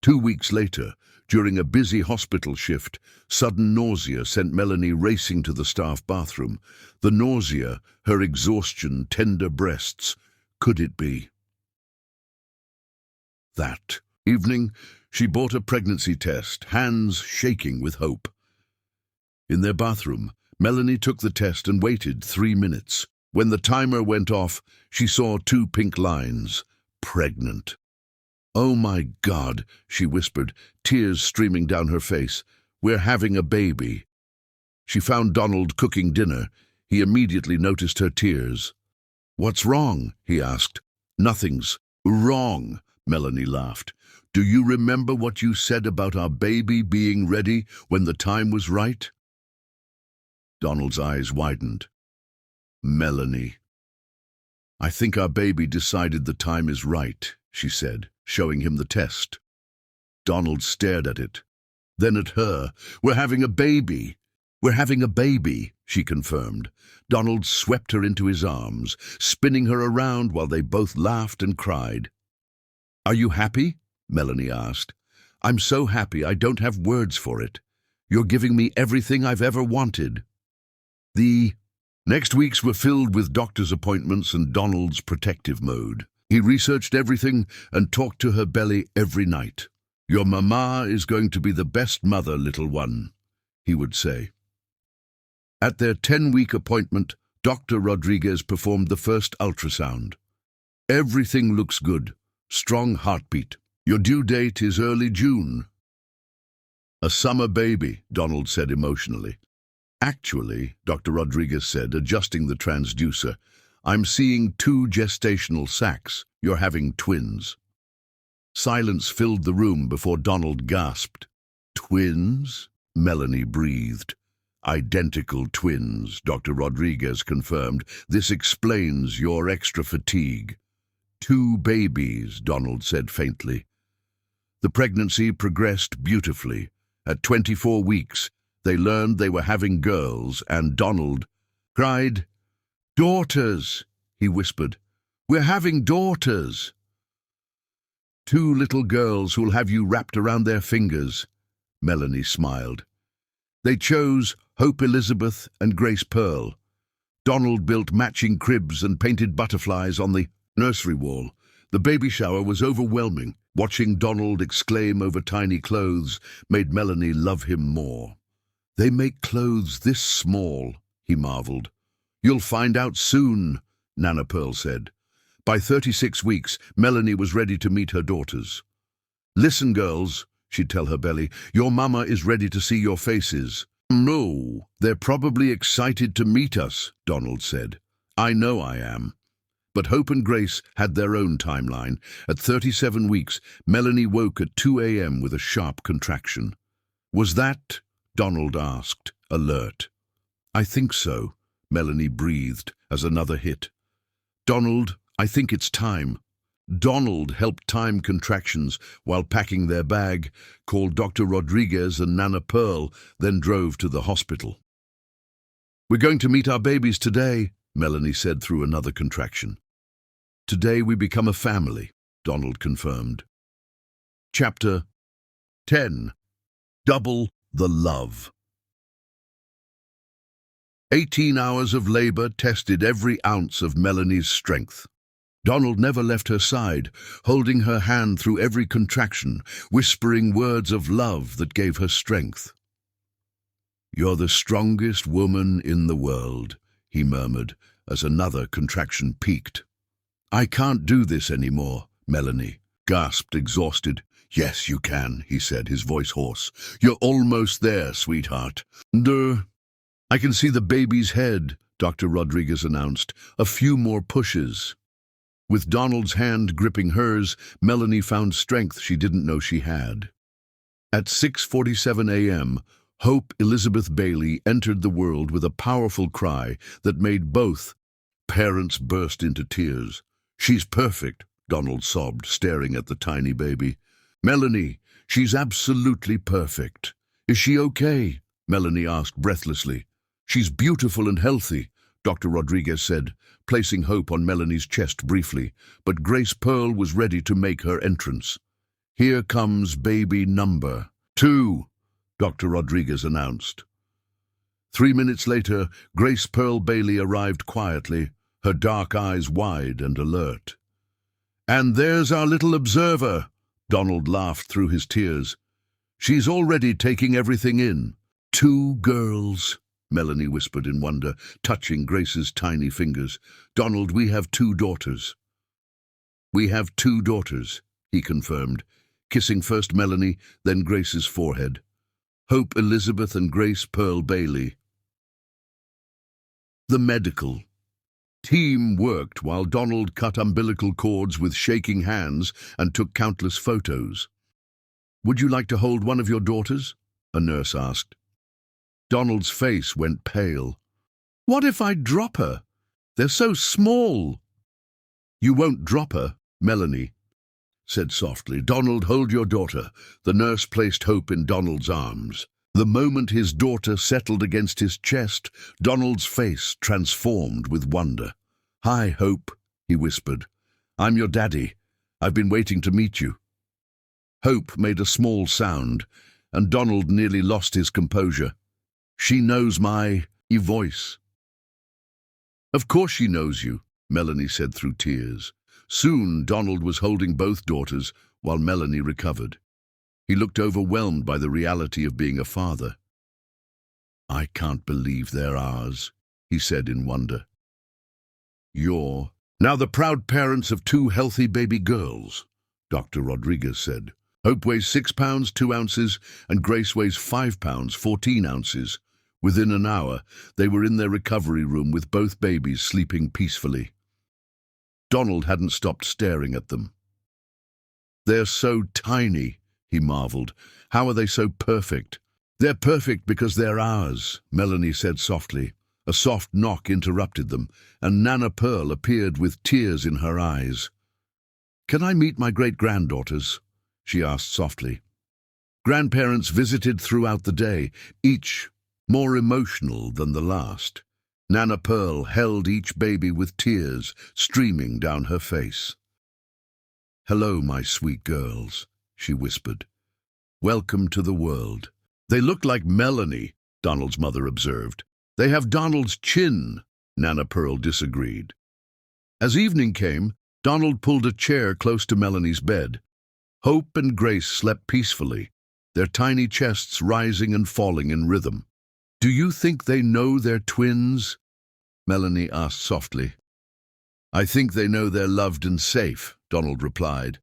2 weeks later, during a busy hospital shift, sudden nausea sent Melanie racing to the staff bathroom. The nausea, her exhaustion, tender breasts. Could it be? That evening, she bought a pregnancy test, hands shaking with hope. In their bathroom, Melanie took the test and waited 3 minutes. When the timer went off, she saw 2 pink lines. Pregnant. "Oh my God," she whispered, tears streaming down her face. "We're having a baby." She found Donald cooking dinner. He immediately noticed her tears. "What's wrong?" he asked. "Nothing's wrong," Melanie laughed. "Do you remember what you said about our baby being ready when the time was right?" Donald's eyes widened. "Melanie, I think our baby decided the time is right," she said, showing him the test. Donald stared at it, then at her. "We're having a baby." "We're having a baby," she confirmed. Donald swept her into his arms, spinning her around while they both laughed and cried. "Are you happy?" Melanie asked. "I'm so happy I don't have words for it. You're giving me everything I've ever wanted." The next weeks were filled with doctor's appointments and Donald's protective mode. He researched everything and talked to her belly every night. "Your mama is going to be the best mother, little one," he would say. At their 10-week appointment, Dr. Rodriguez performed the first ultrasound. "Everything looks good. Strong heartbeat. Your due date is early June." "A summer baby," Donald said emotionally. "Actually," Dr. Rodriguez said, adjusting the transducer, "I'm seeing 2 gestational sacs. You're having twins." Silence filled the room before Donald gasped. "Twins?" Melanie breathed. "Identical twins," Dr. Rodriguez confirmed. "This explains your extra fatigue." 2 babies, Donald said faintly. The pregnancy progressed beautifully. At 24 weeks, they learned they were having girls, and Donald cried, "Daughters," he whispered. "We're having daughters." 2 little girls who'll have you wrapped around their fingers, Melanie smiled. They chose Hope Elizabeth and Grace Pearl. Donald built matching cribs and painted butterflies on the nursery wall. The baby shower was overwhelming. Watching Donald exclaim over tiny clothes made Melanie love him more. "They make clothes this small," he marveled. "You'll find out soon," Nana Pearl said. By 36 weeks, Melanie was ready to meet her daughters. "Listen, girls," she'd tell her belly, "your mama is ready to see your faces." "No, they're probably excited to meet us," Donald said. "I know I am." But Hope and Grace had their own timeline. At 37 weeks, Melanie woke at 2 a.m. with a sharp contraction. "Was that?" Donald asked, alert. "I think so," Melanie breathed as another hit. "Donald, I think it's time." Donald helped time contractions while packing their bag, called Dr. Rodriguez and Nana Pearl, then drove to the hospital. "We're going to meet our babies today," Melanie said through another contraction. "Today we become a family," Donald confirmed. Chapter 10. Double the Love. 18 hours of labor tested every ounce of Melanie's strength. Donald never left her side, holding her hand through every contraction, whispering words of love that gave her strength. "You're the strongest woman in the world," he murmured as another contraction peaked. "I can't do this anymore," Melanie gasped, exhausted. "Yes, you can," he said, his voice hoarse. "You're almost there, sweetheart." "I can see the baby's head," Dr. Rodriguez announced. "A few more pushes." With Donald's hand gripping hers, Melanie found strength she didn't know she had. At 6:47 a.m., Hope Elizabeth Bailey entered the world with a powerful cry that made both parents burst into tears. "She's perfect," Donald sobbed, staring at the tiny baby. "Melanie, she's absolutely perfect." "Is she okay?" Melanie asked breathlessly. "She's beautiful and healthy," Dr. Rodriguez said, placing Hope on Melanie's chest briefly, but Grace Pearl was ready to make her entrance. Here comes baby number 2, Dr. Rodriguez announced. 3 minutes later, Grace Pearl Bailey arrived quietly, her dark eyes wide and alert. "And there's our little observer," Donald laughed through his tears. "She's already taking everything in." "2 girls," Melanie whispered in wonder, touching Grace's tiny fingers. "Donald, we have 2 daughters." "We have 2 daughters," he confirmed, kissing first Melanie, then Grace's forehead. "Hope Elizabeth and Grace Pearl Bailey." The medical team worked while Donald cut umbilical cords with shaking hands and took countless photos. "Would you like to hold one of your daughters?" a nurse asked. Donald's face went pale. "What if I drop her? They're so small." "You won't drop her," Melanie said softly. "Donald, hold your daughter." The nurse placed Hope in Donald's arms. The moment his daughter settled against his chest, Donald's face transformed with wonder. "Hi, Hope," he whispered. "I'm your daddy. I've been waiting to meet you." Hope made a small sound, and Donald nearly lost his composure. "She knows my voice." "Of course she knows you," Melanie said through tears. Soon Donald was holding both daughters while Melanie recovered. He looked overwhelmed by the reality of being a father. "I can't believe they're ours," he said in wonder. "You're now the proud parents of 2 healthy baby girls," Dr. Rodriguez said. "Hope weighs 6 pounds 2 ounces and Grace weighs 5 pounds 14 ounces. Within an hour, they were in their recovery room with both babies sleeping peacefully." Donald hadn't stopped staring at them. "They're so tiny," he marveled. "How are they so perfect?" "They're perfect because they're ours," Melanie said softly. A soft knock interrupted them, and Nana Pearl appeared with tears in her eyes. "Can I meet my great-granddaughters?" she asked softly. Grandparents visited throughout the day, each more emotional than the last. Nana Pearl held each baby with tears streaming down her face. "Hello, my sweet girls," she whispered. "Welcome to the world." "They look like Melanie," Donald's mother observed. "They have Donald's chin," Nana Pearl disagreed. As evening came, Donald pulled a chair close to Melanie's bed. Hope and Grace slept peacefully, their tiny chests rising and falling in rhythm. "Do you think they know they're twins?" Melanie asked softly. "I think they know they're loved and safe," Donald replied.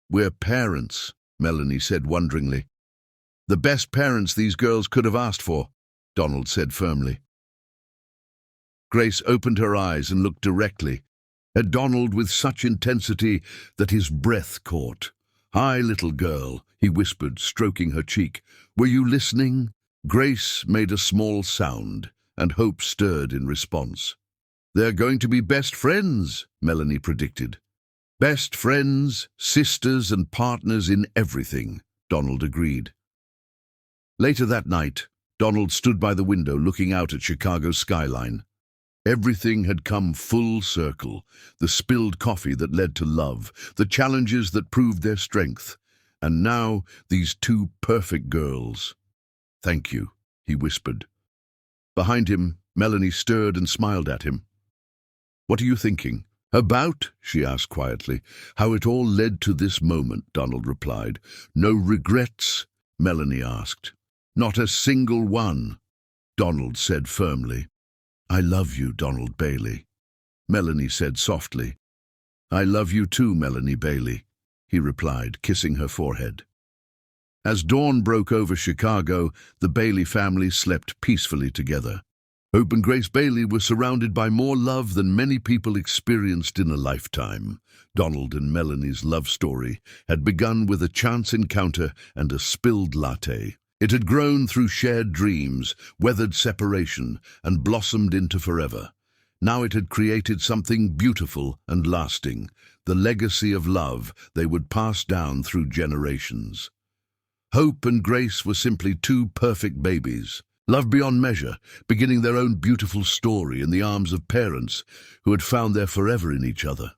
"We're parents," Melanie said wonderingly. "The best parents these girls could have asked for," Donald said firmly. Grace opened her eyes and looked directly at Donald with such intensity that his breath caught. "Hi, little girl," he whispered, stroking her cheek. "Were you listening?" Grace made a small sound, and Hope stirred in response. "They're going to be best friends," Melanie predicted. "Best friends, sisters and partners in everything," Donald agreed. Later that night, Donald stood by the window looking out at Chicago's skyline. Everything had come full circle, the spilled coffee that led to love, the challenges that proved their strength, and now these 2 perfect girls. "Thank you," he whispered. Behind him, Melanie stirred and smiled at him. "What are you thinking?" "About," she asked quietly. "How it all led to this moment," Donald replied. "No regrets?" Melanie asked. "Not a single one," Donald said firmly. "I love you, Donald Bailey," Melanie said softly. "I love you too, Melanie Bailey," he replied, kissing her forehead. As dawn broke over Chicago, the Bailey family slept peacefully together. Hope and Grace Bailey were surrounded by more love than many people experienced in a lifetime. Donald and Melanie's love story had begun with a chance encounter and a spilled latte. It had grown through shared dreams, weathered separation, and blossomed into forever. Now it had created something beautiful and lasting, the legacy of love they would pass down through generations. Hope and Grace were simply 2 perfect babies, loved beyond measure, beginning their own beautiful story in the arms of parents who had found their forever in each other.